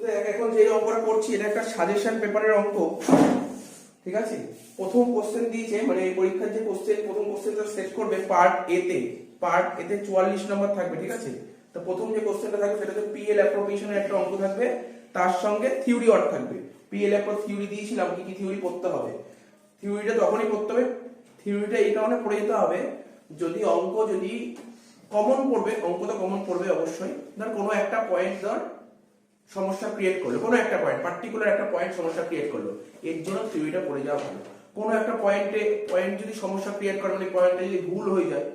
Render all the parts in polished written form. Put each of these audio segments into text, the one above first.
তো এখন যে অঙ্কটা করছি এটা একটা সাজেশন পেপারের অঙ্ক, ঠিক আছে। প্রথম কোশ্চেন দিয়েছে, মানে পরীক্ষার যে কোশ্চেন, প্রথম কোশ্চেনটা সেট করবে পার্ট এ তে 44 নম্বর থাকবে, ঠিক আছে। তো প্রথম যে কোশ্চেনটা থাকবে সেটা হচ্ছে পিএল অ্যাপ্রোপ্রিয়েশনের একটা অঙ্ক থাকবে, তার সঙ্গে থিওরি ওয়ার্ক থাকবে। পিএল অ্যাপ্রো থিওরি দিয়েছিলাম, কি কি থিওরি পড়তে হবে। থিওরিটা তখনই পড়তে হবে, থিওরিটা এই কারণে পড়ে যেতে হবে যদি অঙ্ক যদি কমন পড়বে, অঙ্ক তো কমন পড়বে অবশ্যই। ধর কোনো একটা পয়েন্ট ধর সমস্যা ক্রিয়েট করলো, কোনো একটা পয়েন্ট পার্টিকুলার একটা পয়েন্ট সমস্যা ক্রিয়েট করলো, এর জন্য থিওরিটা পড়ে যাওয়া ভালো। কোনো একটা পয়েন্ট যদি সমস্যা ক্রিয়েট করে, মানে পয়েন্টটা যদি ভুল হয়ে যায়,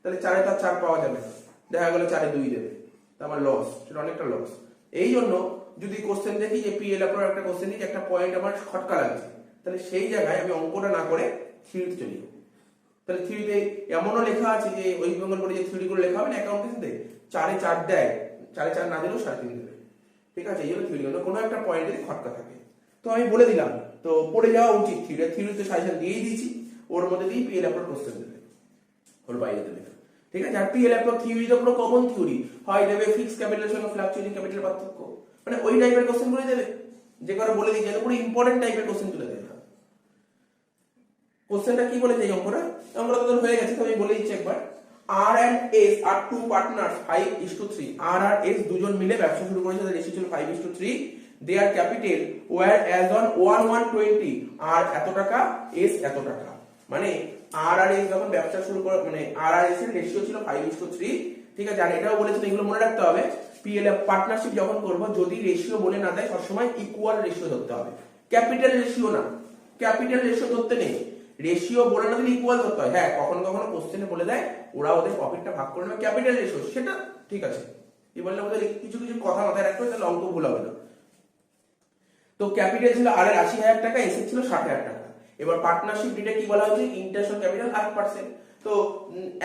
তাহলে 4 তার 4 পাওয়া যাবে না, দেখা গেল 4 2 দেবে, তা আমার লস, সেটা অনেকটা লস। এই জন্য যদি কোশ্চেন দেখি যে পিএল এর একটা কোশ্চেন দিই, একটা পয়েন্ট আমার খটকা লাগছে, তাহলে সেই জায়গায় আমি অঙ্কটা না করে থিওরিতে চলে যাবো। তাহলে থিওরিতে এমনও লেখা আছে যে ওয়েস্ট বেঙ্গল বোর্ডে যে থিওরি গুলো লেখা হবে না অ্যাকাউন্টেন্সিতে, 4 4 দেয়, 4 4 না দিলেও 3.5 দেবে, ঠিক আছে। এই জন্য থিওরি কোনো একটা পয়েন্ট যদি খটকা থাকে, তো আমি বলে দিলাম, তো পড়ে যাওয়া উচিত। থিওরিতে সাজেশন দিয়েই দিয়েছি, ওর মধ্যে দিয়ে পিএল অ্যাপ্রো কোশ্চেন দেবে, ওর বাইরে দেবে, ঠিক আছে। আর পিএল অ্যাপ্রো থিওরি তো পুরো কমন থিওরি হয়, দেবে ফিক্সড ক্যাপিটালের সঙ্গে ফ্লাকচুয়েটিং ক্যাপিটালের পার্থক্য, মানে ওই টাইপের কোশ্চেন গুলো দেবে, যে করে বলে দিই, যেন পুরো ইম্পর্টেন্ট টাইপের কোশ্চেন তুলে দেবে। কোশ্চেনটা কি বলেছে এই অঙ্কটা, তো হয়ে গেছে, তো আমি বলে দিচ্ছি একবার। R and S are two partners 5:3। আর আর এস দুজন মিলে ব্যবসা শুরু করেছে, তাদের রেশিও ছিল 5:3। Their capital were as on 1/120। আর এত টাকা, এস এত টাকা, মানে আর আর এস যখন ব্যবসা শুরু করে, মানে আর আর এস এর রেশিও ছিল 5:3, ঠিক আছে। আর এটাও বলেছেন, এগুলো মনে রাখতে হবে, পিএল পার্টনারশিপ যখন করব, যদি রেশিও বলে না দেয়, সবসময় ইকুয়াল রেশিও ধরতে হবে, ক্যাপিটাল রেশিও না, ক্যাপিটাল রেশিও ধরতে নেই, রেশিও বলে না দিলে ইকুয়াল ধরতে হয়। হ্যাঁ, কখনো কখনো কোশ্চেনে বলে দেয় ওরা ওদের প্রফিটটা ভাগ করে নেবে ক্যাপিটাল রেশিও, সেটা ঠিক আছে, এই বললে আমাদের কিছু কিছু কথা মাথায় রাখতে হবে, তাহলে অঙ্ক ভুল হবে না। তো ক্যাপিটাল ছিল আর এর 80,000 টাকা, এস এর ছিল 60,000 টাকা। এবার পার্টনারশিপ ডিটে কি বলা হয়েছে, ইন্টারেস্ট অন ক্যাপিটাল 8%। তো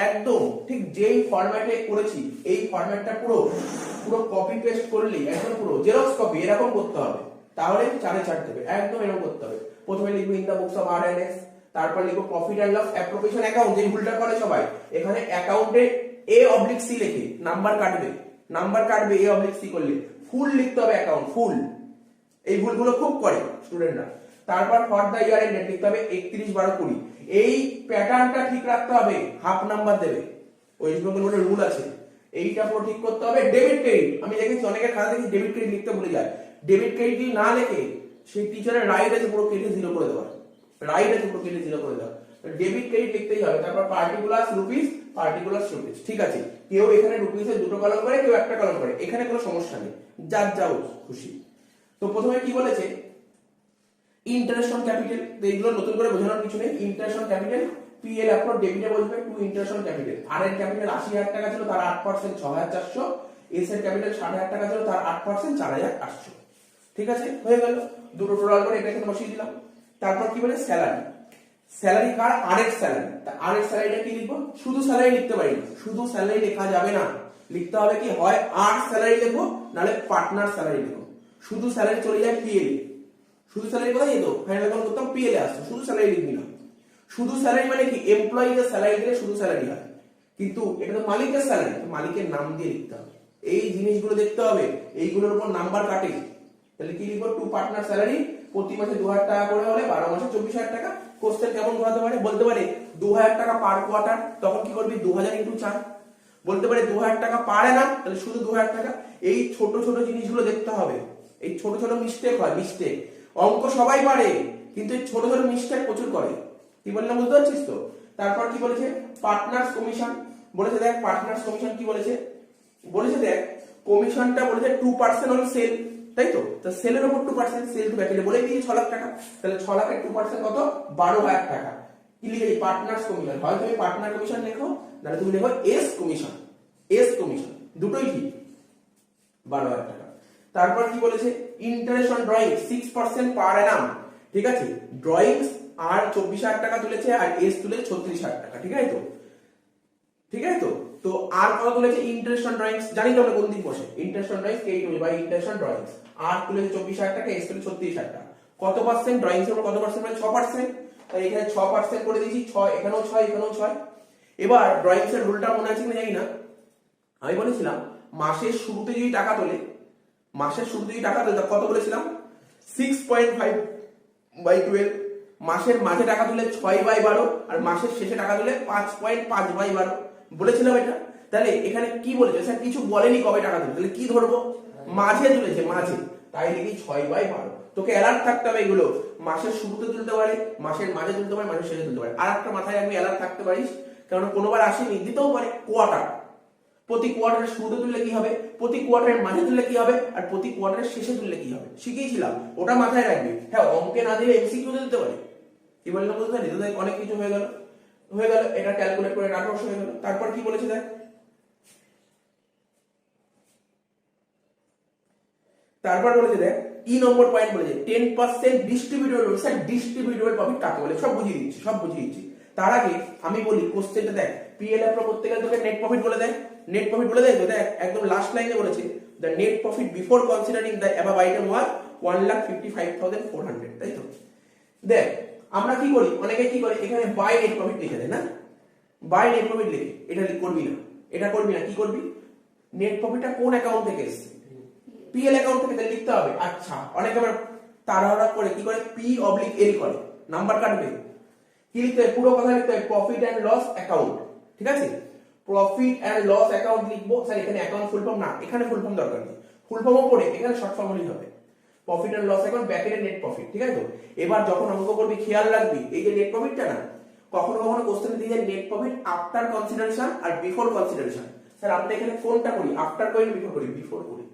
একদম ঠিক যেই ফরম্যাটে করেছি, এই ফরম্যাটটা পুরো পুরো কপি পেস্ট করলেই, একদম পুরো জেরক্স কপি এরকম করতে হবে, তাহলে 4 4 দেবে, একদম এরকম করতে হবে। প্রথমে লিখবো in the books of R and S, তারপর লিখবো profit and loss appropriation account, যেই ভুলটা করে সবাই, এখানে অ্যাকাউন্টে A/C লিখে নাম্বার কাটবে A/C করলে, ফুল লিখতে হবে অ্যাকাউন্ট ফুল, এই ভুলগুলো খুব করে স্টুডেন্টরা। তারপর for the year end date লিখতে হবে 31/12/20। এই প্যাটার্নটা ঠিক রাখতে হবে, হাফ নাম্বার দেবে, ওয়েস্ট বেঙ্গল বোর্ডের রুল আছে, এইটা পুরো ঠিক করতে হবে। ডেবিট ক্রেডিট, আমি দেখেছি অনেকের খাতা দেখি ডেবিট ক্রেডিট লিখতে ভুলে যায়, ডেবিট ক্রেডিট যদি না লেখে, সেই টিচারের রাইট আছে পুরো কেটে 0 করে দেওয়া, রাইট আছে পুরো কেটে 0 করে দেওয়া, ডেবিট ক্রেডিট লিখতেই হবে। তারপর পার্টিকুলার রুপিস, ঠিক আছে। কেউ এখানে রুপিসে দুটো কলম করে, কেউ একটা কলম করে, এখানে কোনো সমস্যা নেই, যার যাও খুশি। তো প্রথমে কি বলেছে, ইন্টারেস্ট অন ক্যাপিটাল, এইগুলো নতুন করে বোঝানোর কিছু নেই। ইন্টারেস্ট অন ক্যাপিটাল, পিএল অ্যাপ্রো ডেবিটে বসবে টু ইন্টারেস্ট অন ক্যাপিটাল। আর এর ক্যাপিটাল 80,000 টাকা ছিল, তার 8% 6,400। এস এর ক্যাপিটাল 60,000 টাকা ছিল, তার 8% 4,800, ঠিক আছে, হয়ে গেল। দুটো টোটাল করে এটা এখানে বসিয়ে দিলাম। তারপর কি বলে, স্যালারি কার, আর এর স্যালারি, তা আর এর স্যালারিটা কি লিখবো, শুধু স্যালারি লিখতে পারি না, শুধু স্যালারি লেখা যাবে না, লিখতে হবে কি, হয় আর স্যালারি লিখবো, নাহলে পার্টনার স্যালারি লিখবো। শুধু স্যালারি চলে যায় পিএল, শুধু স্যালারি কোথায় যেত, ফাইনাল অ্যাকাউন্ট করতাম, পিএল এ আসতো, শুধু স্যালারি লিখবি না। শুধু স্যালারি মানে কি, এমপ্লয়িদের স্যালারি দিলে শুধু স্যালারি হয়, কিন্তু এটা তো মালিকের স্যালারি, মালিকের নাম দিয়ে লিখতে হবে, এই জিনিসগুলো দেখতে হবে, এইগুলোর উপর নাম্বার কাটে। তাহলে কি লিখবো, টু পার্টনার স্যালারি, প্রতি মাসে 2,000 টাকা করে হলে 12 মাসে 24,000 টাকা। কোশ্চেন কেমন ঘোরাতে পারে, বলতে পারে 2,000 টাকা পার কোয়ার্টার, তখন কি করবি 2,000 × 4। বলতে পারে 2,000 টাকা পার অ্যানাম, তাহলে শুধু 2,000 টাকা। এই ছোট ছোট জিনিসগুলো দেখতে হবে, এই ছোট ছোট মিস্টেক হয়, মিস্টেক অঙ্ক সবাই পারে, কিন্তু এই ছোট ছোট মিস্টেক প্রচুর করে, কি বললাম বুঝতে পারছিস তো। তারপর কি বলেছে, পার্টনার্স কমিশন বলেছে, দেখ পার্টনার্স কমিশন কি বলেছে, দেখ কমিশনটা বলেছে 2% অন সেল, তাই তো। তো সেলের উপর 2%, সেল টু ব্যাকেটে বলে দিয়েছে 6 লাখ টাকা, তাহলে 6 লাখের 2% কত, 12,000 টাকা। কি লিখেছি, পার্টনার্স কমিশন, হয় তুমি পার্টনার কমিশন লেখো, নাহলে তুমি লেখো এস কমিশন, দুটোই ঠিক, 12,000 টাকা। তারপর কি বলেছে, ইন্টারেস্ট অন ড্রয়িং 6% পার অ্যানাম, ঠিক আছে। ড্রয়িংস আর 24,000 টাকা তুলেছে, আর এস তুলেছে 36,000 টাকা, ঠিক আছে তো, তো আর কত তুলেছে, ইন্টারেস্ট অন ড্রয়িংস, জানি তো আমরা কোন দিক বসে, ইন্টারেস্ট অন ড্রয়িংস এই তুমি বাই ইন্টারেস্ট অন ড্রয়িংস, আর তুলেছে 24,000 টাকা, এস তুলেছে 36,000 টাকা। কত পার্সেন্ট, ড্রয়িংস এর উপর কত পার্সেন্ট, মানে 6%, তাই এখানে 6% করে দিয়েছি, 6 এখানেও 6 এখানেও 6। এবার ড্রয়িংস এর রুলটা মনে আছে কিনা জানি না, আমি বলেছিলাম মাসের শুরুতে যদি টাকা তোলে, মাসের শুরুতে যদি টাকা তুলে কত বলেছিলাম 6.5/12, মাসের মাঝে টাকা তুলে 6/12, আর মাসের শেষে টাকা তুলে 5.5/12 বলেছিলাম এটা। তাহলে এখানে কি বলেছে স্যার, কিছু বলেনি কবে টাকা তুলে, তাহলে কি ধরবো, মাঝে তুলেছে, মাঝে, তাই লিখি 6/12। তোকে অ্যালার্ট থাকতে হবে, এগুলো মাসের শুরুতে তুলতে পারে, মাসের মাঝে তুলতে পারে, মাসের শেষে তুলতে পারে। আর একটা মাথায় রাখবি, অ্যালার্ট থাকতে পারিস, কারণ কোনোবার আসেনি, দিতেও পারে কোয়ার্টার, প্রতি কোয়ার্টারের শুরুতে তুললে কি হবে, প্রতি কোয়ার্টারের মাঝে তুললে কি হবে, আর প্রতি কোয়ার্টারের শেষে তুললে কি হবে, শিখিয়েছিলাম, ওটা মাথায় রাখবি। হ্যাঁ, অঙ্কে না দিলে এমসিকিউ দিতে পারে। কি বললাম বুঝতে পারলি? তোদের অনেক কিছু হয়ে গেল, এটা ক্যালকুলেট করে 1800 হয়ে গেল। তারপর কি বলেছে দেখ, তারপর বলেছে দেখ, ই নম্বর পয়েন্ট বলেছে 10% ডিস্ট্রিবিউটেবল। স্যার ডিস্ট্রিবিউটেবল প্রফিট কাকে বলে সব বুঝিয়ে দিচ্ছি। তার আগে আমি বলি কোশ্চেনটা দেখ, পিএলএফ করতে গেলে তোকে নেট প্রফিট বলে দেয়, তো দেখ একদম লাস্ট লাইনে বলেছে the net profit before considering the above item was 1,55,400, তাই তো? দেখ আমরা কি করি, অনেকে কি করে, এখানে বাই নেট প্রফিট লিখে দেয় না, বাই নেট প্রফিট লিখে, এটা করবি না, কি করবি, নেট প্রফিটটা কোন অ্যাকাউন্ট থেকে এসেছে, পিএল অ্যাকাউন্ট থেকে লিখতে হবে। আচ্ছা, অনেকে আবার তাড়াহুড়া করে কি করে, P/L করে, নাম্বার কাটবে, কি লিখতে হবে, পুরো কথা লিখতে হবে, প্রফিট এন্ড লস অ্যাকাউন্ট, ঠিক আছে, প্রফিট এন্ড লস অ্যাকাউন্ট লিখবো। স্যার এখানে অ্যাকাউন্ট ফুল ফর্ম না, এখানে ফুল ফর্ম দরকার নেই, ফুল ফর্মও পড়ে, এখানে শর্ট ফর্ম হলেই হবে, প্রফিট এন্ড লস অ্যাকাউন্ট ব্র্যাকেটে নেট প্রফিট, ঠিক আছে তো? এবার যখন অঙ্ক করবি খেয়াল রাখবি, এই যে নেট প্রফিটটা না, কখনো কোশ্চেনে দিয়ে যায় নেট প্রফিট আফটার কনসিডারেশন আর বিফোর কনসিডারেশন। স্যার আমরা এখানে কোনটা করি, আফটার করি বিফোর করি?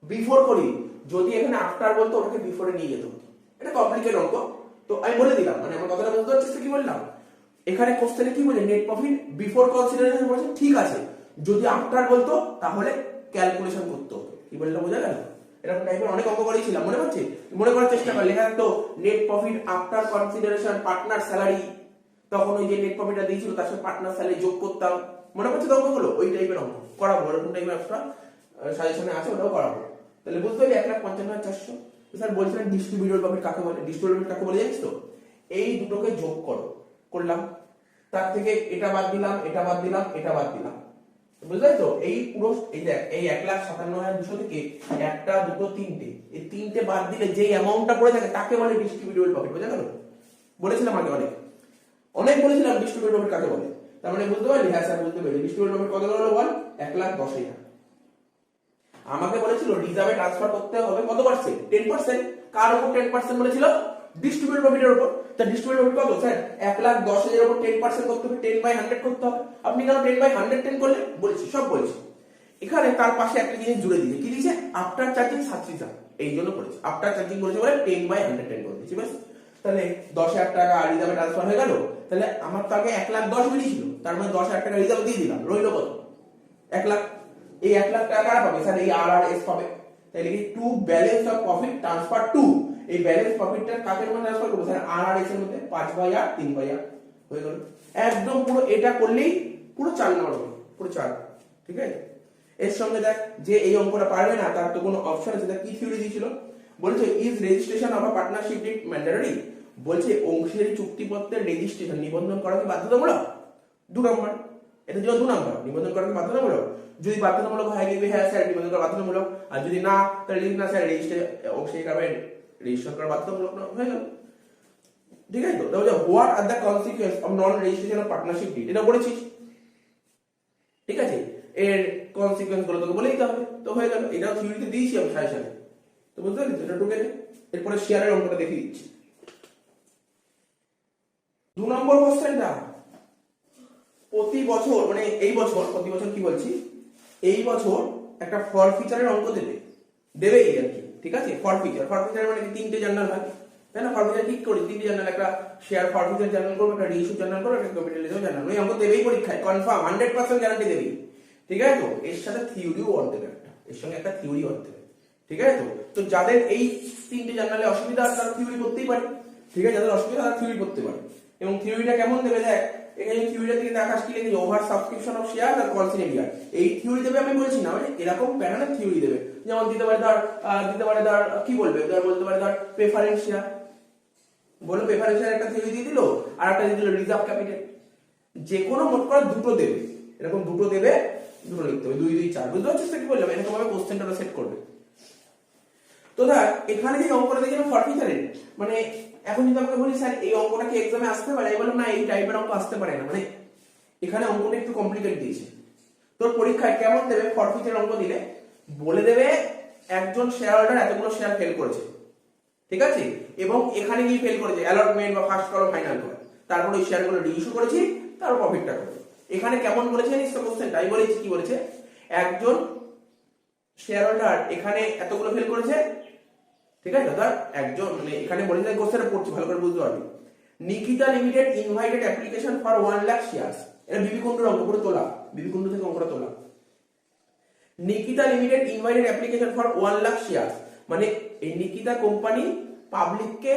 বিফোর করি। যদি এখানে আফটার বলতো ওটাকে বিফোরে নিয়ে যেত, এটা কমপ্লিকেটেড অঙ্ক, তো আমি বলে দিলাম, মানে আমার কথাটা বুঝতে পারছিস কি বললাম? এখানে কোশ্চেনে কি বলে, নেট প্রফিট বিফোর কনসিডারেশন বলছে, ঠিক আছে, যদি আফটার বলতো তাহলে ক্যালকুলেশন করতে হতো। কি বললাম, বোঝা গেল? এরকম টাইপের অনেক অঙ্ক করেছিলাম, মনে পড়ছে? মনে করার চেষ্টা কর, লেখা থাকতো net profit after consideration partner salary, তখন ওই যে নেট প্রফিটটা দিয়েছিল তার সাথে পার্টনার স্যালারি যোগ করতাম, মনে পড়ছে তো অঙ্কগুলো? ওই টাইপের অঙ্ক করাবো, এরকম টাইপের একটা সাজেশনে আছে, ওটাও করাবো। তাহলে বুঝতে পারলি 1,55,400। স্যার বলছিলেন ডিস্ট্রিবিউটেবল প্রফিট কাকে বলে, ডিস্ট্রিবিউটেবল প্রফিট কাকে বলে জানিস তো? এই দুটোকে যোগ করলাম, তার থেকে এটা বাদ দিলাম, বুঝলে তো? এই পুরো এই দেখ, এই 1,57,200 থেকে 1, 2, 3, এই 3টে বাদ দিলে যে অ্যামাউন্টটা পড়ে থাকে তাকে বলে ডিস্ট্রিবিউটেবল প্রফিট, বুঝা গেল? বলেছিলাম আগে অনেক বলেছিলাম ডিস্ট্রিবিউটেবল প্রফিট কাকে বলে। তার মানে বুঝতে পারলি? হ্যাঁ স্যার বুঝতে পারলি। ডিস্ট্রিবিউটেবল প্রফিট কত হলো বল? 1,10,000। আমাকে বলেছিল রিজার্ভে ট্রান্সফার করতে হবে কত পার্সেন্ট? 10%। কার উপর 10% বলেছিল? ডিস্ট্রিবিউটেবল প্রফিটের উপর। তা ডিস্ট্রিবিউটেবল প্রফিট কত স্যার? 1,10,000 এর উপর 10% করতে হবে, 10/100 করতে হবে। আপনি কেন 10/110 করলেন? বলছি, সব বলছি। এখানে তার পাশে একটা জিনিস জুড়ে দিয়েছে, কি দিয়েছে? আফটার চার্জিং সাবসিডিশন, এই জন্য করেছে, আফটার চার্জিং করেছে বলে 10/110 করে দিয়েছি, ব্যাস। তাহলে 10,000 টাকা রিজার্ভে ট্রান্সফার হয়ে গেল। তাহলে আমার তো আগে 1,10,000 বেরিয়েছিল, তার মানে 10,000 টাকা রিজার্ভ দিয়ে দিলাম, রইল কত? 1,00,000। এই 1,00,000 টাকা কারা পাবে স্যার? এই আর এস পাবে। তাহলে কি to balance of profit transfer to, এই ব্যালেন্স প্রফিটটা কাদের মধ্যে ট্রান্সফার করব স্যার? আর এস এর মধ্যে। 5/8 3/8 হয়ে গেল। একদম পুরো এটা করলেই পুরো 4 নম্বর হবে, পুরো 4, ঠিক আছে? এর সঙ্গে দেখ, যে এই অঙ্কটা পারবে না তার তো কোনো অপশন আছে। কি থিওরি দিয়েছিল? বলছে is registration of a partnership did mandatory? বলছে অংশীদারি চুক্তিপত্রের রেজিস্ট্রেশন, নিবন্ধন করা কি বাধ্যতামূলক? 2 নম্বর, এটা জন্য 2 নম্বর, নিবন্ধন করা কি বাধ্যতামূলক? যদি বাধ্যতামূলক হয় লিখবি হ্যাঁ স্যার নিবন্ধন করা বাধ্যতামূলক, আর যদি না তাহলে লিখবি না স্যার রেজিস্ট্রেশন করা বাধ্যতামূলক না, হয়ে গেল, ঠিক আছে তো? তাহলে what are the consequence of non registration of partnership did, এটা বলেছিস, ঠিক আছে? এর কনসিকুয়েন্স গুলো তোকে বলে দিতে হবে, তো হয়ে গেল। এটাও থিওরিতে দিয়েছি আমি সাজেশনে, তো বুঝতে পারলি? এটা ঢুকে নে। এরপরে শেয়ারের অঙ্কটা দেখিয়ে দিচ্ছি। 2 নম্বর কোশ্চেনটা, প্রতি বছর মানে এই বছর, প্রতি বছর কি বলছি, এই বছর একটা ফর ফিচারের অঙ্ক দেবে এই আর কি, ঠিক আছে? ফর ফিচার মানে 3টে জার্নাল হয়, তাই না? ফর ফিচার ঠিক করি 3টে জার্নাল, একটা শেয়ার ফর ফিচার জার্নাল করবো, একটা রিইস্যু জার্নাল করবো, একটা ক্যাপিটালিজম জার্নাল। ওই অঙ্ক দেবেই পরীক্ষায়, কনফার্ম 100% গ্যারান্টি দেবেই, ঠিক আছে তো? এর সাথে থিওরিও অর্থ দেবে, এর সঙ্গে একটা থিওরি অর্থ দেবে, ঠিক আছে তো? তো যাদের এই 3টে জার্নালে অসুবিধা আছে তারা থিওরি করতেই পারে, ঠিক আছে? যাদের অসুবিধা তারা থিওরি করতে পারে। এবং থিওরিটা কেমন দেবে দেখ, এখানে থিওরিটা থেকে দেখাস কি লিখেছে, ওভার সাবস্ক্রিপশন অফ শেয়ার আর কলসিন এরিয়া, এই থিওরি দেবে। আমি বলছি না, মানে এরকম প্যাটার্নের থিওরি দেবে। যেমন দিতে পারে ধর কি বলবে, বলতে পারে ধর প্রেফারেন্স শেয়ার, বলো প্রেফারেন্স শেয়ার একটা থিওরি দিয়ে দিল, আর একটা দিয়ে দিল রিজার্ভ ক্যাপিটাল। যে কোনো মোট করে দুটো দেবে, এরকম দুটো দেবে, দুটো লিখতে হবে, 2, 2, 4। বুঝতে পারছিস কি বললাম? এরকম ভাবে কোশ্চেনটা সেট করবে। তো দেখ এখানে যে অঙ্কটা দেখেন ফরফিচারের, মানে এখন যদি আমাকে বলি স্যার এই অঙ্কটা কি এক্সামে আসতে পারে, আমি বললাম না এই টাইপের অঙ্ক আসতে পারে না, মানে এখানে অঙ্কটা একটু কমপ্লিকেট দিয়েছে। তোর পরীক্ষায় কেমন দেবে ফরফিচার অঙ্ক দিলে, বলে দেবে একজন শেয়ার হোল্ডার এতগুলো শেয়ার ফেল করেছে, ঠিক আছে, এবং এখানে গিয়ে ফেল করেছে অ্যালটমেন্ট বা ফার্স্ট কল ফাইনাল কল, তারপর ওই শেয়ারগুলো রিইস্যু করেছি, তারপর প্রফিটটা করবে। এখানে কেমন বলেছে জানিস তো কোশ্চেনটা, আমি বলেছি কি বলেছে, একজন শেয়ার হোল্ডার এখানে এতগুলো ফেল করেছে, ঠিক আছে দাদা, একজন মানে এখানে বলেছে কোশ্চেনটা পড়ছি ভালো করে বুঝতে পারবি। Nikita limited invited application for 1 lakh shares, এটা বিবি কুন্ডুর অঙ্ক পুরো তোলা, বিবি কুন্ডু থেকে অঙ্কটা তোলা। Nikita limited invited application for 1 lakh shares, মানে এই নিকিতা কোম্পানি পাবলিককে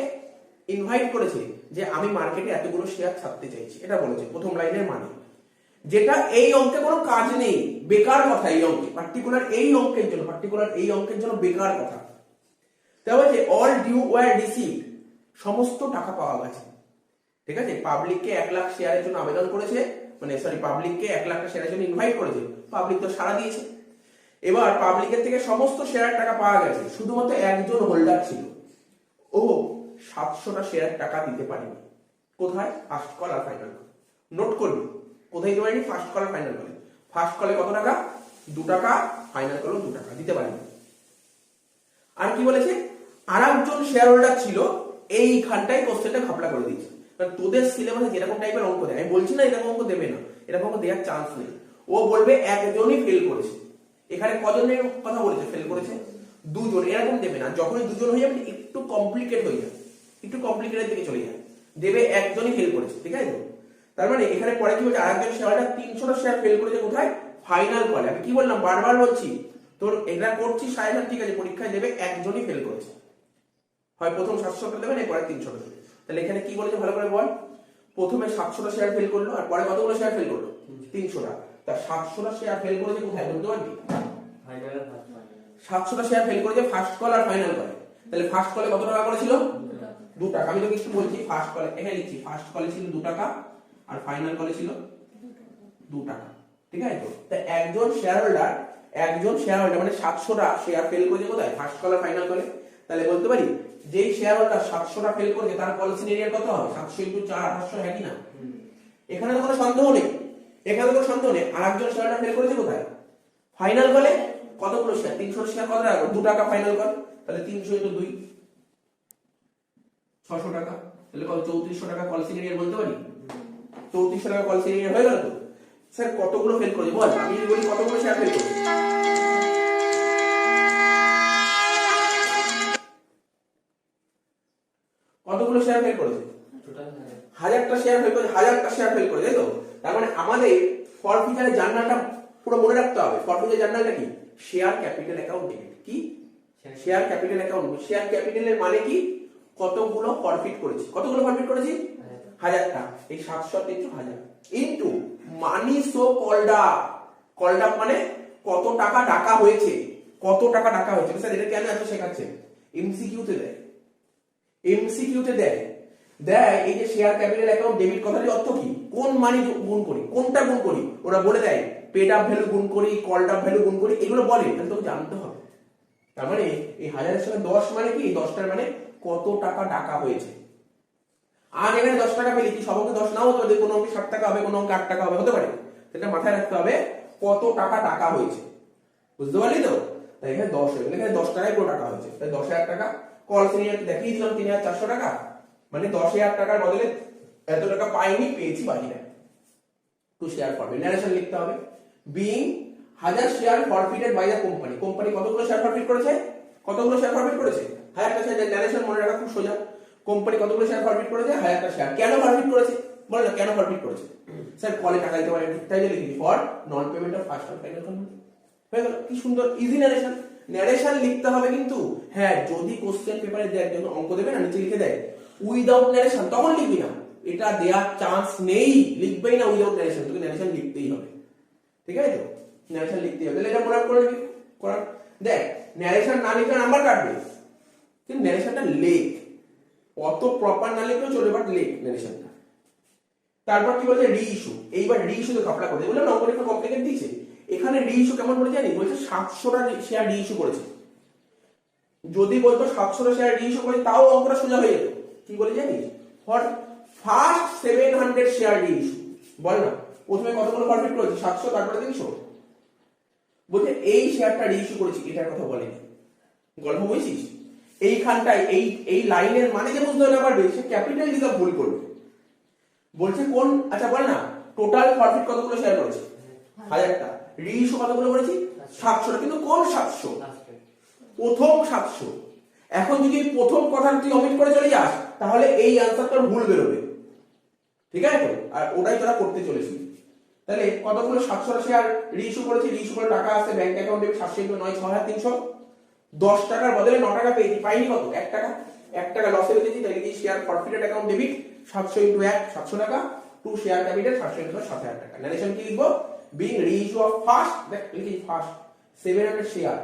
ইনভাইট করেছে যে আমি মার্কেটে এতগুলো শেয়ার ছাড়তে চাইছি, এটা বলেছে প্রথম লাইনের মানে, যেটা এই অঙ্কে কোনো কাজ নেই, বেকার কথা এই অঙ্কে, পার্টিকুলার এই অঙ্কের জন্য বেকার কথা। তাহলে যে অল ডিউ ওয়্যার রিসিভড, সমস্ত টাকা পাওয়া গেছে, ঠিক আছে, পাবলিককে 1 লাখ শেয়ারের জন্য আবেদন করেছে, মানে সরি পাবলিককে 1 লাখ শেয়ারের জন্য ইনভাইট করেছে, পাবলিক তো সাড়া দিয়েছে। এবার পাবলিকের থেকে সমস্ত শেয়ার টাকা পাওয়া গেছে, শুধুমাত্র একজন হোল্ডার ছিল, ও 700টা শেয়ার টাকা দিতে পারেনি। কোথায়? ফার্স্ট কল আর ফাইনাল কল। নোট করবি কোথায় দিতে পারেনি, ফার্স্ট কল আর ফাইনাল কলে। ফার্স্ট কলে কত টাকা? 2 টাকা, ফাইনাল কলে 2 টাকা দিতে পারেনি। আর কি বলেছে, আর একজন শেয়ার হোল্ডার ছিল, এইখানটাই কোশ্চেনটা ঘাপলা করে দিয়েছে। কারণ তোদের সিলেবাসে যেরকম টাইপের অঙ্ক দেয়, আমি বলছি না এরকম অঙ্ক দেবে না, এরকম অঙ্ক দেওয়ার চান্স নেই, ও বলবে একজনই ফেল করেছে। এখানে কজনের কথা বলেছে ফেল করেছে? 2 জন, এরকম দেবে না, যখনই 2 জন হয়ে যাবে একটু কমপ্লিকেট হয়ে যায়, একটু কমপ্লিকেটের দিকে চলে যায়, দেবে একজনই ফেল করেছে, ঠিক আছে। তার মানে এখানে পরে কি বলছে, আরেকজন শেয়ারটা 300টা শেয়ার ফেল করেছে, কোথায়? ফাইনাল কলে। আমি কি বললাম, বারবার বলছি, তোর এটা করছি সাইবার, ঠিক আছে, পরীক্ষায় দেবে একজনই ফেল করেছে, হয় প্রথম 700টা দেবেন, এরপরে 300টা দেবে। তাহলে এখানে কি বলেছে ভালো করে বল, প্রথমে 700টা শেয়ার ফেল করলো, আর পরে কতগুলো শেয়ার ফেল করলো? 300টা। তা 700টা শেয়ার ফেল করেছে কোথায় বলতে পারবি? 700টা শেয়ার ফেল করেছে ফার্স্ট কল আর ফাইনাল কলে। তাহলে ফার্স্ট কলে কত টাকা করেছিল? 2 টাকা। আমি তো কিছু বলছি, ফার্স্ট কলে এখানে লিখছি, ফার্স্ট কলে ছিল 2 টাকা আর ফাইনাল কলে ছিল 2 টাকা, ঠিক আছে। তো একজন শেয়ার হোল্ডার মানে 700টা শেয়ার ফেল করেছে কোথায়? ফার্স্ট কল আর ফাইনাল কলে। তাহলে বলতে পারি যেই শেয়ার হোল্ডার 700টা ফেল করেছে তার পলিসি এরিয়া কত হবে? 700 × 4 800, হ্যাঁ কি না? এখানে তো কোনো সন্দেহ নেই, আর একজন শেয়ার হোল্ডার ফেল করেছে কোথায়? ফাইনাল কলে। কতগুলো শেয়ার? 300 শেয়ার, কত টাকা? 2 টাকা ফাইনাল কল। তাহলে 300 × 2 600 টাকা। তাহলে কত? 3400 টাকা পলিসি এরিয়া বলতে পারি। 3400 টাকা পলিসি এরিয়া হয়ে গেল তো। স্যার কতগুলো ফেল করেছে বল, আমি বলি কতগুলো শেয়ার ফেল করেছে? কতগুলো শেয়ার ফেল করেছে? টোটাল 1000টা শেয়ার ফেল করেছে, 1000টা শেয়ার ফেল করেছে, তাই তো। তার মানে আমাদের ফরফিচারের জার্নালটা পুরো মনে রাখতে হবে। ফরফিচার জার্নালটা কি? Share capital account debit. কি? Share capital account. শেয়ার ক্যাপিটালের মানে কি? কতগুলো ফরফিট করেছি, কতগুলো ফরফিট করেছি? 1000টা। এই 700 × 1000 into money so called up, মানে কত টাকা ডাকা হয়েছে, কত টাকা ডাকা হয়েছে। স্যার এটা কেন এত শেখাচ্ছে? এমসিকিউ তে দেয়, এই যে শেয়ার ক্যাপিটাল অ্যাকাউন্ট ডেবিট কথাটির অর্থ কি? কোন মানি গুণ করি, কোনটা গুণ করি, ওরা বলে দেয় পেড আপ ভ্যালু গুণ করি, কলড আপ ভ্যালু গুণ করি, এগুলো বলে, তাহলে তোকে জানতে হবে। তার মানে এই 1000-এর সঙ্গে 10 মানে কি? 10টার মানে কত টাকা ডাকা হয়েছে। আর এখানে 10 টাকা পেলে কি সব অঙ্কে 10 নাও হতে পারে, কোনো অঙ্কে 7 টাকা হবে, কোনো অঙ্কে 8 টাকা হবে, হতে পারে। সেটা মাথায় রাখতে হবে কত টাকা ডাকা হয়েছে, বুঝতে পারলি তো। তাই এখানে 10 হয়ে গেল, এখানে 10 টাকায় পুরো টাকা হয়েছে, তাই 10,000 টাকা। কল সিনিয়র দেখিয়ে দিলাম 3400 টাকা, মানে 10,000 টাকার বদলে এত টাকা পাইনি, পেয়েছি বাকিটা। টু শেয়ার ফরফিট, ন্যারেশন লিখতে হবে। Being 1000 share forfeited by the company. Company কতগুলো শেয়ার ফরফিট করেছে? 1000টা শেয়ার। ন্যারেশন মনে রাখা খুব সোজা। কোম্পানি কতগুলো শেয়ার ফরফিট করেছে? 1000টা শেয়ার। কেন ফরফিট করেছে বলে না, কেন ফরফিট করেছে? স্যার কলে টাকা দিতে পারেনি, তাই লিখি for non payment of first or final call. হয়ে গেল, কি সুন্দর ইজি ন্যারেশন লিখতে হবে। কিন্তু হ্যাঁ, যদি কোশ্চেন পেপারে দেয় একজন অঙ্ক দেবে না, নিচে লিখে দেয় উইদাউট ন্যারেশন, তখন লিখবি না, এটা দেওয়ার চান্স নেই, লিখবেই না উইদাউট ন্যারেশন, তোকে ন্যারেশন লিখতেই হবে, ঠিক আছে তো। ন্যারেশন লিখতেই হবে, তাহলে এটা মনে করে নিবি। দেখ ন্যারেশন না লিখলে নাম্বার কাটবে, কিন্তু ন্যারেশনটা লেখ, অত প্রপার না লিখলেও চলবে, বাট লেখ ন্যারেশনটা। তারপর কি বলছে? রিইস্যু। এইবার রিইস্যু তো কাপড়া করে বললাম না, অঙ্কটা একটু কমপ্লিকেট দিয়েছে। এখানে রিইস্যু কেমন বলে জানি? বলছে 700টা শেয়ার রিইস্যু করেছে। যদি বলতো 700 শেয়ার রিইস্যু করে তাও অঙ্কটা সোজা হয়ে যেত। কি বলে জানিস? ফর ফার্স্ট 700 শেয়ার রিইস্যু, বল না প্রথমে কতগুলো প্রফিট করেছে? 700, তারপরে 300। বলতে এই শেয়ারটা রিইস্যু করেছি, এটার কথা বলেনি। গল্প বুঝছিস? এইখানটায় এই লাইনের মানে যে বুঝতে না পারবে সে ক্যাপিটাল রিজার্ভ ভুল করবে। বলছে কোন, আচ্ছা বল না টোটাল প্রফিট কতগুলো শেয়ার করেছে? 1000টা। রিইস্যু কতগুলো করেছি? 700টা। কিন্তু কোন 700? প্রথম 700। এখন যদি প্রথম কথা তুই অমিট করে চলে যাস তাহলে এই আনসারটা ভুল বেরোবে, ঠিক আছে তো? আর ওটাই তোরা করতে চলেছিস। তাহলে কতগুলো 700 শেয়ার রিইস্যু করেছি, রিইস্যু করে টাকা আছে ব্যাংক অ্যাকাউন্টে 700 × 9 6300। 10 টাকার বদলে 9 টাকা পেয়েছি, পাইনি কত? 1 টাকা। 1 টাকা লসে বেঁচেছি, তাই কি শেয়ার প্রফিটেড অ্যাকাউন্ট ডেবিট 700 × 1 700 টাকা, টু শেয়ার ক্যাপিটাল 700 × 7000 টাকা। ন্যারেশন কি লিখবো? বিং রিইস্যু অফ ফার্স্ট, দেখ লিখি ফার্স্ট 700 শেয়ার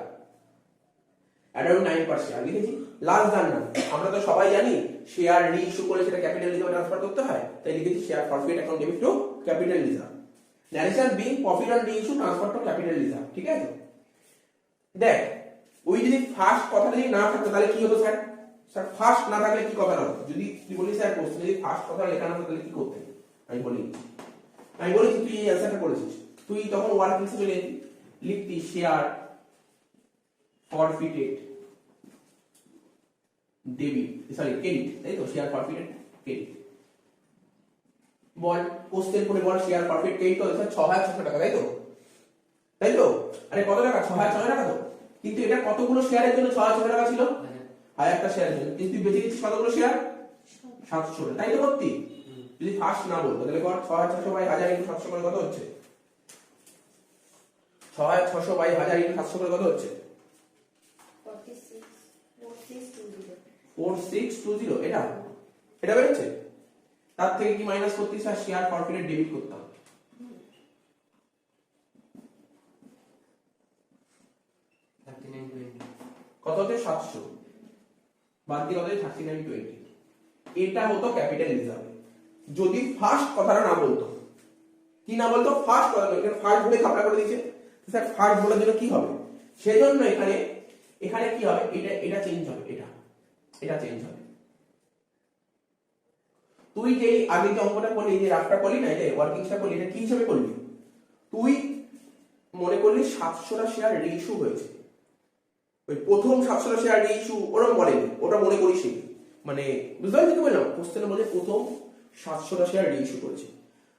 অ্যারাউন্ড 9 শেয়ার লিখেছি। লাস্ট জান না, আমরা তো সবাই জানি শেয়ার রিইস্যু করে সেটা ক্যাপিটাল রিজার্ভে ট্রান্সফার করতে হয়, তাই লিখেছি share profit account debit two capital reserve. Narration being profit on reissue transfer to capital reserve, ঠিক আছে? দেখ ওই যদি ফার্স্ট কথাটা যদি না থাকতো তাহলে কি হতো স্যার? স্যার ফার্স্ট না থাকলে কি কথা হতো? যদি তুই বলিস স্যার কোশ্চেন যদি ফার্স্ট কথা লেখা না হতো তাহলে কি করতে? আমি বলেছি তুই এই অ্যানসারটা করেছিস, তুই তখন ওয়ার্কিং এ চলে লিখতি share forfeited debit, sorry credit, তাই তো? Share forfeited credit. বল কোশ্চেন করে বল শেয়ার ফরফিট ক্রেডিট কত? 6600 টাকা, তাই তো? তাই তো? আরে কত টাকা? 6600 টাকা তো। কিন্তু এটা কতগুলো শেয়ারের জন্য 6600 টাকা ছিল? 1000টা শেয়ারের জন্য। কিন্তু তুই বেঁচে গেছিস কতগুলো শেয়ার? 700, তাই তো? করতি যদি ফার্স্ট না বলতো তাহলে কর 6600 বাই 1000 × 700 করে কত হচ্ছে? 6600 বাই 1000 × 700 করে কত হচ্ছে? 4620। এটা বেরোচ্ছে। তার থেকে কি মাইনাস করতিস আর শেয়ার প্রফিটেড ডেবিট করতাম। কত হচ্ছে? 700 বাদ দিয়ে কত? 3920। এটা হতো ক্যাপিটাল রিজার্ভ যদি ফার্স্ট কথাটা না বলতো। কি না বলতো? ফার্স্ট কথা। এখানে ফার্স্ট বলে খাপড়া করে দিয়েছে, স্যার ফার্স্ট বলার জন্য কি হবে? সেজন্য এখানে কি হবে? এটা চেঞ্জ হবে, এটা চেঞ্জ হবে। তুই যে আগে যে অঙ্কটা করলি, যে রাফটা করলি না, এটা ওয়ার্কিংসটা করলি, এটা কি হিসেবে করলি? তুই মনে করলি 700টা শেয়ার রিইস্যু হয়েছে, ওই প্রথম 700টা শেয়ার রিইস্যু ওরকম বলেনি, ওটা মনে করিস মানে বুঝতে পারছি কি বললাম? কোশ্চেনে বলে প্রথম 700টা শেয়ার রিইস্যু করেছে,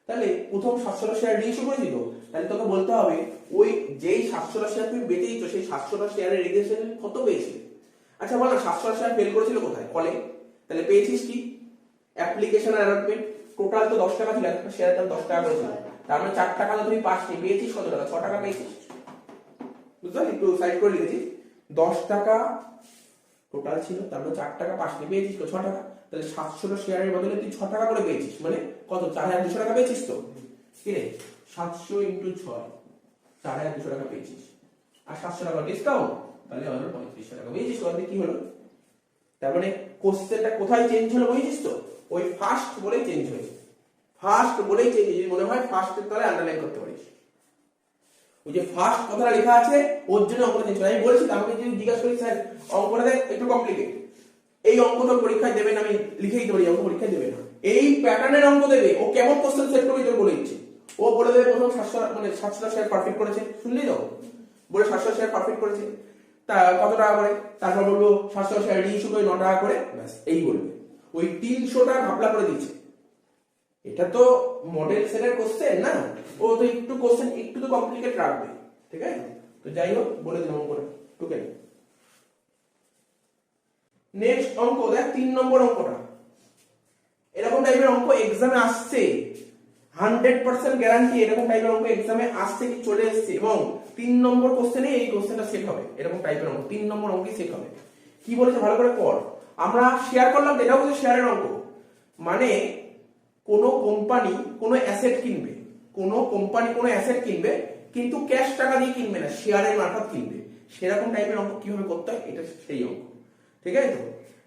তাহলে প্রথম 700টা শেয়ার রিইস্যু করেছি তো, তাহলে তোকে বলতে হবে ওই যেই 700টা শেয়ার তুমি বেঁচে দিচ্ছ সেই 700টা শেয়ারের রেজিস্ট্রেশন কত পেয়েছে। আচ্ছা বল না 700টা শেয়ার ফেল করেছিল কোথায়? কলে। তাহলে পেয়েছিস কি? অ্যাপ্লিকেশন আর অ্যালটমেন্ট। টোটাল তো 10 টাকা ছিল, একটা শেয়ারের দাম 10 টাকা করেছিল, তার মানে 4 টাকা তুমি পাসনি, পেয়েছিস কত টাকা? 6 টাকা পেয়েছিস। বুঝতে পারলি? একটু সাইড করে লিখেছি 10 টাকা টোটাল ছিল, তার মানে 4 টাকা পাসনি, পেয়েছিস তো 6 টাকা। তাহলে 700টা শেয়ারের বদলে তুই 6 টাকা করে পেয়েছিস, মানে কত? 4200 টাকা পেয়েছিস তো। কি রে? 700 × 6 4200 টাকা পেয়েছিস, আর 700 টাকা ডিসকাউন্ট, তাহলে আমাদের 3500 টাকা পেয়েছিস। তাহলে কি হলো? তার মানে কোশ্চেনটা কোথায় চেঞ্জ হলো বুঝছিস তো? ওই ফার্স্ট বলেই চেঞ্জ হয়েছে, ফার্স্ট বলেই চেঞ্জ। যদি মনে হয় ফার্স্টের তলে আন্ডারলাইন করতে পারিস, ওই যে ফার্স্ট কথাটা লেখা আছে ওর জন্য অঙ্কটা চেঞ্জ করে। আমি বলছি আমাকে যদি জিজ্ঞাসা করি স্যার অঙ্কটা দেখ একটু কমপ্লিকেট, এই অঙ্ক তো পরীক্ষায় দেবেন, আমি লিখে দিতে পারি অঙ্ক পরীক্ষায় দেবে না, এই প্যাটার্নের অঙ্ক দেবে। ও কেমন কোশ্চেন সেট করবে তোর বলে দিচ্ছে। ও বলে দেবে প্রথম 700 শেয়ার প্রফিট করেছে, শুনলি তো? বলে 700 শেয়ার প্রফিট করেছে, তা কত টাকা করে? তারপর বলবো 700 শেয়ার রিইস্যু করে 9 টাকা করে, ব্যাস এই বলবে। ওই 300 টাকা ঘাপলা করে দিয়েছে। এটা তো মডেল সেটের কোশ্চেন না, ও তো একটু কোশ্চেন একটু তো কমপ্লিকেট রাখবে, ঠিক আছে? তো যাই হোক বলে দিলাম অঙ্কটা টুকে। নেক্সট অঙ্ক দেখ 3 নম্বর অঙ্কটা। এরকম টাইপের অঙ্ক এক্সামে আসছে, 100% গ্যারান্টি এরকম টাইপের অঙ্ক এক্সামে আসছে কি চলে এসেছে, এবং 3 নম্বর কোশ্চেনে এই কোশ্চেনটা সেট হবে। এরকম টাইপের অঙ্ক 3 নম্বর অঙ্কই সেট হবে। কি বলেছে ভালো করে পড়। আমরা শেয়ার করলাম, এটাও হচ্ছে শেয়ারের অঙ্ক। মানে কোন কোম্পানি কোন অ্যাসেট কিনবে, কোন কোম্পানি কোন অ্যাসেট কিনবে, কিন্তু ক্যাশ টাকা দিয়ে কিনবে না, শেয়ারের মারফত কিনবে। সেরকম টাইপের অঙ্ক কিভাবে করতে হয়, এটা সেই অঙ্ক, ঠিক আছে তো?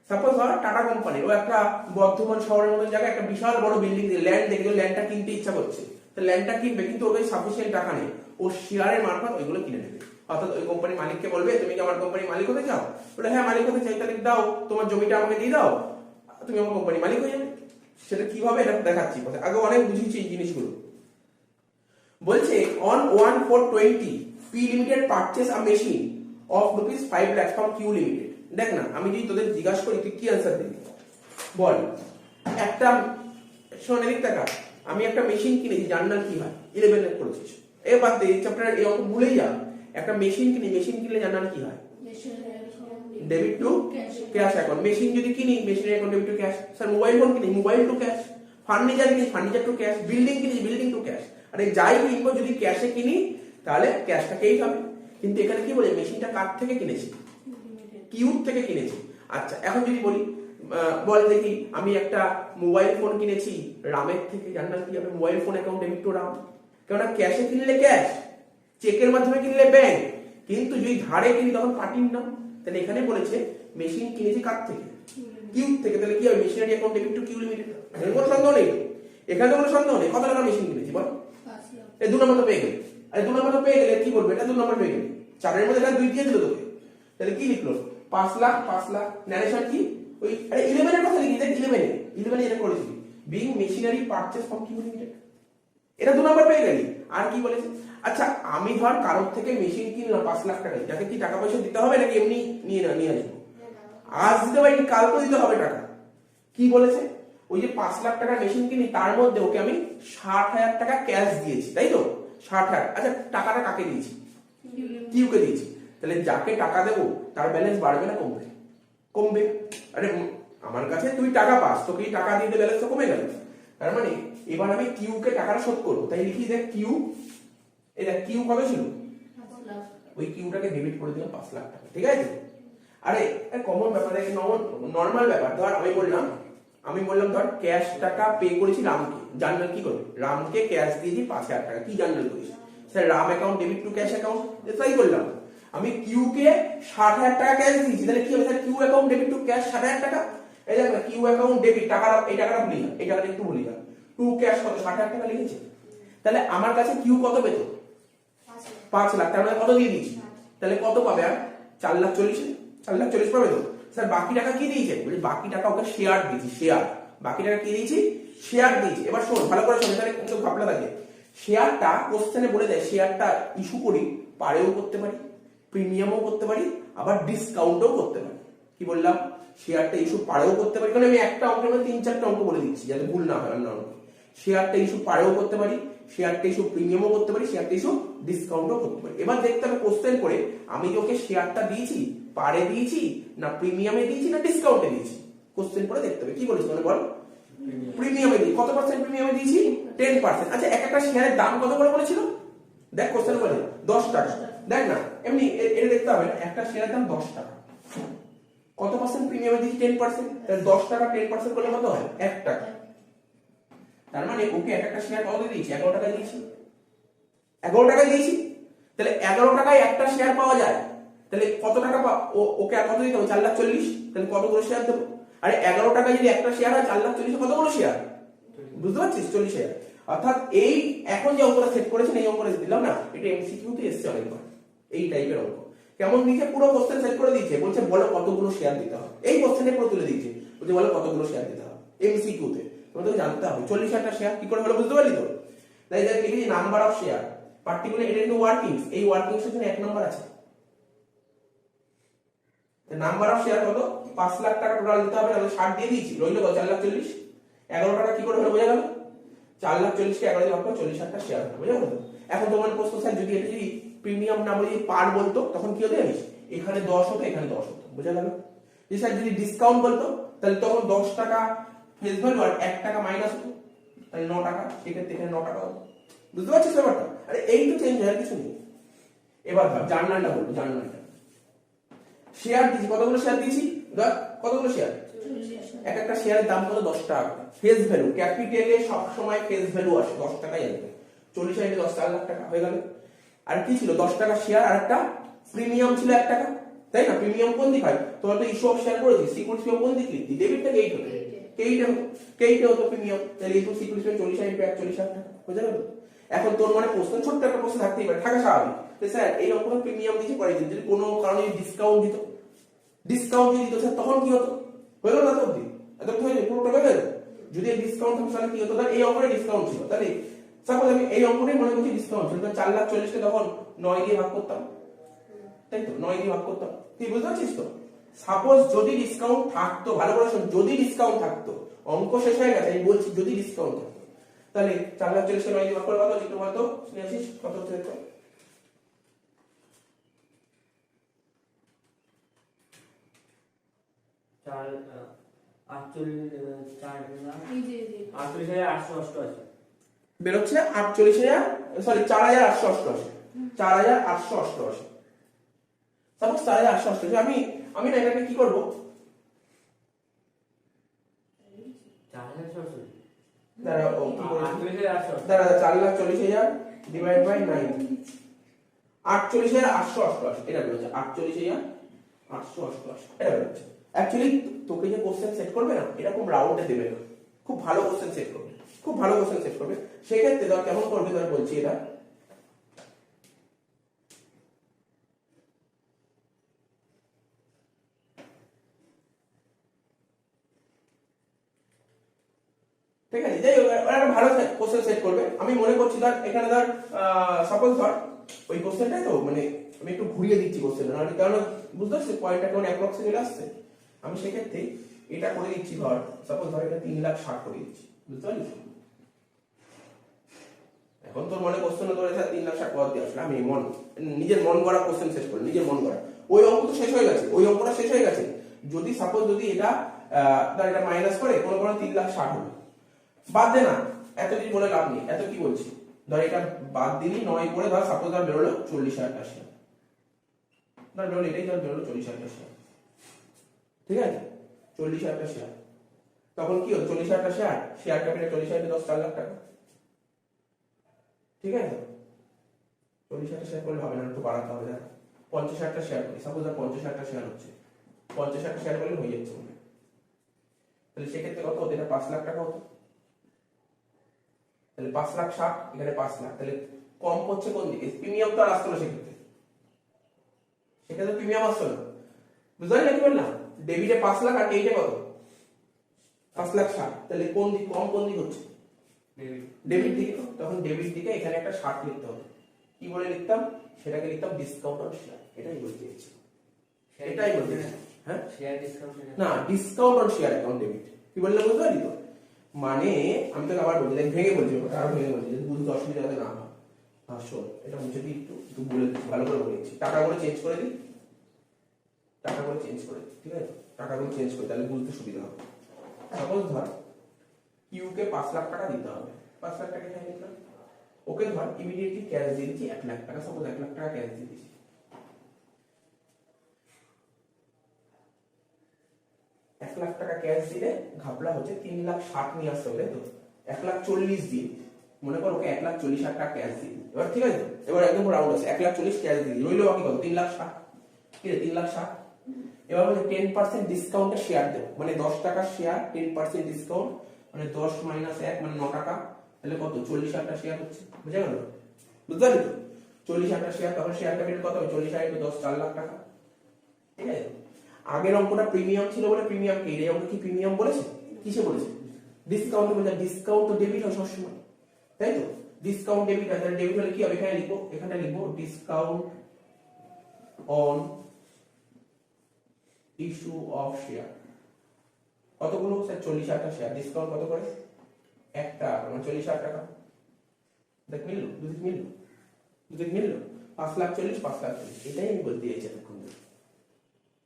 সাপোজ ধর টাটা কোম্পানি ও একটা বর্ধমান শহরের মতো জায়গায় একটা বিশাল বড় বিল্ডিং ল্যান্ড দেখে ল্যান্ডটা কিনতে ইচ্ছা করছে, তো ল্যান্ডটা কিনবে, কিন্তু ওর কাছে সাফিসিয়েন্ট টাকা নেই, ও শেয়ারের মারফত ওইগুলো কিনে নেবে। অর্থাৎ ওই কোম্পানির মালিককে বলবে তুমি কি আমার কোম্পানির মালিক হতে চাও, বলে হ্যাঁ মালিক হতে চাই, তাহলে দাও তোমার জমিটা আমাকে দিয়ে দাও, তুমি আমার কোম্পানির মালিক হয়ে যাবে। সেটা কিভাবে এটা দেখাচ্ছি, আগে অনেক বুঝিয়েছি এই জিনিসগুলো। বলছে on 1/4/20 P Limited purchase a machine of rupees 5 lakhs from Q Limited। দেখ না আমি যদি তোদের জিজ্ঞাসা করি তুই কি আনসার দিবি বল। একটা শোন এদিক টাকা, আমি একটা মেশিন কিনেছি, জার্নাল কি হয় 11 এ পড়েছিস, এবার এই চ্যাপ্টার এই অঙ্ক ভুলেই যা। একটা মেশিন কিনি, মেশিন কিনলে জার্নাল কি হয় debit to cash account. Machine যদি কিনি মেশিনের account debit to cash. Sir mobile phone কিনি, মোবাইল টু ক্যাশ। ফার্নিচার কিনি, ফার্নিচার টু ক্যাশ। বিল্ডিং কিনি, বিল্ডিং টু ক্যাশ। আরে যাই কিনবো যদি ক্যাশে কিনি তাহলে ক্যাশটাকেই হবে। কিন্তু এখানে কি বলে মেশিনটা কার থেকে কিনেছি, কিউব থেকে কিনেছি। আচ্ছা এখন যদি বলি বল দেখি আমি একটা মোবাইল ফোন কিনেছি রামের থেকে, জার্নাল কি হবে mobile phone account debit two Ram. কেননা ক্যাশে কিনলে ক্যাশ, চেকের মাধ্যমে কিনলে ব্যাংক, কিন্তু যদি ধারে কিনি তখন পার্টির নাম। তাহলে এখানে বলেছে মেশিন কিনেছি কার থেকে, কিউব থেকে, তাহলে কি হবে machinery account debit to Q limited. এখানে কোনো সন্দেহ নেই, এখানে তো কোনো সন্দেহ নেই। কত টাকা মেশিন কিনেছি বল, এই 2 নম্বর তো পেয়ে গেলে। আরে 2 নম্বর তো পেয়ে গেলে কি বলবে, এটা 2 নম্বর পেয়ে গেলে, 4 এর মধ্যে এটা 2 দিয়ে দিল তোকে। তাহলে কি লিখলো 5 লাখ, 5 লাখ ন্যারেশন কি ওই, আরে 11 এর কথা লিখি, দেখ 11 এটা করেছি being machinery purchase from Q limited, এটা 2 নম্বর পেয়ে গেলি। আর কি বলেছে, আচ্ছা আমি ধর কারোর থেকে মেশিন কিনলাম 5 লাখ টাকায়, যাকে কি টাকা পয়সা দিতে হবে নাকি এমনি নিয়ে আসবো, আজ দিতে পারি কালকে দিতে হবে টাকা। কি বলেছে ওই যে 5 লাখ টাকার মেশিন কিনি তার মধ্যে ওকে আমি 60,000 টাকা ক্যাশ দিয়েছি, তাই তো 60,000। আচ্ছা টাকাটা কাকে দিয়েছি, কিউকে দিয়েছি। তাহলে যাকে টাকা দেবো তার ব্যালেন্স বাড়বে না কমবে, কমবে। আরে আমার কাছে তুই টাকা পাস, তোকে টাকা দিয়ে ব্যালেন্স তো কমে গেল। তার মানে এবার আমি কিউ কে টাকাটা শোধ করবো, তাই লিখি দেখ কিউ, এই দেখ কিউ কত ছিল, ওই কিউটাকে ডেবিট করে দিলাম 5 লাখ টাকা, ঠিক আছে। আরে কমন ব্যাপার, নর্মাল ব্যাপার। ধর আমি বললাম ধর ক্যাশ টাকা পে করেছি রামকে, জার্নাল কি করবে রামকে ক্যাশ দিয়েছি 5,000 টাকা, কি জার্নাল করিস sir Ram account debit to cash account, তাই বললাম। আমি কিউ কে 60,000 টাকা ক্যাশ দিয়েছি, তাহলে কি হবে sir Q account debit to cash 60,000 টাকা। এই দেখ না কিউ অ্যাকাউন্ট ডেবিট টাকা, এই টাকাটা ভুলি না, এই টাকাটা একটু ভুলি না, টু ক্যাশ কত 60,000 টাকা লিখেছে। তাহলে আমার কাছে কিউ কত পেত 5 লাখ, তার মানে কত দিয়ে দিয়েছি, তাহলে কত পাবে আর 4,40,000 পাবে তো। স্যার বাকি টাকা কি দিয়েছে, বলি বাকি টাকা ওকে শেয়ার দিয়েছি, শেয়ার, বাকি টাকা কি দিয়েছি শেয়ার দিয়েছি। এবার শোন ভালো করে শোন, এখানে কিন্তু ভাবলা থাকে শেয়ারটা কোশ্চেনে বলে দেয় শেয়ারটা ইস্যু করি পারেও করতে পারি, প্রিমিয়ামও করতে পারি, আবার ডিসকাউন্টও করতে পারি। কি বললাম শেয়ারটা ইস্যু পারেও করতে পারি, কারণ আমি একটা অঙ্কের মধ্যে 3-4টা অঙ্ক বলে দিচ্ছি যাতে ভুল না হয়। অন্য অঙ্ক শেয়ারটা ইস্যু পারেও করতে পারি, শেয়ারটা ইস্যু প্রিমিয়ামও করতে পারি, শেয়ারটা ইস্যু ডিসকাউন্টও করতে পারি। এবার দেখতে হবে কোশ্চেন করে আমি ওকে শেয়ারটা দিয়েছি পারে দিয়েছি না প্রিমিয়ামে দিয়েছি না ডিসকাউন্টে দিয়েছি, কোশ্চেন করে দেখতে হবে। কি বলিস মানে বল প্রিমিয়ামে দিই, কত পার্সেন্ট প্রিমিয়ামে দিয়েছি 10%। আচ্ছা একটা শেয়ারের দাম কত করে বলেছিল, দেখ কোশ্চেন বলে 10 টাকা। দেখ না এমনি এটা দেখতে হবে একটা শেয়ারের দাম 10 টাকা, কত পার্সেন্ট প্রিমিয়ামে দিয়েছি 10%, তাহলে 10 টাকা 10% করলে কত হয় 1 টাকা। তার মানে ওকে একটা শেয়ার কত দিয়েছি 11 টাকা দিয়েছি, 11 টাকা দিয়েছি। তাহলে 11 টাকায় একটা শেয়ার পাওয়া যায়, তাহলে কত টাকা ওকে আর কত দিতে হবে 4,40,000, তাহলে কতগুলো শেয়ার দেবো। আরে 11 টাকায় যদি একটা শেয়ার হয় 4,40,000 কতগুলো শেয়ার, বুঝতে পারছিস 40,000। অর্থাৎ এই এখন যে অঙ্কটা সেট করেছেন এই অঙ্কটা দিলাম না, এটা এমসিকিউ তে এসেছে অনেকবার এই টাইপের অঙ্ক। কেমন দিয়েছে পুরো কোশ্চেন সেট করে দিয়েছে, বলছে বলো কতগুলো শেয়ার দিতে হবে, এই কোশ্চেনে পুরো তুলে দিয়েছে, বলছে বলো কতগুলো শেয়ার দিতে হবে এমসিকিউ তে, তোমাদের জানতে হবে 40,000টা শেয়ার কি করে হলো বুঝতে পারলি তো। তাই দেখ লিখেছি নাম্বার অফ শেয়ার পার্টিকুলার, এটা কিন্তু ওয়ার্কিংস, এই ওয়ার্কিংস এর জন্য 1 নাম্বার আছে। নাম্বার অফ শেয়ার কত 5 লাখ টাকা টোটাল দিতে হবে, তাহলে 60 দিয়ে দিয়েছি, রইল 4,40,000। 11 টাকা কি করে হলো বোঝা গেল, 4,40,000 কে 11 দিয়ে ভাগ করে 40,000টা শেয়ার হবে, বোঝা গেল। এখন তোমার প্রশ্ন স্যার যদি এটা যদি প্রিমিয়াম না বলি পার বলতো তখন কি হতো জানিস, এখানে 10 হতো এখানে 10 হতো, বোঝা গেল। যে স্যার যদি ডিসকাউন্ট বলতো তাহলে তখন 10 টাকা ফেস ভ্যালু আর 1 টাকা মাইনাস হতো, তাহলে 9 টাকা, সেক্ষেত্রে এখানে 9 টাকা হতো, বুঝতে পারছিস ব্যাপারটা। আরে এই তো চেঞ্জ হয় কিছু নেই। এবার ভাব জার্নালটা বলবো, জার্নালটা শেয়ার দিয়েছি, কতগুলো শেয়ার দিয়েছি ধর কতগুলো শেয়ার, এক একটা শেয়ারের দাম কত 10 টাকা, ফেস ভ্যালু ক্যাপিটালে সব সময় ফেস ভ্যালু আসে 10 টাকাই আসবে, 40,000 10 4 লাখ টাকা হয়ে গেল। আর কি ছিল 10 টাকা শেয়ার আর একটা প্রিমিয়াম ছিল 1 টাকা, তাই না। প্রিমিয়াম কোন দিক হয়, তোমরা তো ইস্যু অফ শেয়ার করেছি, সিকিউরিটি অফ কোন দিক লিখতি, ডেবিট থেকে এইট হতো, কেইটে হতো প্রিমিয়াম, তাহলে এই তো সিকিউরিটি 40,000 × 1 40,000 টাকা হয়ে যাবে। এখন তোর মনে প্রশ্ন, ছোট্ট একটা প্রশ্ন থাকতেই পারে, থাকা স্বাভাবিক, স্যার এই অঙ্কটা প্রিমিয়াম দিয়েছে পরে দিন, যদি কোনো কারণে ডিসকাউন্ট দিত, স্যার তখন কি হতো? হয়ে গেল না তো অবধি, এত হয়ে যায় পুরোটা হয়ে গেল। যদি ডিসকাউন্ট থাকতো তাহলে কি হতো? তাহলে এই অঙ্কটা ডিসকাউন্ট ছিল, তাহলে সাপোজ আমি এই অঙ্কটাই মনে করছি ডিসকাউন্ট ছিল, 4,40,000 কে তখন 9 দিয়ে ভাগ করতাম, তাই তো 9 দিয়ে ভাগ করতাম। তুই বুঝতে পারছিস তো? সাপোজ যদি ডিসকাউন্ট থাকতো, ভালো করে শোন, যদি ডিসকাউন্ট থাকতো, অঙ্ক শেষ হয়ে গেছে, আমি বলছি যদি ডিসকাউন্ট থাকতো, তাহলে 4,40,000 কে 9 দিয়ে ভাগ করে কত একটু বলতো, শুনেছিস কত হচ্ছে দেখো? 48,888 বেরোচ্ছে 48,000, সরি 4,888, 4,888। সাপোজ 4,888, আমি না এটাকে কি করব, 4,888 দাঁড়া ও কি করে, 48,888 দাঁড়া 4,40,000 ডিভাইড বাই 9, 48,888 এটা বেরোচ্ছে, 48,888 এটা বেরোচ্ছে। অ্যাকচুয়ালি তোকে যে কোশ্চেন সেট করবে না, এরকম রাউন্ডে দেবে না, খুব ভালো কোশ্চেন সেট করবে, খুব ভালো কোশ্চেন সেট করবে। সেই ক্ষেত্রে ধর কেমন করবে, ধর বলছি এটা ঠিক আছে, যাই হোক ওরা একটা ভালো কোশ্চেন সেট করবে। আমি মনে করছি ধর এখানে ধর সাপোজ ধর ওই কোশ্চেনটাই তো, মানে আমি একটু ঘুরিয়ে দিচ্ছি কোশ্চেনটা, মানে কারণ বুঝতে পারছিস পয়েন্টটা কেমন অ্যাপ্রক্সে চলে আসছে। আমি সেক্ষেত্রে এটা করে দিচ্ছি, ধর সাপোজ ধর এটা 3,60,000 করে দিচ্ছি, বুঝতে পারলি? এখন তোর মনে কোশ্চেন ধরে 3,60,000 পদ দিয়ে আসলে আমি নিজের মন গড়া কোশ্চেন শেষ করি, নিজের মন গড়া। ওই অঙ্ক তো শেষ হয়ে গেছে, ওই অঙ্কটা শেষ হয়ে গেছে। যদি সাপোজ যদি এটা এটা মাইনাস করে কোনো 3,60,000 হলো, বাদ দে না, এত কিছু বলে লাভ নেই, এত কি বলছি, ধর এটা বাদ দিলি 9 করে, ধর সাপোজ ধর বেরোলো 40,000 টাকা শেয়ার, ধর বেরোলো এটাই, ধর বেরোলো 40,000 টাকা শেয়ার, ঠিক আছে 40,000 টাকা শেয়ার। তখন কি হলো, 40,000 টাকা শেয়ার ক্যাপিটাল 40,000 10 4,00,000 টাকা, ঠিক আছে। 40,000 টাকা শেয়ার করলে হবে না, একটু বাড়াতে হবে, না 50,000 টাকা শেয়ার করি, সাপোজ ধর 50,000 টাকা শেয়ার হচ্ছে, 50,000 টাকা শেয়ার করলে হয়ে যাচ্ছে, তাহলে সেক্ষেত্রে কত হতো, এটা 5,00,000 টাকা হতো, তাহলে 5,60,000 এখানে 5,00,000, তাহলে কম হচ্ছে কোন দিকে, প্রিমিয়াম তো আর আসতো না সেক্ষেত্রে, সেক্ষেত্রে প্রিমিয়াম আসতো না, বুঝতে পারলি কি বললাম? ডেবিটে 5,00,000 আর ক্রেডিটে কত 5,60,000, তাহলে কোন দিক কম, কোন দিক হচ্ছে ডেবিট দিকে। তখন ডেবিট দিকে এখানে একটা 60 লিখতে হবে, কি বলে লিখতাম, সেটাকে লিখতাম ডিসকাউন্ট অন শেয়ার, এটাই বলতে চাইছি, এটাই বলতে চাইছি। হ্যাঁ শেয়ার ডিসকাউন্ট না, discount on share account debit, কি বললে বুঝতে পারলি তো? মানে আমি তোকে আবার বলছি, ভেঙে বলছি, আরো ভেঙে বলছি, যদি বুঝতে অসুবিধা যাতে না হয়। শোন, এটা মুছে দিই, একটু বলে ভালো করে বলেছি, টাকাগুলো চেঞ্জ করে দিই, টাকাগুলো চেঞ্জ করে দিই, ঠিক আছে, টাকাগুলো চেঞ্জ করে, তাহলে বুঝতে সুবিধা হবে। সাপোজ ধর কিউ কে 5,00,000 টাকা দিতে হবে, 5,00,000 টাকা এখানে লিখলাম, ওকে ধর ইমিডিয়েটলি ক্যাশ দিয়ে দিচ্ছি 1,00,000 টাকা, সাপোজ 1,00,000 টাকা ক্যাশ দিয়ে দিচ্ছি, 1,00,000 টাকা ক্যাশ দিলে ঘাপলা হচ্ছে 3,60,000 নিয়ে আসতে হবে, তো 1,40,000 দিয়ে, মনে কর ওকে 1,40,000 টাকা ক্যাশ দিয়ে, এবার ঠিক আছে, এবার একদম রাউন্ড আছে, 1,40,000 ক্যাশ দিয়ে রইলো বাকি কত, 3,60,000, ঠিক আছে 3,60,000। এবার বলে 10% ডিসকাউন্টে শেয়ার দেব, মানে 10 টাকা শেয়ার 10% ডিসকাউন্ট, মানে 10 - 1 মানে 9 টাকা, তাহলে কত 40,000 টাকা শেয়ার হচ্ছে, বুঝে গেল? বুঝতে পারলি তো? 40,000 টাকা শেয়ার, তখন শেয়ার ক্যাপিটাল কত হবে, 40,000 × 10 4,00,000 টাকা, ঠিক আছে। আগের অঙ্কটা প্রিমিয়াম ছিল বলে প্রিমিয়াম কে, এই অঙ্ক কি প্রিমিয়াম বলেছে, কিসে বলেছে, ডিসকাউন্ট বলে, ডিসকাউন্ট তো ডেবিট হয় সবসময়, তাই তো, ডিসকাউন্ট ডেবিট হয়, তাহলে ডেবিট হলে কি হবে, এখানে লিখবো, এখানে লিখবো discount on issue of share, কতগুলো স্যার 40,000 টাকা শেয়ার, ডিসকাউন্ট কত করে একটা, মানে 40,000 টাকা, দেখ মিললো, দুদিক মিললো, দুদিক মিললো, 5,40,000 5,40,000, এটাই আমি বলতে চাইছি এতক্ষণ ধরে।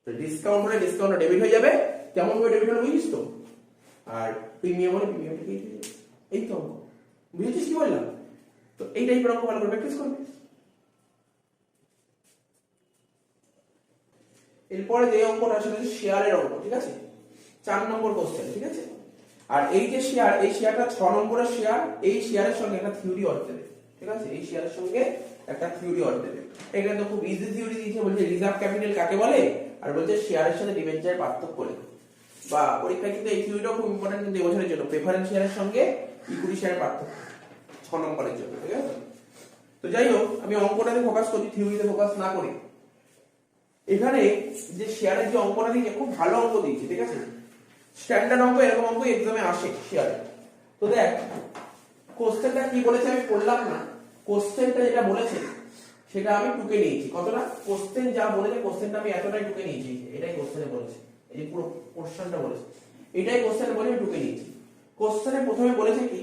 তো ডিসকাউন্ট হলে ডিসকাউন্ট ডেবিট হয়ে যাবে, কেমন ভাবে ডেবিট হলো বুঝিস তো, আর প্রিমিয়াম হলে প্রিমিয়াম ডেবিট হয়ে যাবে, এই তো অঙ্ক, বুঝেছিস কি বললাম? তো এই টাইপের অঙ্ক ভালো করে প্র্যাকটিস করবে। এরপরে যে অঙ্কটা সেটা হচ্ছে শেয়ারের অঙ্ক, ঠিক আছে, 4 নম্বর কোশ্চেন, ঠিক আছে। আর এই যে শেয়ার, এই শেয়ারটা 6 নম্বরের শেয়ার, এই শেয়ারের সঙ্গে একটা থিওরি অর্থ দেবে, ঠিক আছে, এই শেয়ারের সঙ্গে একটা থিওরি অর্থ দেবে। এখানে তো খুব ইজি থিওরি দিয়েছে, বলছে রিজার্ভ ক্যাপিটাল কাকে বলে, আর বলছে শেয়ারের সাথে ডিবেঞ্চারের পার্থক্য লেখো, বা পরীক্ষায় কিন্তু এই থিওরিটাও খুব ইম্পর্টেন্ট, কিন্তু এবছরের জন্য প্রেফারেন্স শেয়ারের সঙ্গে ইকুইটি শেয়ারের পার্থক্য, 6 নম্বরের জন্য, ঠিক আছে? তো যাই হোক, আমি অঙ্কটাতে ফোকাস করছি, থিওরিতে ফোকাস না করে। এখানে যে শেয়ারের যে অঙ্কটা দিয়েছে খুব ভালো অঙ্ক দিয়েছে, ঠিক আছে? স্ট্যান্ডার্ড অঙ্ক, এরকম অঙ্ক এক্সামে আসে শেয়ারে। তো দেখ কোশ্চেনটা কি বলেছে আমি পড়লাম না, কোশ্চেনটা যেটা বলেছে সেটা আমি টুকে নিয়েছি। কতটা কোশ্চেন যা বলেছে, কোশ্চেনটা আমি এতটাই টুকে নিয়েছি, এটাই কোশ্চেনে বলেছে, এই যে পুরো কোশ্চেনটা বলেছে এটাই কোশ্চেনে বলে আমি টুকে নিয়েছি। কোশ্চেনে প্রথমে বলেছে কি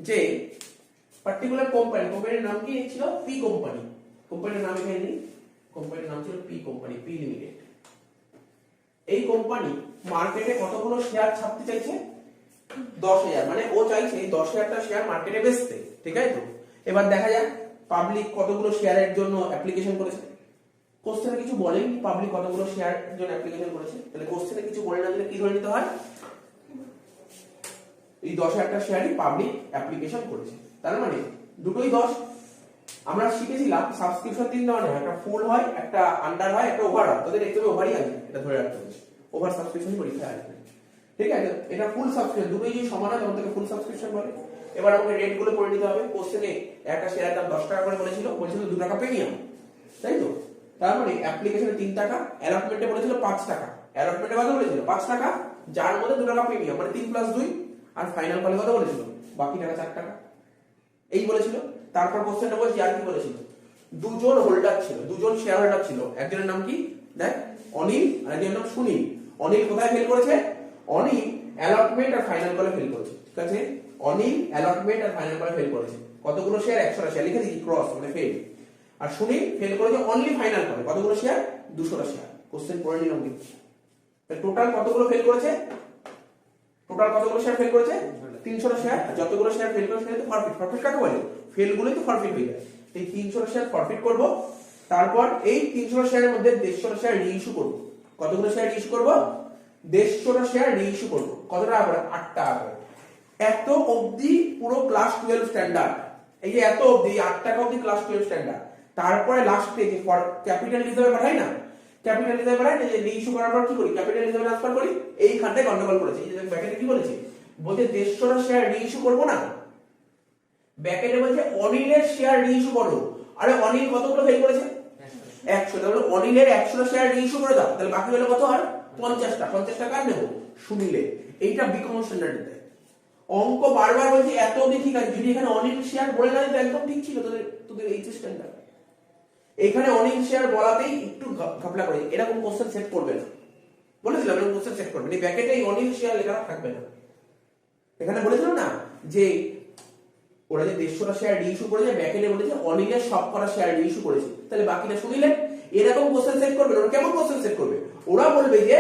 যে পার্টিকুলার কোম্পানির নাম কি ছিল? P company. কোম্পানির নাম এখানে নেই, কোম্পানির নাম ছিল পি কোম্পানি, পি লিমিটেড। এই কোম্পানি মার্কেটে কতগুলো শেয়ার ছাপতে চাইছে? 10,000, মানে ও চাইছে 10,000টা শেয়ার মার্কেটে বেচতে, ঠিক আছে? তো এবার দেখা যাক পাবলিক কতগুলো শেয়ারের জন্য অ্যাপ্লিকেশন করেছে। কোশ্চেনে কিছু বলেনি পাবলিক কতগুলো শেয়ারের জন্য অ্যাপ্লিকেশন করেছে, তাহলে কোশ্চেনে কিছু বলে না দিলে কি ধরে নিতে হয়? এই 10,000টা শেয়ারই পাবলিক অ্যাপ্লিকেশন করেছে, তার মানে দুটোই 10। আমরা শিখেছিলাম সাবস্ক্রিপশন 3 ধরনের, একটা ফুল হয়, একটা আন্ডার হয়, একটা ওভার হয়। তোদের একটু ওভারই আছে, এটা ধরে রাখতে হবে, ওভার সাবস্ক্রিপশন পরীক্ষা আসবে, ঠিক আছে? এটা ফুল সাবস্ক্রিপশন, দুটোই যদি সমান হয় তখন থেকে ফুল সাবস্ক্রিপশন বলে। এবার আমাকে রেট গুলো পড়ে নিতে হবে। কোশ্চেনে একটা শেয়ারের দাম 10 টাকা করে বলেছিল 2 টাকা প্রিমিয়াম, তাই তো? তার মানে অ্যাপ্লিকেশনে 3 টাকা, অ্যালটমেন্টে বলেছিল 5 টাকা। অ্যালটমেন্টে কত বলেছিল? 5 টাকা, যার মধ্যে 2 টাকা প্রিমিয়াম, মানে 3 + 2। আর ফাইনাল কলে কত বলেছিল? বাকি টাকা 4 টাকা, এই বলেছিল। তারপর কোশ্চেনটা বলছি আর কি বলেছিল, দুজন হোল্ডার ছিল, দুজন শেয়ার হোল্ডার ছিল। একজনের নাম কি দেখ, অনিল, আর একজনের নাম সুনীল। অনিল কোথায় ফেল করেছে? অনিল অ্যালটমেন্ট আর ফাইনাল কলে ফেল করেছে, ঠিক আছে? অনিল অ্যালটমেন্ট আর ফাইনাল কলে ফেল করেছে। কতগুলো শেয়ার? 100টা শেয়ার, লিখে দিই ক্রস, মানে ফেল। আর সুনীল ফেল করেছে অনলি ফাইনাল কলে, কতগুলো শেয়ার? 200টা শেয়ার। কোশ্চেন পড়ে নিলাম কিন্তু টোটাল কতগুলো ফেল করেছে? টোটাল কতগুলো শেয়ার ফেল করেছে? 300টা শেয়ার। যতগুলো শেয়ার ফেল করেছে সেটা তো ফরফিট। ফরফিট কাকে বলে? ফেল গুলোই তো ফরফিট হয়ে যায়। এই 300টা শেয়ার ফরফিট করব, তারপর এই 300টা শেয়ারের মধ্যে 150টা শেয়ার রিইস্যু করব। কতগুলো শেয়ার রিইস্যু করব? 150টা শেয়ার রিইস্যু করব। কত টাকা করে? 8 টাকা করে। এত অবধি পুরো ক্লাস 12 স্ট্যান্ডার্ড। এই যে এত অবধি 8 টাকা অবধি ক্লাস 12 স্ট্যান্ডার্ড। তারপরে লাস্ট পেজে ফর ক্যাপিটাল হিসেবে পাঠাই না, ক্যাপিটাল হিসেবে পাঠাই না, যে রিইস্যু করার পর কি করি? ক্যাপিটাল হিসেবে ট্রান্সফার করি। এইখানটায় গন্ডগোল করেছে। এই যে ব্যাকেটে কি বলেছে? বলতে 150টা শেয়ার রিইস্যু করব না, ব্যাকেটে বলছে অনিলের শেয়ার রিইস্যু করো। আরে অনিল কতগুলো ফেল করেছে? 100। তাহলে অনিলের 100টা শেয়ার রিইস্যু করে দাও, তাহলে বাকি হলো কত? আর 50টা। 50 টাকা নেব সুনীলে। এইটা বিকমন স্ট্যান্ডার্ড দিতে অঙ্ক বারবার বলছি এত অবধি ঠিক আছে। যদি এখানে অনিল শেয়ার বলে না দিত একদম ঠিক ছিল তোদের এইচএস স্ট্যান্ডার্ড। এখানে অনিল শেয়ার বলাতেই একটু ঘাপলা করে, এরকম কোশ্চেন সেট করবে না। বলেছিলাম এরকম কোশ্চেন সেট করবে না, এই ব্যাকেটে এই অনিল শেয়ার লেখা থাকবে না। এখানে বলেছিল না যে ওরা যে 150টা শেয়ার রিইস্যু করেছে, ব্যাকেটে বলেছে অনিলের সবকটা শেয়ার রিইস্যু করেছে, তাহলে বাকিটা শুনিলেন। এরকম কোশ্চেন সেট করবে। ওরা কেমন কোশ্চেন সেট করবে? ওরা বলবে যে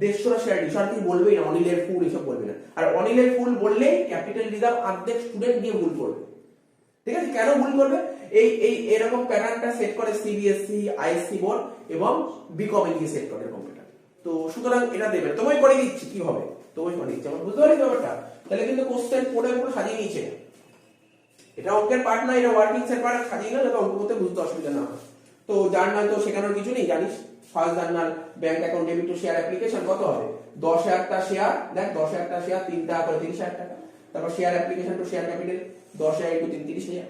150টা শেয়ার রিইস্যু, আর কি বলবেই না, অনিলের ফুল এসব বলবে না। আর অনিলের ফুল বললে ক্যাপিটাল রিজার্ভ অর্ধেক স্টুডেন্ট দিয়ে ভুল করবে, ঠিক আছে? কেন ভুল করবে? এই এরকম প্যাটার্নটা সেট করে সিবিএসসি, আইএসসি বোর্ড এবং বিকম এ গিয়ে সেট করে এরকম প্যাটার্ন। তো সুতরাং এটা দেবে, তোমায় করে দিচ্ছি কি হবে, তোমায় করে দিচ্ছি, আমার বুঝতে পারছি ব্যাপারটা। তাহলে কিন্তু কোশ্চেন পড়ে পুরো সাজিয়ে নিয়েছে। এটা অঙ্কের পার্ট না, এটা ওয়ার্কিং সেট পার্ট সাজিয়ে না, যাতে অঙ্ক করতে বুঝতে অসুবিধা না হয়। তো জার্নাল তো শেখানোর কিছু নেই, জানিস। First journal bank account debit to share application কত হবে? 10,000টা শেয়ার, দেখ 10,000টা শেয়ার 3 টাকা করে 30,000 টাকা। তারপর share application to share capital 10,000 × 3 30,000।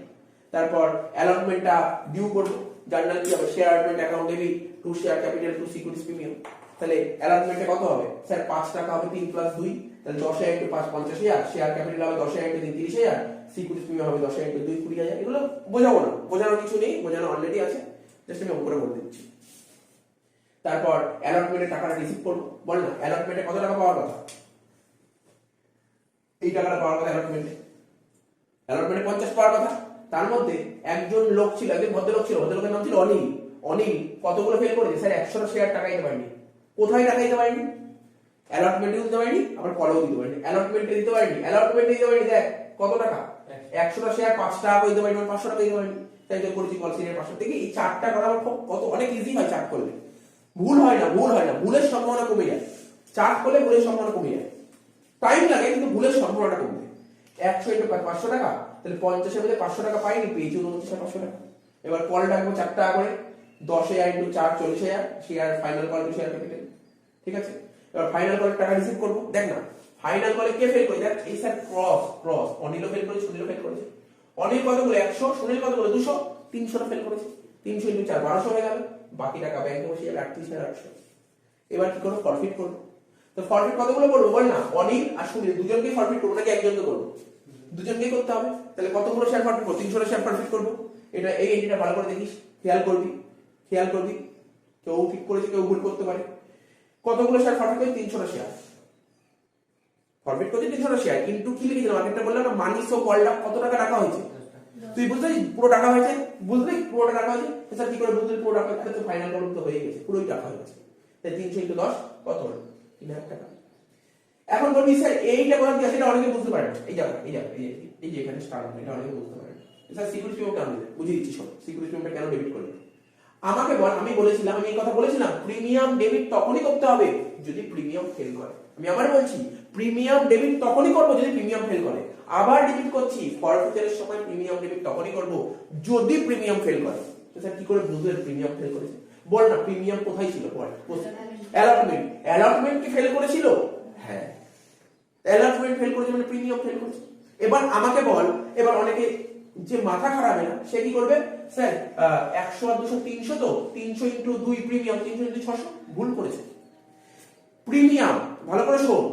তারপর অ্যালটমেন্টটা ডিউ করব, জার্নাল কি হবে? Share allotment account debit to share capital to securities premium. তাহলে অ্যালটমেন্টে কত হবে? স্যার 5 টাকা হবে, 3 + 2, তাহলে 10,000 × 5 50,000, শেয়ার ক্যাপিটাল হবে 10,000 × 3 30,000, সিকিউরিটিজ প্রিমিয়াম হবে 10,000 × 2 20,000। এগুলো বোঝাবো না, বোঝানোর কিছু নেই, বোঝানো অলরেডি আছে, জাস্ট আমি উপরে বলে দিচ্ছি। তারপর অ্যালটমেন্টে টাকাটা রিসিভ করব, বল না অ্যালটমেন্টে কত টাকা পাওয়ার কথা? এই টাকাটা পাওয়ার কথা অ্যালটমেন্টে। অ্যালটমেন্টে 50 পাওয়ার কথা। তার মধ্যে একজন লোক ছিল, একজন ভদ্রলোক ছিল, ভদ্রলোকের নাম ছিল অনিল। অনিল কতগুলো ফেল করেছে? স্যার 100টা শেয়ার টাকা দিতে পারেনি। কোথায় টাকা দিতে পারেনি? অ্যালটমেন্টে দিতে পারেনি, আবার কলেও দিতে পারেনি। অ্যালটমেন্টে দিতে পারেনি, অ্যালটমেন্টে দিতে পারেনি। দেখ কত টাকা? 100টা শেয়ার 5 টাকা করে দিতে পারেনি, 500 টাকা দিতে পারেনি। তাই তো করেছি কল সিনিয়র 500 থেকে। এই চারটা কথা আমার কত অনেক ইজি হয় চার্ট করলে, ভুল হয় না, ভুল হয় না, ভুলের সম্ভাবনা কমে যায়। চার্ট করলে ভুলের সম্ভাবনা কমে যায়, টাইম লাগে কিন্তু ভুলের সম্ভাবনাটা কমে যায়। 100 × 500 টাকা, তাহলে 50-এর মধ্যে 500 টাকা পাইনি, পেয়েছি 29,500 টাকা। এবার কল ডাকবো 4 টাকা করে, 10,000 × 4 40,000, share final call to share capital, ঠিক আছে? এবার ফাইনাল কলের টাকা রিসিভ করবো। দেখ না ফাইনাল কলে কে ফেল করেছে? এই স্যার ক্রস ক্রস, অনিলও ফেল করেছে, সুনীলও ফেল করেছে। অনিল কতগুলো 100, সুনীল কতগুলো 200, 300 ফেল করেছে। 300 × 4 1200 হয়ে গেল। বাকি টাকা ব্যাংকে বসে যাবে 38,800। এবার কি করব? ফরফিট করব। তো ফরফিট কতগুলো করব বল না? অনিল আর সুনীল দুজনকেই ফরফিট করব নাকি একজনকে করব? দুজনকেই করতে হবে। তাহলে কতগুলো শেয়ার ফরফিট করব? 300 শেয়ার ফরফিট করব। এটা এই এন্ট্রিটা ভালো করে দেখিস, খেয়াল করবি, খেয়াল করবি। কেউ ঠিক করেছে, কেউ ভুল করতে পারে। কতগুলো শেয়ার ফরফিট করে? 300 শেয়ার ফরফিট করতে 300 শেয়ার। কিন্তু কি লিখেছিলাম মার্কেটটা বললাম না, মানি সো কল্ড আপ কত টাকা রাখা হয়েছে? তুই বুঝলি পুরো টাকা হয়েছে? বুঝলি পুরো টাকা হয়েছে? স্যার কি করে বুঝলি পুরো টাকা? তো ফাইনাল কলম তো হয়ে গেছে, পুরোই টাকা হয়ে গেছে। তাই 300 × 10 কত হলো? 3,000 টাকা। এখন বলবি স্যার এইটা কোথা থেকে আসে? এটা অনেকে বুঝতে পারে না। এই জায়গা এই যে এখানে স্টার, এটা অনেকে বুঝতে পারে না। স্যার সিকিউরিটি পেমেন্ট কেন দিলে? বুঝিয়ে দিচ্ছি শোন, সিকিউরিটি পেমেন্ট কেন ডেবিট করলি? আমাকে বল, আমি বলেছিলাম, আমি এই কথা বলেছিলাম, প্রিমিয়াম ডেবিট তখনই করতে হবে যদি প্রিমিয়াম ফেল করে। আমি আবার বলছি, প্রিমিয়াম ডেবিট তখনই করব যদি প্রিমিয়াম ফেল করে। আবার রিপিট করছি, ফরফিটের সময় প্রিমিয়াম ডেবিট তখনই করব যদি প্রিমিয়াম ফেল করে। তো স্যার কি করে বুঝলে প্রিমিয়াম ফেল করেছে? বল না, প্রিমিয়াম কোথায় ছিল? বল। অ্যালটমেন্ট। অ্যালটমেন্ট কি ফেল করেছিল? হ্যাঁ, অ্যালটমেন্ট ফেল করেছে মানে প্রিমিয়াম ফেল করেছে। এবার আমাকে বল, এবার অনেকে যে মাথা খারাপ না সে কি করবে? স্যার 100 আর 200 300, তো 300 × 2 প্রিমিয়াম, 300 × 600। ভুল করেছে। প্রিমিয়াম ভালো করে শোন,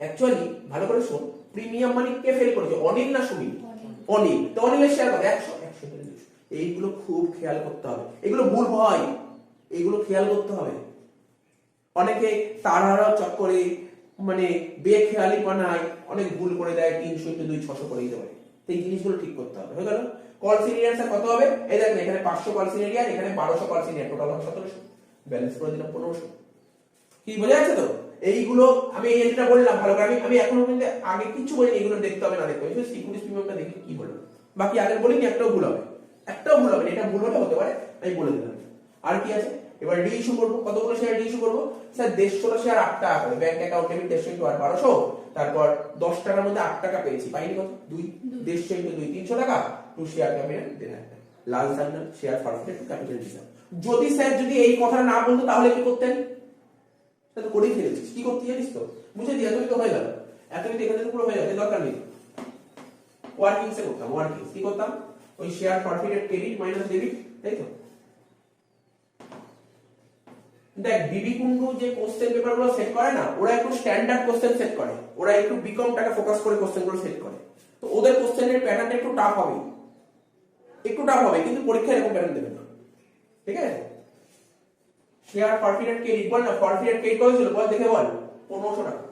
অ্যাকচুয়ালি ভালো করে শোন, প্রিমিয়াম মানে কে ফেল করেছে? অনিল না সুনীল? অনিল। তো অনিলের শেয়ার কত? 100 100 করে 200। এইগুলো খুব খেয়াল করতে হবে, এগুলো ভুল হয়, এইগুলো খেয়াল করতে হবে। অনেকে তাড়াহুড়ো চক্করে মানে বেখেয়ালি বানায়, অনেক ভুল করে দেয়, 300 × 2 600 করে দিতে পারে। তো এই জিনিসগুলো ঠিক করতে হবে। হয়ে গেল? কল সিনিয়র স্যার কত হবে? এই দেখেন এখানে 500 কল সিনিয়র, এখানে 1200 কল সিনিয়র, টোটাল হবে 1700। ব্যালেন্স করে দিলাম 1500। কি বোঝা যাচ্ছে তো? এইগুলো আমি এই এন্ট্রিটা বললাম ভালো করে, আমি এখনো কিন্তু আগে কিছু বলিনি, এগুলো দেখতে হবে না দেখতে হবে। শুধু সিকিউরিটি প্রিমিয়ামটা দেখি কি হলো। বাকি আগে বলিনি, একটাও ভুল হবে, একটাও ভুল হবে না। এটা ভুল হলে হতে পারে, আমি বলে দিলাম। আর কি আছে? এবার ডি ইস্যু করব। কতগুলো শেয়ার ডি ইস্যু করব? স্যার 150 শেয়ার 8 টাকা করে, ব্যাংক অ্যাকাউন্ট ডেবিট 150 × 8 1200। তারপর 10 টাকার মধ্যে 8 টাকা পেয়েছি, পাইনি কত? 2 150 × 2 300 টাকা, টু শেয়ার ক্যাপিটাল 1000 টাকা। লাল sign share forfeit capital reserve. যদি স্যার যদি এই কথাটা না বলতো তাহলে কি করতেন? তো করেই ফেলেছিস, কি করতে জানিস তো? বুঝে দিয়ে এতই তো হয়ে গেল, এতই তো এখানে তো পুরো হয়ে গেছে, দরকার নেই। ওয়ার্কিংসে করতাম, ওয়ার্কিংস কি করতাম? ওই share forfeited credit minus debit, তাই তো? দেখ বিবি কুন্ডু যে কোশ্চেন পেপারগুলো সেট করে না, ওরা একটু স্ট্যান্ডার্ড কোশ্চেন সেট করে, ওরা একটু বিকমটাকে ফোকাস করে কোশ্চেনগুলো সেট করে। তো ওদের কোশ্চেনের প্যাটার্নটা একটু টাফ হবে, একটু টাফ হবে, কিন্তু পরীক্ষায় এরকম প্যাটার্ন দেবে না, ঠিক আছে? শেয়ার ফরফিটেড ক্রেডিট বল না, ফরফিটেড ক্রেডিট কত ছিল বল, দেখে বল। 1500 টাকা,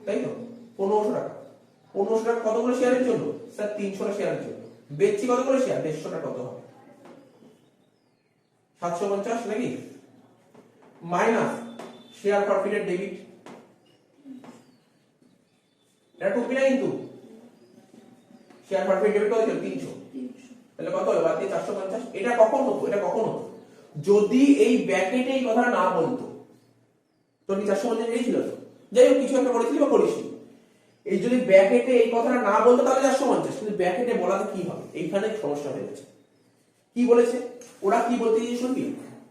তাই তো? 1500 টাকা। 1500 টাকা কতগুলো শেয়ারের জন্য? স্যার 300 শেয়ারের জন্য। বেচছি কতগুলো শেয়ার? 150 টাকা। কত হবে? 750 নাকি? মাইনাস শেয়ার ফরফিটেড ডেবিট, এটা টুপি না কিন্তু। শেয়ার ফরফিটেড ডেবিট কত ছিল? 300। তাহলে কত হলো? বাদ দিয়ে 450। এটা কখন হতো? এটা কখন হতো? যদি এই ব্র্যাকেটে এই কথা না বলতো। তোর কি 450 এই ছিল তো? যাই হোক, কিছু একটা করেছিলি বা করিসনি। এই যদি ব্র্যাকেটে এই কথাটা না বলতো তাহলে 450, কিন্তু ব্র্যাকেটে বলাতে কি হবে? এইখানে সমস্যা হয়ে গেছে। কি বলেছে ওরা? কি বলতে চাইছে শুনবি?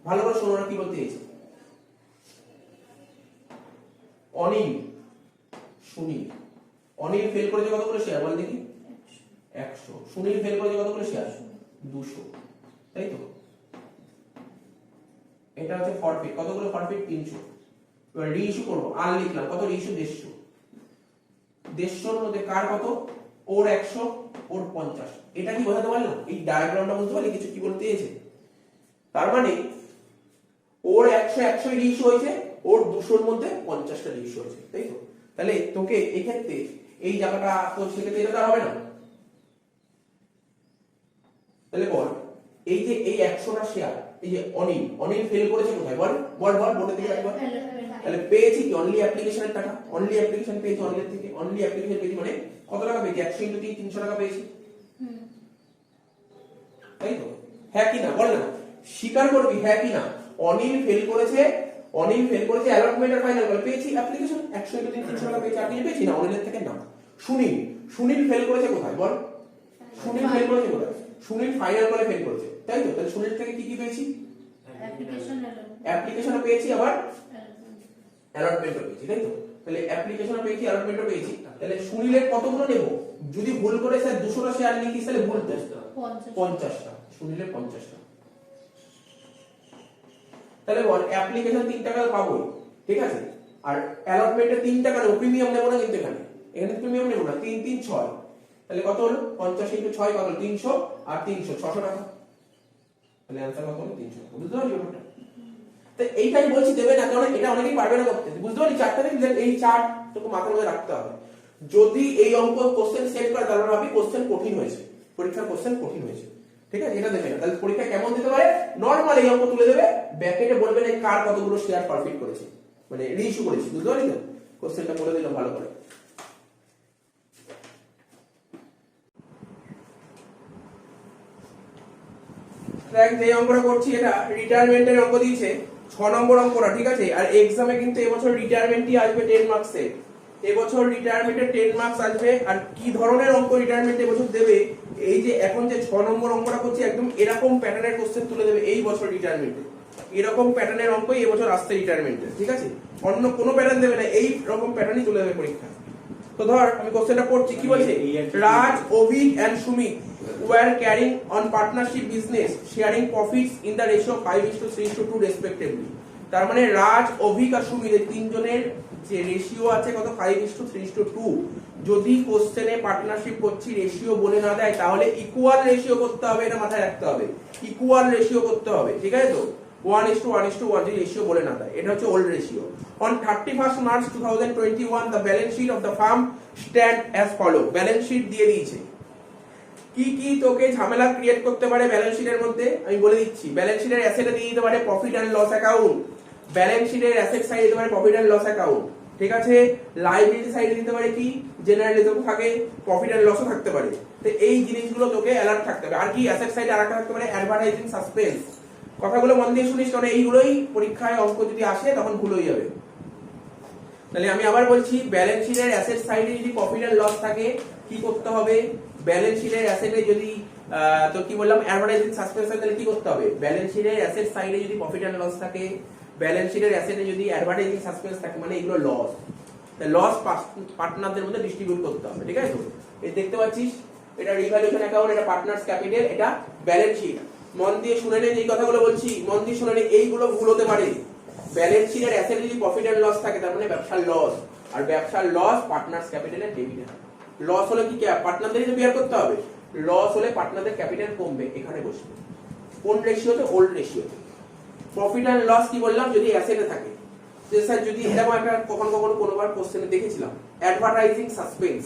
ভালো করে শোন, ওরা কি বলতে চাইছে। অনিল সুনীল, অনিল ফেল করেছে কতগুলো শেয়ার বল দেখি? 100। সুনীল ফেল করেছে কতগুলো শেয়ার? 200, তাই তো? এটা হচ্ছে ফরফিট, কতগুলো ফরফিট? 300। এবার রিইস্যু করব, আর লিখলাম কত? রিইস্যু 150। 150 এর মধ্যে কার কত? ওর 100, ওর 50। এটা কি বোঝাতে পারলাম? এই ডায়াগ্রামটা বুঝতে পারলি কিছু কি বলতে চেয়েছে? তার মানে ওর 100 100 রিইস্যু হয়েছে, ওর 200 এর মধ্যে 50টা রিইস্যু হয়েছে, তাই তো? তাহলে তোকে এই ক্ষেত্রে এই জায়গাটা তো সেক্ষেত্রে এটা হবে না। তাহলে বল, এই যে এই 100টা শেয়ার, এই যে অনিল ফেল করেছে কোথায় বল? বল বল বোর্ডে দিকে একবার। তাহলে পেয়েছি কি? অনলি অ্যাপ্লিকেশনের টাকা, অনলি অ্যাপ্লিকেশন পেয়েছি অনলি থেকে, অনলি অ্যাপ্লিকেশন পেয়েছি মানে কত টাকা পেয়েছি? 100 × 3 300 টাকা পেয়েছি, তাই তো? হ্যাঁ কি না বল না, স্বীকার করবি হ্যাঁ কি না? অনিল ফেল করেছে, অনিল ফেল করেছে অ্যালটমেন্ট আর ফাইনাল কল পেয়েছি, অ্যাপ্লিকেশন 100 × 3 300 টাকা পেয়েছি। আর কিছু পেয়েছি না অনিলের থেকে না। সুনীল ফেল করেছে কোথায় বল? সুনীল ফেল করেছে কোথায়? সুনীল ফাইনাল কলে ফেল করেছে, তাই তো? তাহলে সুনীল থেকে কি কি পেয়েছি? অ্যাপ্লিকেশনও পেয়েছি, আবার অ্যালটমেন্টও পেয়েছি, তাই তো? তাহলে অ্যাপ্লিকেশনও পেয়েছি, অ্যালটমেন্টও পেয়েছি। তাহলে সুনীলের কতগুলো নেব? যদি ভুল করে স্যার 200টা শেয়ার লিখিস তাহলে ভুল তো 50টা, সুনীলের 50টা। তাহলে বল অ্যাপ্লিকেশন 3 টাকা পাবো, ঠিক আছে, আর অ্যালটমেন্টে 3 টাকা নেব, প্রিমিয়াম নেব না কিন্তু এখানে প্রিমিয়াম নেব না। 3 3 6, তাহলে কত হলো 50 × 6 কত হলো 300, আর 300 600 টাকা। তাহলে आंसर কত হলো 300 টাকা। বুঝতে পারলি ব্যাপারটা? তো এইটাই বলছি দেবে না, কারণ এটা অনেকেই পারবে না করতে। বুঝতে পারলি চারটা দিন, এই চার্ট তোকে মাথার মধ্যে রাখতে হবে। যদি এই অঙ্ক কোশ্চেন সেট করে তাহলে ভাবি কোশ্চেন কঠিন হয়েছে, পরীক্ষার কোশ্চেন কঠিন হয়েছে, ঠিক আছে, এটা দেবে না। তাহলে পরীক্ষা কেমন দিতে পারে? নরমাল এই অঙ্ক তুলে দেবে, ব্র্যাকেটে বলবে না কার কতগুলো শেয়ার পারফেক্ট করেছে, মানে রিইস্যু করেছে। বুঝতে পারলি তো? কোশ্চেনটা বলে দিলাম ভালো করে। দেখ যে অঙ্কটা করছি এটা রিটায়ারমেন্টের অঙ্ক দিয়েছে, 6 নম্বর অঙ্কটা, ঠিক আছে। আর এক্সামে কিন্তু এবছর রিটায়ারমেন্টই আসবে 10 মার্কসের। এবছর রিটায়ারমেন্টে 10 মার্কস আসবে। আর কি ধরনের অঙ্ক রিটায়ারমেন্টে এবছর দেবে, এই যে এখন যে 6 নম্বর অঙ্কটা করছি একদম এরকম প্যাটার্নের কোশ্চেন তুলে দেবে এই বছর রিটায়ারমেন্টে। এরকম প্যাটার্নের অঙ্কই এবছর আসছে রিটায়ারমেন্টে, ঠিক আছে, অন্য কোনো প্যাটার্ন দেবে না, এই রকম প্যাটার্নই তুলে দেবে পরীক্ষা। তো ধর আমি কোশ্চেনটা পড়ছি, কি বলছে? Raj, Abhik and Sumit were carrying on partnership business sharing profits in the ratio of 5:3:2 respectively। তার মানে রাজ, অভিক আর সুমিত এই তিনজনের যে রেশিও আছে কত 5:3:2। যদি কোশ্চেনে পার্টনারশিপ করছি রেশিও বলে না দেয় তাহলে ইকুয়াল রেশিও করতে হবে, এটা মাথায় রাখতে হবে, ইকুয়াল রেশিও করতে হবে, ঠিক আছে তো। 1:1:1 যদি রেশিও বলে না দেয়, এটা হচ্ছে old ratio. On 31st March 2021 the balance sheet of the firm stand as follow। Balance sheet দিয়ে দিয়েছে। কি কি তোকে ঝামেলা ক্রিয়েট করতে পারে ব্যালেন্স শিটের মধ্যে আমি বলে দিচ্ছি। ব্যালেন্স শিটের অ্যাসেটে দিয়ে দিতে পারে profit and loss account, balance শিটের অ্যাসেট সাইডে দিতে পারে প্রফিট এন্ড লস অ্যাকাউন্ট, ঠিক আছে। লায়াবিলিটি সাইডে দিতে পারে কি জেনারেলিজম থাকে, প্রফিট এন্ড লসও থাকতে পারে। তো এই জিনিসগুলো তোকে অ্যালার্ট থাকতে হবে। আর কি অ্যাসেট সাইডে আরেকটা থাকতে পারে অ্যাডভার্টাইজিং সাসপেন্স। কথাগুলো মন দিয়ে শুনিস, কারণ এইগুলোই পরীক্ষায় অঙ্ক যদি আসে তখন ভুল হয়ে যাবে। তাহলে আমি আবার বলছি, ব্যালেন্স শিটের অ্যাসেট সাইডে যদি প্রফিট এন্ড লস থাকে কি করতে হবে? ব্যালেন্স শিটের অ্যাসেটে যদি তো কি বললাম অ্যাডভার্টাইজিং সাসপেন্স, তাহলে কি করতে হবে? ব্যালেন্স শিটের অ্যাসেট সাইডে যদি প্রফিট এন্ড লস থাকে, ব্যালেন্স শিটের অ্যাসেটে যদি অ্যাডভার্টাইজিং সাসপেন্স থাকে, মানে এগুলো লস, তাহলে লস পার্টনারদের মধ্যে ডিস্ট্রিবিউট করতে হবে, ঠিক আছে তো। এই দেখতে পাচ্ছিস এটা রিভ্যালুয়েশন অ্যাকাউন্ট, এটা পার্টনার্স ক্যাপিটাল, এটা ব্যালেন্স শিট। মন দিয়ে শুনে নে, এই কথাগুলো বলছি মন দিয়ে শুনে নে, এইগুলো ভুল হতে পারে। ব্যালেন্স শিটের অ্যাসেটে যদি প্রফিট এন্ড লস থাকে তার মানে ব্যবসার লস, আর ব্যবসার লস পার্টনার্স ক্যাপিটালের ডেবিট। লস হলে কি পার্টনারদেরই তো বিয়ার করতে হবে, লস হলে পার্টনারদের ক্যাপিটাল কমবে, এখানে বসবে। কোন রেশিওতে? ওল্ড রেশিওতে। প্রফিট এন্ড লস কি বললাম? যদি অ্যাসেটে থাকে, যে স্যার যদি এরকম একটা কখনো কখনো কোনোবার কোশ্চেনে দেখেছিলাম অ্যাডভার্টাইজিং সাসপেন্স,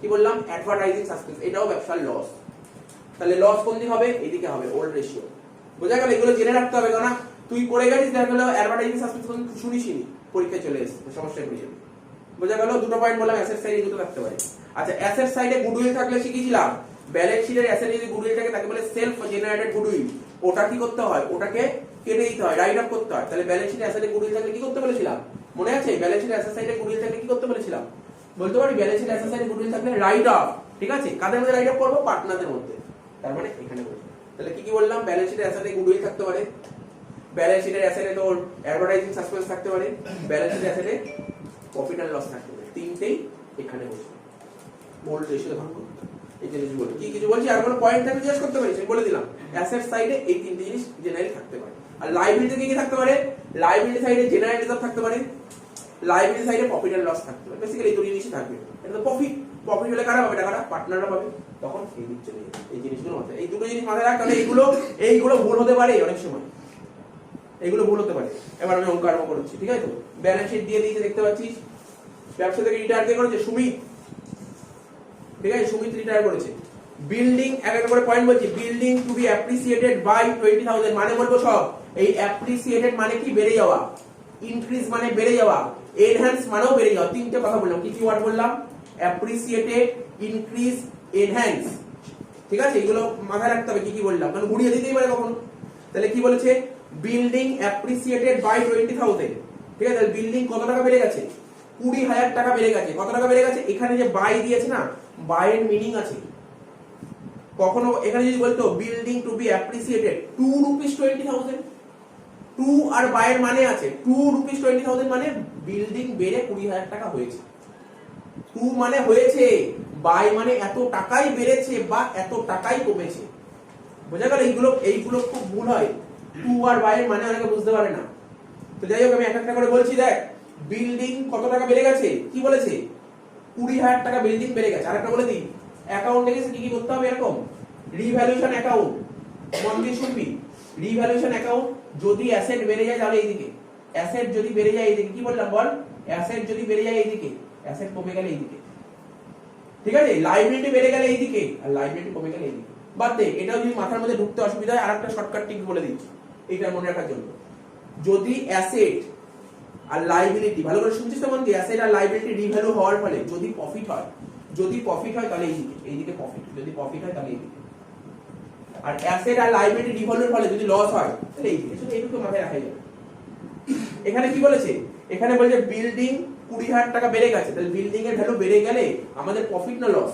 কি বললাম? অ্যাডভার্টাইজিং সাসপেন্স, এটাও ব্যবসার লস। তাহলে লস কোন দিকে হবে? এদিকে হবে, ওল্ড রেশিও। বোঝা গেল? এগুলো জেনে রাখতে হবে, কারণ তুই পড়ে গেছিস দেখা গেল অ্যাডভার্টাইজিং সাসপেন্স কোন শুনিসনি, পরীক্ষায় চলে এসেছে, সমস্যায় পড়ে যাবে। বোঝা গেল? দুটো পয়েন্ট বললাম, অ্যাসেট সাইডে দুটো থাকতে পারে। আচ্ছা, অ্যাসেট সাইডে গুডউইল থাকলে শিখেছিলাম, ব্যালেন্স শিটের অ্যাসেটে যদি গুডউইল থাকে তাকে বলে সেলফ জেনারেটেড গুডউইল। ওটা কি করতে হয়? ওটাকে কেটে দিতে হয়, রাইট অফ করতে হয়। তাহলে ব্যালেন্স শিটের অ্যাসেটে গুডউইল থাকলে কি করতে বলেছিলাম? মনে আছে? ব্যালেন্স শিটের অ্যাসেট সাইডে গুডউইল থাকলে কি করতে বলেছিলাম? বলতে পারি ব্যালেন্স শিটের অ্যাসেট সাইডে গুডউইল থাকলে রাইট অফ, ঠিক আছে। কাদের মধ্যে রাইট অফ করব? পার্টনারদের মধ্যে। তার মানে এখানে বলবো। তাহলে কি কি বললাম? ব্যালেন্স শিটের অ্যাসেটে গুডউইল থাকতে পারে, ব্যালেন্স শিটের অ্যাসেটে তোর অ্যাডভার্টাইজিং সাসপেন্স থাকতে পারে, ব্যালেন্স শিটের অ্যাসেটে প্রফিট এন্ড লস থাকতে পারে। তিনটেই এখানে বসবে, ওল্ড রেশিও ভাগ করতে। এই জিনিসগুলো বলি, কি কিছু বলছি? আর কোনো পয়েন্ট থাকলে জিজ্ঞেস করতে পারিস, আমি বলে দিলাম। অ্যাসেট সাইডে এই তিনটে জিনিস জেনারেলি থাকতে পারে। আর লায়াবিলিটি কি কি থাকতে পারে? লায়াবিলিটি সাইডে জেনারেল রিজার্ভ থাকতে পারে, লায়াবিলিটি সাইডে প্রফিট এন্ড লস থাকতে পারে। বেসিক্যালি এই দুটো জিনিসই থাকবে। এটা তো প্রফিট, প্রফিট হলে কারা পাবে? টাকাটা পার্টনাররা পাবে। তখন এই দিক চলে যাবে। এই জিনিসগুলো মাথায়, এই দুটো জিনিস মাথায় রাখ, কারণ এইগুলো ভুল হতে পারে অনেক সময়, এগুলো ভুল হতে পারে। এবার আমি অঙ্ক আরম্ভ করছি, ঠিক আছে তো। ব্যালেন্স শিট দিয়ে দিয়েছে, দেখতে পাচ্ছিস। ব্যবসা থেকে রিটায়ার কে করেছে? সুমিত, ঠিক আছে, সুমিত রিটায়ার করেছে। বিল্ডিং, একটা করে পয়েন্ট বলছি, building to be appreciated by 20,000, মানে বলবো সব। এই অ্যাপ্রিসিয়েটেড মানে কি? বেড়ে যাওয়া, ইনক্রিজ মানে বেড়ে যাওয়া, এনহ্যান্স মানেও বেড়ে যাওয়া। তিনটে কথা বললাম, কি কি ওয়ার্ড বললাম? অ্যাপ্রিসিয়েটেড, ইনক্রিজ, এনহ্যান্স, ঠিক আছে। এগুলো মাথায় রাখতে হবে কি কি বললাম, মানে ঘুরিয়ে দিতেই পারে কখনো। তাহলে কি বলেছে? বিল্ডিং অ্যাপ্রিসিয়েটেড বাই 20,000, ঠিক আছে। তাহলে বিল্ডিং কত টাকা বেড়ে গেছে? 20,000 টাকা বেড়ে গেছে। কত টাকা বেড়ে গেছে? এখানে যে বাই দিয়েছে না, বাইয়ের মিনিং আছে। কখনো এখানে যদি বলতো building to be appreciated 2 rupees 20,000, to আর বাই এর মানে আছে 2 রুপিস 20,000 মানে বিল্ডিং বেড়ে 20,000 টাকা হয়েছে। টু মানে হয়েছে, বাই মানে এত টাকাই বেড়েছে বা এত টাকাই কমেছে। বোঝা গেল? এইগুলো খুব ভুল হয়, টু আর বাই এর মানে অনেকে বুঝতে পারে না। তো যাই হোক, আমি একটা করে বলছি। দেখ, বিল্ডিং কত টাকা বেড়ে গেছে, কি বলেছে? 20,000 টাকা বিল্ডিং বেড়ে গেছে। আর একটা বলে দিই, অ্যাকাউন্টে গেছে কি কি করতে হবে এরকম, রিভ্যালুয়েশন অ্যাকাউন্ট, মন দিয়ে শুনবি। রিভ্যালুয়েশন অ্যাকাউন্ট, যদি অ্যাসেট বেড়ে যায় তাহলে এইদিকে, অ্যাসেট যদি বেড়ে যায় এইদিকে, কি বললাম বল? অ্যাসেট যদি বেড়ে যায় এইদিকে, অ্যাসেট কমে গেলে এইদিকে, ঠিক আছে? লাইবিলিটি বেড়ে গেলে এইদিকে, আর লাইবিলিটি কমে গেলে এইদিকে। বাদ দে, এটাও যদি মাথার মধ্যে ঢুকতে অসুবিধা হয়, আরেকটা শর্টকাট টিপ বলে দিচ্ছি এইটা মনে রাখার জন্য। যদি অ্যাসেট আর লাইবিলিটি, ভালো করে শুনছিস তো মন দিয়ে, অ্যাসেট আর লাইবিলিটি রিভ্যালু হওয়ার ফলে যদি প্রফিট হয়, তাহলে এইদিকে প্রফিট, যদি প্রফিট হয় তাহলে এইদিকে। আর অ্যাসেট আর লাইবিলিটি রিভ্যালুর ফলে যদি লস হয় তাহলে এইদিকে। শুধু এইটুকু মাথায় রাখাই যাবে। এখানে কি বলেছে? এখানে বলেছে বিল্ডিং 20,000 টাকা বেড়ে গেছে, তাহলে বিল্ডিং এর ভ্যালু বেড়ে গেলে আমাদের প্রফিট না লস?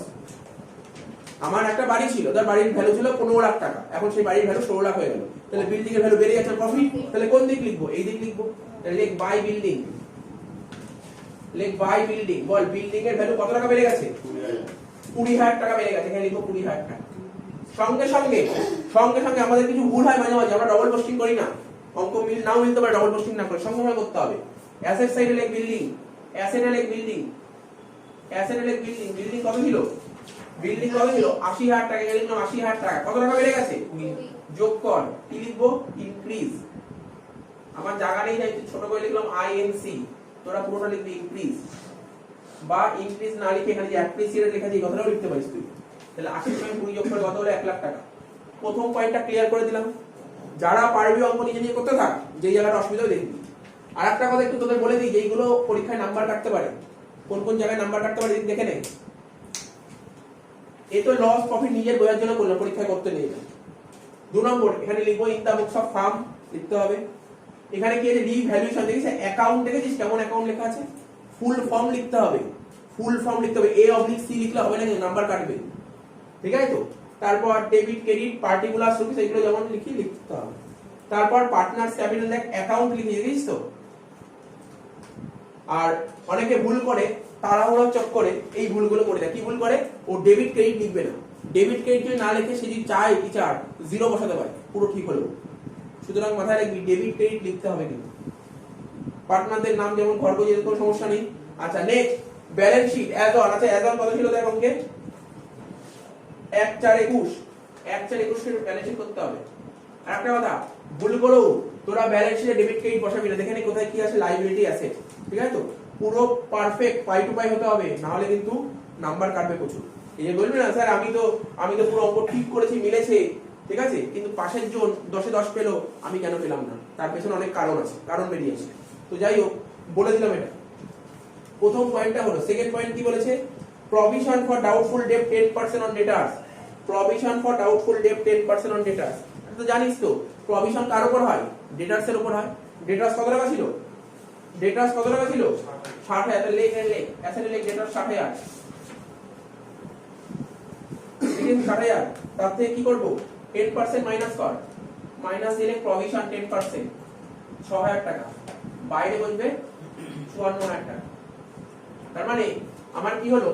আমার একটা বাড়ি ছিল, তার বাড়ির ভ্যালু ছিল 15 লাখ টাকা, এখন সেই বাড়ির ভ্যালু 16 লাখ হয়ে গেল, তাহলে বিল্ডিং এর ভ্যালু বেড়ে গেছে, প্রফিট। তাহলে কোন দিক লিখবো? এই দিক লিখবো। তাহলে লেখ বাই বিল্ডিং, লেখ বাই বিল্ডিং। বল, বিল্ডিং এর ভ্যালু কত টাকা বেড়ে গেছে? 20,000 টাকা বেড়ে গেছে, এখানে লিখবো 20,000 টাকা। সঙ্গে সঙ্গে আমাদের কিছু ভুল হয় মাঝে মাঝে, আমরা ডবল পোস্টিং করি না, অঙ্ক মিল নাও মিলতে পারে, ডবল পোস্টিং না করে সঙ্গে সঙ্গে করতে হবে। অ্যাসেট সাইডে লেখ বিল্ডিং, অ্যাসেটে লেখ বিল্ডিং, অ্যাসেটে লেখ বিল্ডিং। বিল্ডিং কত ছিল? বিল্ডিং কত ছিল? 80,000 টাকা, এখানে লিখলাম 80,000 টাকা। কত টাকা বেড়ে গেছে? যোগ কর, কি লিখবো? ইনক্রিজ। আমার জায়গা নেই তাই ছোট করে লিখলাম আইএনসি, তোরা পুরোটা লিখবি ইনক্রিজ। বা ইনক্রিজ না লিখে এখানে যে অ্যাপ্রিসিয়েট লেখা আছে এই কথাটাও লিখতে পারিস তুই। তাহলে 80.20 যোগ করে কত হলো? 1 লাখ টাকা। প্রথম পয়েন্টটা ক্লিয়ার করে দিলাম। যারা পারবি অঙ্ক নিজে নিজে করতে থাক, যেই জায়গাটা অসুবিধা দেখবি। আর একটা কথা একটু তোদের বলে দিই, যেইগুলো পরীক্ষায় নাম্বার কাটতে পারে, কোন কোন জায়গায় নাম্বার কাটতে পারে দেখে নে। এই তো লস প্রফিট নিজের বোঝার জন্য করলাম, পরীক্ষায় করতে নেই। 2 নম্বর, এখানে লিখবো in the books of firm লিখতে হবে। এখানে কি আছে? রিভ্যালুয়েশন। দেখিস অ্যাকাউন্ট দেখেছিস কেমন অ্যাকাউন্ট লেখা আছে? ফুল ফর্ম লিখতে হবে, ফুল ফর্ম লিখতে হবে। A/C লিখলে হবে না, নাম্বার কাটবে, ঠিক আছে তো? তারপর ডেবিট ক্রেডিট পার্টিকুলার রুপিস, এগুলো যেমন লিখতে হবে। তারপর পার্টনার্স ক্যাপিটাল দেখ অ্যাকাউন্ট লিখে দিয়েছিস তো। আর অনেকে ভুল করে, তাড়াহুড়ো চক্করে এই ভুলগুলো করে দেয়। কি ভুল করে? ও ডেবিট ক্রেডিট লিখবে না। ডেবিট ক্রেডিট যদি না লিখে সে যদি চায় টিচার 0 বসাতে পারে, পুরো ঠিক হলো। সুতরাং মাথায় রাখবি ডেবিট ক্রেডিট লিখতে হবে কিন্তু। পার্টনারদের নাম যেমন ঘর বুঝে কোনো সমস্যা নেই। আচ্ছা, next balance sheet as on. আচ্ছা, অ্যাজ অন কত ছিল দেখ অঙ্কে? 1/4/21, 1/4/21 এর ব্যালেন্স শিট করতে হবে। আর একটা কথা, ভুল করো তোরা ব্যালেন্স শিটে ডেবিট ক্রেডিট বসাবি না। দেখেন কোথায় কি আছে, লাইবিলিটি আছে, ঠিক আছে তো? পুরো পারফেক্ট পাই টু পাই হতে হবে, না হলে কিন্তু নাম্বার কাটবে প্রচুর। এই যে বলবি না স্যার আমি তো পুরো অঙ্ক ঠিক করেছি, মিলেছে, ঠিক আছে, কিন্তু পাশের জন 10-এ 10 পেলো, আমি কেন পেলাম না? তার পেছনে অনেক কারণ আছে, কারণ বেরিয়ে আসে। তো যাই হোক, বলে দিলাম এটা। প্রথম পয়েন্টটা হলো। সেকেন্ড পয়েন্ট কি বলেছে? Provision for doubtful debt 10% on debtors. Provision for doubtful debt 10% on debtors. তো জানিস তো প্রভিশন কার উপর হয়? ডেটার্স এর উপর হয়। ডেটার্স কত টাকা ছিল? ডেটার্স কত টাকা ছিল? 60,000। তাহলে লেখ অ্যাসেট লেখ ডেটার্স 60,000। ঠিক আছে, 60,000। তার থেকে কি করব? 10% মাইনাস কর, মাইনাস দিলে প্রভিশন 10%, 6,000 টাকা। বাইরে বসবে 54,000 টাকা। তার মানে আমার কি হলো?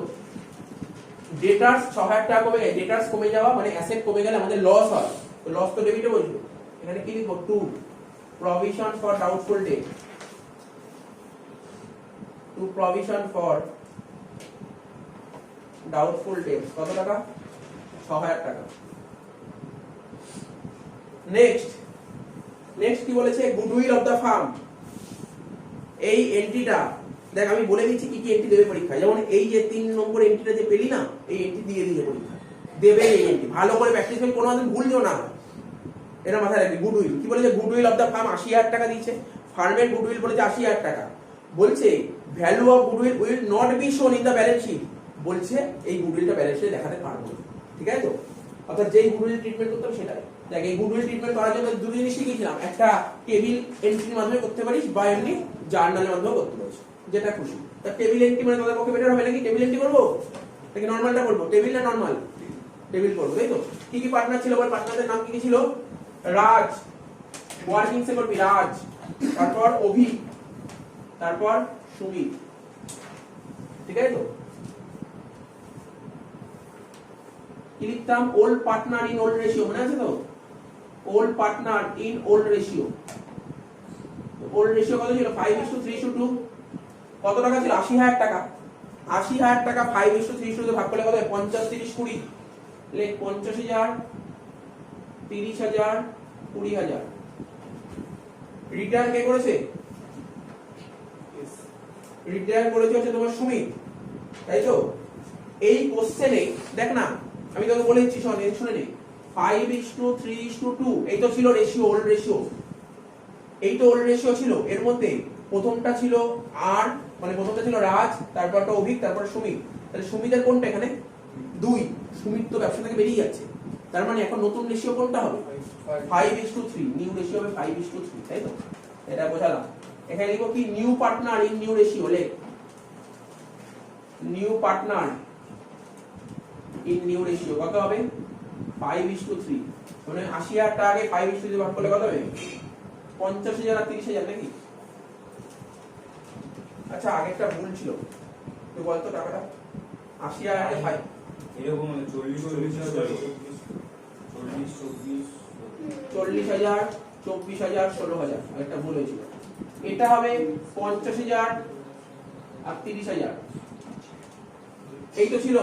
ডেটার্স 6,000 টাকা কমে গেছে। ডেটার্স কমে যাওয়া মানে অ্যাসেট কমে গেলে আমাদের লস হয়, তো লস তো ডেবিটে বসবে। এখানে কি লিখবো? 2 provision for doubtful debt, 2 provision for doubtful debt. কত টাকা? 6,000 টাকা। নেক্সট কি বলেছে? Goodwill of the firm. এই এন্ট্রিটা দেখ, আমি বলে দিচ্ছি কি কি এন্ট্রি দেবে পরীক্ষায়। যেমন এই যে 3 নম্বর এন্ট্রিটা যে পেলি না, এই এন্ট্রি দিয়ে পরীক্ষা দেবে। এই এন্ট্রি ভালো করে প্র্যাকটিস করে কোনো দিন ভুল যেও না, এটা মাথায় রাখবি। গুডউইল কি বলেছে? গুডউইল অফ দা ফার্ম 80,000 টাকা দিয়েছে। ফার্মের গুডউইল বলেছে 80,000 টাকা। বলছে value of goodwill will not be shown in the balance sheet. বলছে এই গুডউইলটা ব্যালেন্স শিটে দেখাতে পারবো না, ঠিক আছে তো? অর্থাৎ যেই গুডউইল ট্রিটমেন্ট করতে হবে সেটাই। দেখ, এই গুডউইল ট্রিটমেন্ট করার জন্য দুটো জিনিস শিখিয়েছিলাম। একটা টেবিল এন্ট্রির মাধ্যমে করতে পারিস, বা এমনি জার্নালের মাধ্যমে করতে পারিস, যেটা খুশি। তা টেবিল এন্ট্রি মানে তোদের পক্ষে বেটার হবে নাকি? টেবিল এন্ট্রি করবো নাকি নরমালটা করবো? টেবিল না নরমাল? টেবিল করবো, তাই তো? কি কি পার্টনার ছিল বল? পার্টনারদের নাম কি কি ছিল? রাজ, ওয়ার্কিং সে করবি রাজ, তারপর অভি, তারপর সুমিত, ঠিক আছে তো? কি লিখতাম? Old partner in old ratio, মনে আছে তো? Old partner in old ratio. Old ratio কত ছিল? 5:3:2। কত টাকা ছিল? 80,000 টাকা। 80,000 টাকা 5:3:2 ভাগ করলে কত হয়? 50, 30, 20। লেখ 50,000, 30,000, 20,000। রিটার্ন কে করেছে? রিটার্ন করেছে হচ্ছে তোমার সুমিত, তাই তো? এই কোশ্চেনে দেখ না, আমি তোকে বলে দিচ্ছি, শুনে নে। 5:3:2 এই তো ছিল রেশিও, ওল্ড রেশিও। এই তো ওল্ড রেশিও ছিল। এর মধ্যে প্রথমটা ছিল আর, মানে প্রথমটা ছিল রাজ, তারপরটা অভিক, তারপর সুমিত। তাহলে সুমিতের কোনটা এখানে? 2। সুমিত তো ব্যবসা থেকে বেরিয়ে যাচ্ছে, তার মানে এখন নতুন রেশিও কোনটা হবে? 5:3। নিউ রেশিও হবে 5:3, তাই তো? এটা বোঝালাম। এখানে লিখো কি? New partner in new ratio. লেখ new partner in new ratio কত হবে? 5:3। মানে 80,000 টাকাকে 5:3 ভাগ করলে কত হবে? 50,000 আর 30,000 নাকি? আচ্ছা, আগেরটা ভুল ছিল, তুই বলতো টাকাটা। 80,000 এর 5 এরকম 40, 40,000, 24,000, 16,000, একটা ভুল হয়েছিল। এটা হবে 50,000 আর 30,000। এই তো ছিল,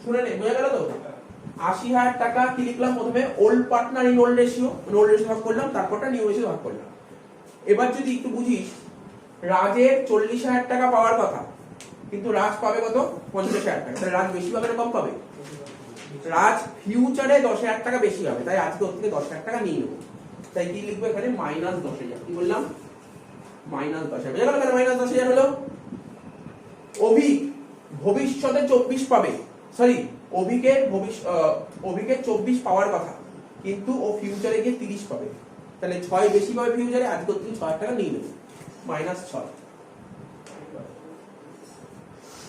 শুনে নে, বোঝা গেল তো? 80,000 টাকা কি লিখলাম প্রথমে? Old partner in old ratio, মানে ওল্ড রেশিও ভাগ করলাম, তারপরটা নিউ রেশিও ভাগ করলাম। এবার যদি একটু বুঝিস, রাজের 40,000 টাকা পাওয়ার কথা, কিন্তু রাজ পাবে কত? 50,000 টাকা। তাহলে রাজ বেশি পাবে না কম পাবে? রাজ ফিউচারে 10,000 টাকা বেশি হবে, তাই আজকে ওর থেকে 10,000 টাকা নিয়ে নেবো। তাই কি লিখবো এখানে? -10,000। কি বললাম? -10,000। বুঝা গেল কেন -10,000 হলো? অভিক ভবিষ্যতে 24 পাবে, সরি, অভিকের 24 পাওয়ার কথা, কিন্তু ও ফিউচারে গিয়ে 30 পাবে। তাহলে 6 বেশি পাবে ফিউচারে, আজকে ওর থেকে 6,000 টাকা নিয়ে নেবো, -6।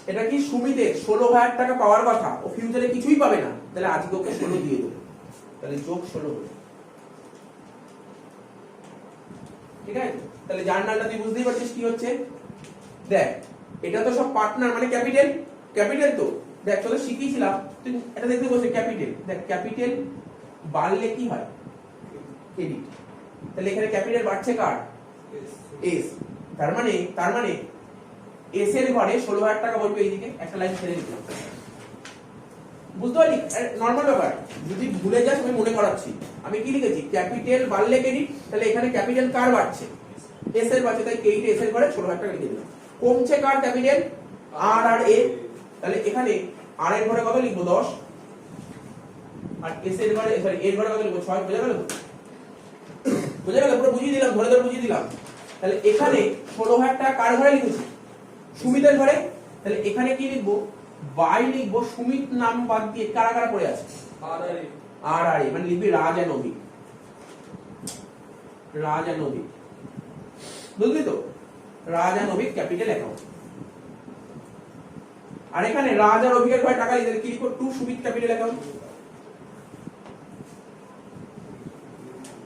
এটা কি? সুমিতের 16,000 টাকা পাওয়ার কথা, ও ফিউচারে কিছুই পাবে না, তাহলে আজকে ওকে 16 দিয়ে দেবো, তাহলে যোগ 16 হলো। ঠিক আছে? তাহলে জার্নালটা তুই বুঝতেই পারছিস কি হচ্ছে। দেখ, এটা তো সব পার্টনার, মানে ক্যাপিটাল, ক্যাপিটাল তো দেখ তোদের শিখিয়েছিলাম, তুই এটা দেখতে বসে ক্যাপিটাল। দেখ, ক্যাপিটাল বাড়লে কি হয়? ক্রেডিট। তাহলে এখানে ক্যাপিটাল বাড়ছে কার? এস। তার মানে এস এর ঘরে 16,000 টাকা বলবে, এইদিকে একটা লাইন ছেড়ে দিলাম। বুঝতে পারলি? নরমাল ব্যাপার, যদি ভুলে যাস আমি মনে করাচ্ছি। আমি কি লিখেছি? ক্যাপিটাল বাড়লে ক্রেডিট, তাহলে এখানে ক্যাপিটাল কার বাড়ছে? এস এর বাড়ছে, তাই ক্রেডিট এস এর ঘরে 16,000 টাকা লিখে দিলাম। কমছে কার ক্যাপিটাল? আর আর এ। তাহলে এখানে আর এর ঘরে কত লিখবো? 10, আর এস এর ঘরে, সরি, এর ঘরে কত লিখবো? 6। বোঝা গেল? বোঝা গেল? পুরো বুঝিয়ে দিলাম, ধরে ধরে বুঝিয়ে দিলাম। তাহলে এখানে 16,000 টাকা কার ঘরে লিখেছি? সুমিতের ঘরে। তাহলে এখানে কি লিখবো? বাই লিখবো, সুমিত নাম বাদ দিয়ে কারা কারা পড়ে আছে? আর আর এ, মানে লিখবি রাজ আর অভিক। রাজ আর অভিক, বুঝলি তো? রাজ আর অভিক ক্যাপিটাল অ্যাকাউন্ট। আর এখানে রাজ আর অভিকের ঘরে টাকা লিখে কি লিখবো? To Sumit capital account.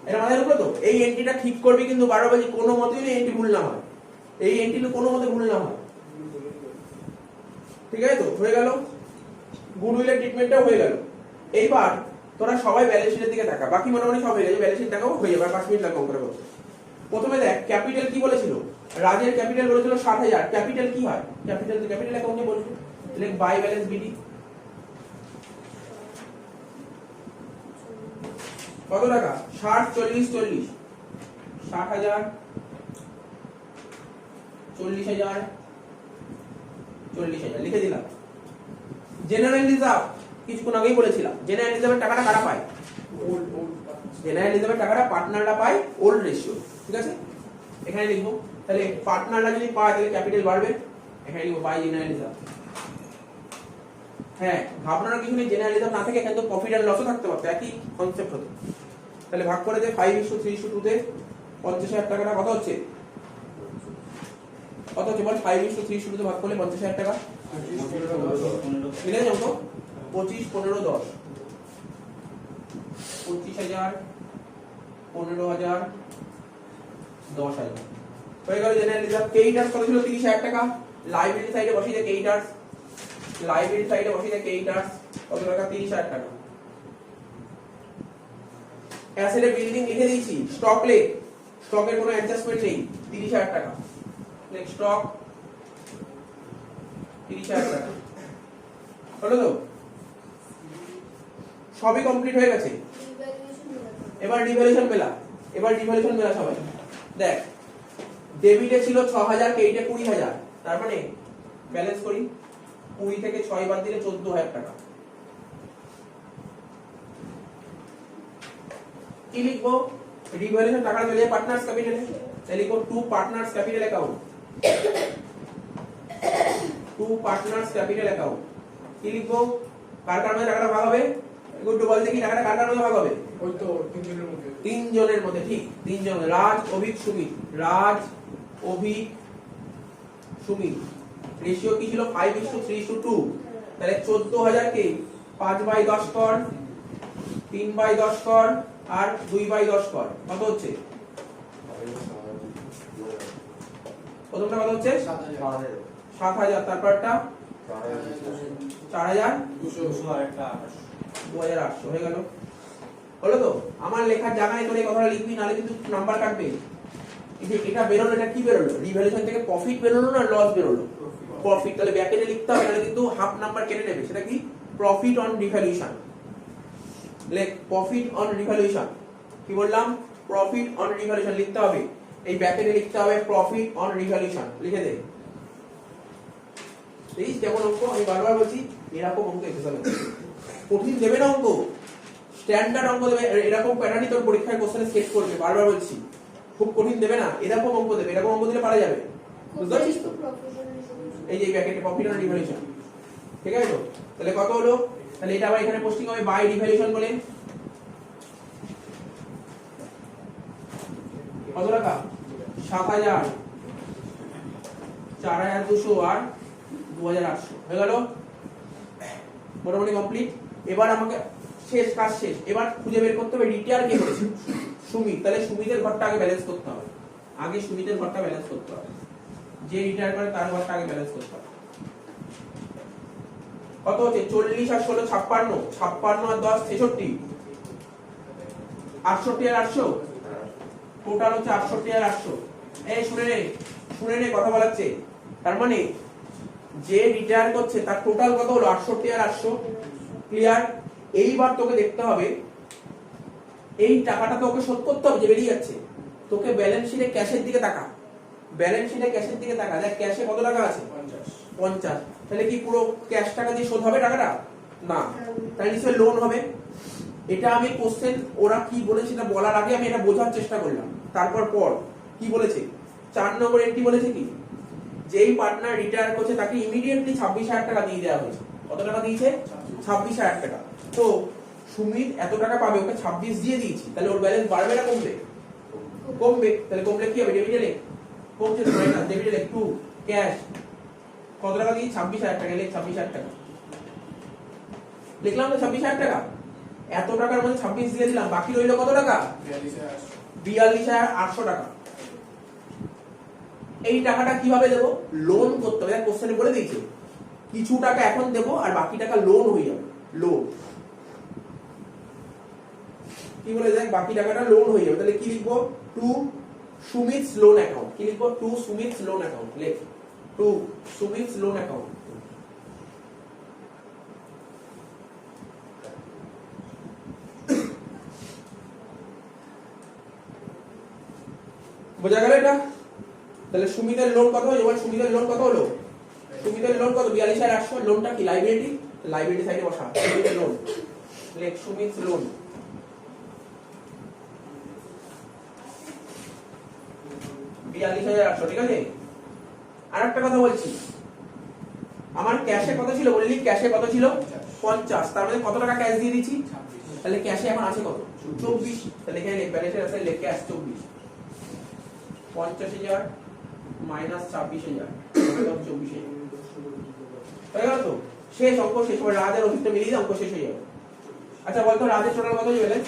এটা মাথায় রাখো তো। এই এন্ট্রিটা ঠিক করবি কিন্তু 12 বাজে, কোনো মতেই এই এন্ট্রি ভুল না হয়। এই এন্ট্রি কোনো মতে ভুল না হয়, ঠিক আছে তো? হয়ে গেল, গুডউইলের ট্রিটমেন্টটাও হয়ে গেল। এইবার তোরা সবাই ব্যালেন্স শিটের দিকে তাকা, বাকি মোটামুটি সব হয়ে গেছে। ব্যালেন্স শিট দেখাবো, হয়ে যাবে, 5 মিনিট লাগবে করে করতে। প্রথমে দেখ, ক্যাপিটাল কি বলেছিল? রাজের ক্যাপিটাল বলেছিল 60,000। ক্যাপিটাল কি হয়? ক্যাপিটাল তো ক্যাপিটাল অ্যাকাউন্টে বলবে, লেখ বাই ব্যালেন্স বিডি। কত টাকা? 60, 40, 40, 60,000, 40,000, 40,000 লিখে দিলাম। জেনারেল রিজার্ভ কিছুক্ষণ আগেই বলেছিলাম, জেনারেল রিজার্ভের টাকাটা কারা পায়? জেনারেল রিজার্ভের টাকাটা পার্টনাররা পায় ওল্ড রেশিও, ঠিক আছে? এখানে লিখবো, তাহলে পার্টনাররা যদি পায় তাহলে ক্যাপিটাল বাড়বে, এখানে লিখবো বাই জেনারেল রিজার্ভ। হ্যাঁ, ভাবনার কিছু নেই, জেনারেল রিজার্ভ না থাকে এখানে তো প্রফিট এন্ড লসও থাকতে পারতো, একই কনসেপ্ট হতো। তাহলে ভাগ করে দে 5:3:2 তে 50,000 টাকাটা কত হচ্ছে? কত হচ্ছে বল? 5:3:2 তে ভাগ করলে 50,000 টাকা মিলে যাবে তো? 25, 15, 10, 25,000, 15,000, 10,000 হয়ে গেল জেনারেল রিজার্ভ। ক্রেডিটার্স কত ছিল? 30,000 টাকা। লাইবিলিটি সাইডে বসিয়ে দে ক্রেডিটার্স, লাইবিলিটি সাইডে বসিয়ে দে ক্রেডিটার্স কত টাকা? 30,000 টাকা। অ্যাসেটে বিল্ডিং লিখে দিয়েছি, স্টক লেখ, স্টকের কোনো অ্যাডজাস্টমেন্ট নেই, 30,000 টাকা। লেখ স্টক 30,000 টাকা। হলো তো? সবই কমপ্লিট হয়ে গেছে। এবার রিভ্যালুয়েশন মেলা, এবার রিভ্যালুয়েশন মেলা সবাই দেখ। ডেবিটে ছিল 6,000, ক্রেডিটে 20,000, তার মানে ব্যালেন্স করি, 20 থেকে 6 বাদ দিলে 14,000 টাকা। কি লিখবো? রিভ্যালুয়েশন টাকা চলে যায় পার্টনার্স ক্যাপিটালে, তাহলে লিখবো two partners capital account, two partners capital account. কি লিখবো? কার কার মধ্যে টাকাটা ভাগ হবে? গুড বল দেখি, টাকাটা কার কার মধ্যে ভাগ হবে? ওই তো তিনজনের মধ্যে, তিনজনের মধ্যে, ঠিক তিনজন, রাজ, অভিক, সুমিত। রাজ, অভিক, সুমিত। রেশিও কি ছিল? 5:3:2। তাহলে 14,000 কে 5/10 কর, 3/10 কর আর 2/10 কর, কত হচ্ছে? প্রথমটা কত হচ্ছে? 7,000 7,000। তারপরটা 4,000, 2,800 হয়ে গেল। হলো তো? আমার লেখার জায়গা নেই, তোর এই কথাটা লিখবি, নাহলে কিন্তু নাম্বার কাটবে। এই যে এটা বেরোলো, এটা কি বেরোলো? রিভ্যালুয়েশন থেকে প্রফিট বেরোলো না লস বেরোলো? প্রফিট। তাহলে ব্র্যাকেটে লিখতে হবে, নাহলে কিন্তু হাফ নাম্বার কেটে নেবে। সেটা কি? Profit on revaluation. লেখ প্রফিট অন রিভ্যালুয়েশন। কি বললাম? প্রফিট অন রিভ্যালুয়েশন লিখতে হবে। এই ব্র্যাকেটে লিখতে হবে প্রফিট অন রিভ্যালুয়েশন, লিখে দে। এই কেমন অঙ্ক? আমি বারবার বলছি, এরকম অঙ্ক এক্সামে কঠিন দেবে না, অঙ্ক স্ট্যান্ডার্ড অঙ্ক দেবে, এরকম প্যাটার্নই তোর পরীক্ষায় কোশ্চেনে সেট করবে। বারবার বলছি, খুব কঠিন দেবে না, এরকম অঙ্ক দেবে। এরকম অঙ্ক দিলে পারা যাবে, বুঝতে পারছিস তো? এই যে ব্র্যাকেটে প্রফিট অন রিভ্যালুয়েশন, ঠিক আছে তো? তাহলে কত হলো? তাহলে এটা আবার এখানে পোস্টিং হবে বাই রিভ্যালুয়েশন বলে। কত টাকা? 7,000, 4,200 আর 2,800 হয়ে গেল। মোটামুটি কমপ্লিট। এবার আমাকে শেষ, কাজ শেষ। এবার খুঁজে বের করতে হবে রিটায়ার কে করেছে? সুমিত। তাহলে সুমিতের ঘরটা আগে ব্যালেন্স করতে হবে, আগে সুমিতের ঘরটা ব্যালেন্স করতে হবে। যে রিটায়ার করে তার ঘরটা আগে ব্যালেন্স করতে হবে। কত হচ্ছে? 40 আর 16 56, 56 আর 10 66, 68 আর 800, টোটাল হচ্ছে 68 আর 800। এই শুনে নে, শুনে নে, কথা বলাচ্ছে। তার মানে যে রিটায়ার করছে তার টোটাল কত হলো? 68 আর 800। ক্লিয়ার? এইবার তোকে দেখতে হবে এই টাকাটা তোকে শোধ করতে হবে যে বেরিয়ে যাচ্ছে। তোকে ব্যালেন্স শিটে ক্যাশের দিকে তাকা, ব্যালেন্স শিটে ক্যাশের দিকে তাকা। দেখ ক্যাশে কত টাকা আছে? 50। তাহলে কি পুরো ক্যাশ টাকা দিয়ে শোধ হবে টাকাটা? না, তাহলে নিশ্চয়ই লোন হবে। এটা আমি কোশ্চেন ওরা কি বলেছে এটা বলার আগে আমি এটা বোঝার চেষ্টা করলাম। তারপর কি বলেছে? 4 নম্বর এন্ট্রি বলেছে কি? যেই পার্টনার রিটায়ার করছে তাকে ইমিডিয়েটলি 26,000 টাকা দিয়ে দেওয়া হয়েছে। কত টাকা দিয়েছে? 26,000 টাকা। তো সুমিত এত টাকা পাবে, ওকে 26 দিয়ে দিয়েছি, তাহলে ওর ব্যালেন্স বাড়বে না কমবে? কমবে। তাহলে কমলে কি হবে? ডেবিটে লেখ, কমছে তো মাইনাস, ডেবিটে লেখ টু ক্যাশ। কত টাকা দিয়ে? 26,000 টাকা। লেখ 26,000 টাকা। লিখলাম তো 26,000 টাকা। এত টাকার মধ্যে 26 দিয়ে দিলাম, বাকি রইল কত টাকা? 42,800 টাকা। এই টাকাটা কিভাবে দেবো? লোন করতে হবে। কোশ্চেনে বলে দিয়েছে কিছু টাকা এখন দেবো আর বাকি টাকা লোন হয়ে যাবে। লোন কি বলে? দেখ বাকি টাকাটা লোন হয়ে যাবে। তাহলে কি লিখবো? To Sumit's loan account. কি লিখবো? To Sumit's loan account. লেখ টু সুমিতস লোন অ্যাকাউন্ট। বোঝা গেল এটা? তাহলে সুমিতের লোন কত হলো? এবার সুমিতের লোন কত হলো? সুমিতের লোন কত? 42,800। লোনটা কি? লাইবিলিটি, লাইবিলিটি সাইডে বসা। সুমিতের লোন, লেখ সুমিতস লোন। 42,800, ঠিক আছে? আর একটা কথা বলছি, আমার ক্যাশে কত ছিল বলে লিখ। ক্যাশে কত ছিল? 50। তার মানে কত টাকা ক্যাশ দিয়ে দিয়েছি? তাহলে ক্যাশে এখন আছে কত? 24। তাহলে এখানে লিখ ব্যালেন্সের আছে, লিখ ক্যাশ 24। 50,000 মাইনাস 26,000, 24,000 হয়ে গেল তো? শেষ, অঙ্ক শেষ। এবার রাজের অফিসটা মিলিয়ে দিয়ে অঙ্ক শেষ হয়ে যাবে। আচ্ছা বলতো রাজের টোটাল কত হয়ে ব্যালেন্স?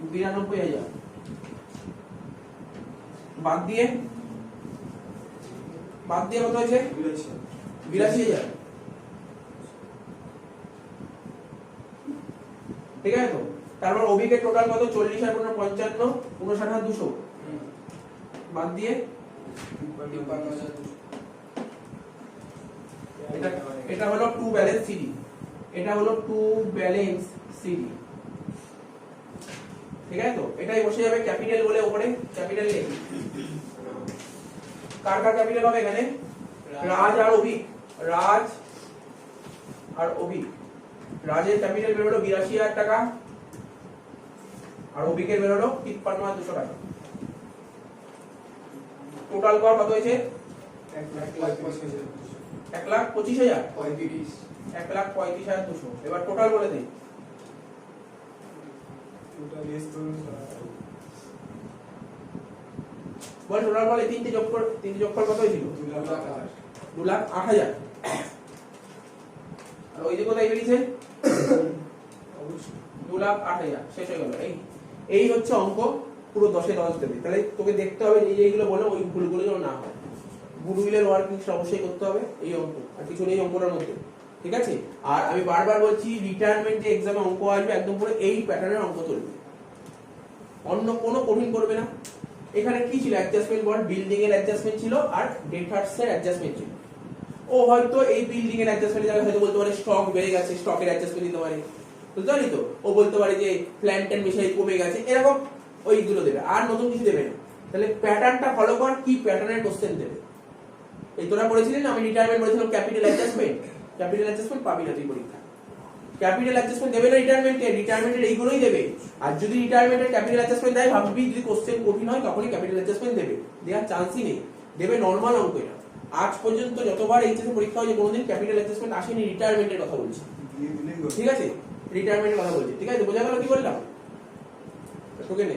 92,000। বাদ দিয়ে কত হয়েছে? 82,000। ঠিক আছে তো? তারপর অভিকের টোটাল কত? 40 আর 55, 59,200 বাদ দিয়ে এটা হলো টু ব্যালেন্স সিডি, এটা হলো টু ব্যালেন্স সিডি। ঠিক আছে তো? এটাই বসে যাবে ক্যাপিটাল বলে উপরে ক্যাপিটাল নেই। কার কার ক্যাপিটাল হবে এখানে? রাজ আর অভিক। রাজ আর অভিক। রাজের ক্যাপিটাল বের হলো 82,000 টাকা আর অভিকের বের হলো 53,200 টাকা। টোটাল কর কত হয়েছে? 1,25,000। 1,25,000 1,35,200। এবার টোটাল বলে দিই। বল টোটাল বলে তিনটে যোগ কর কত হয়েছিল? 2,08,000। আর ওই যে কোথায় বেরিয়েছে? 2,08,000। শেষ হয়ে গেল। এই হচ্ছে অঙ্ক। পুরো 10-এ 10 দেবে। তাহলে তোকে দেখতে হবে যে এইগুলো বলে ওই ভুলগুলো যেন না হয়। গুডউইলের ওয়ার্কিং অবশ্যই করতে হবে এই অঙ্ক, আর কিছু নেই অঙ্কটার মধ্যে। ঠিক আছে? আর আমি বারবার বলছি রিটায়ারমেন্ট যে এক্সামে অঙ্ক আসবে একদম পুরো এই প্যাটার্নের অঙ্ক চলবে, অন্য কোনো কঠিন করবে না। এখানে কি ছিল? অ্যাডজাস্টমেন্ট বল, বিল্ডিং এর অ্যাডজাস্টমেন্ট ছিল আর ডেটার্স এর অ্যাডজাস্টমেন্ট ছিল। ও হয়তো এই বিল্ডিং এর অ্যাডজাস্টমেন্টের জায়গায় হয়তো বলতে পারে স্টক বেড়ে গেছে, স্টকের অ্যাডজাস্টমেন্ট দিতে পারে, বুঝতে পারলি তো? ও বলতে পারে যে প্ল্যান্ট এন্ড মেশিনারি কমে গেছে, এরকম ওইগুলো দেবে, আর নতুন কিছু দেবে না। তাহলে প্যাটার্নটা ফলো কর, কি প্যাটার্নের কোশ্চেন দেবে। এই তোরা পড়েছিলি না, আমি রিটায়ারমেন্ট বলেছিলাম ক্যাপিটাল অ্যাডজাস্টমেন্ট পাবি না তুই পরীক্ষা। ক্যাপিটাল অ্যাডজাস্টমেন্ট দেবে না রিটায়ারমেন্টের এইগুলোই দেবে। আর যদি রিটায়ারমেন্টের ক্যাপিটাল অ্যাডজাস্টমেন্ট দেয়, ভাববি যদি কোশ্চেন কঠিন হয় তখনই ক্যাপিটাল অ্যাডজাস্টমেন্ট দেবে, দেওয়ার চান্সই নেই। দেবে নরমাল অঙ্ক। এটা আজ পর্যন্ত যতবার এইচএসএ পরীক্ষা হয়েছে কোনোদিন ক্যাপিটাল অ্যাডজাস্টমেন্ট আসেনি। রিটায়ারমেন্টের কথা বলছি, ঠিক আছে? রিটায়ারমেন্টের কথা বলছি, ঠিক আছে? বোঝা গেল কি বললাম? তোকে নে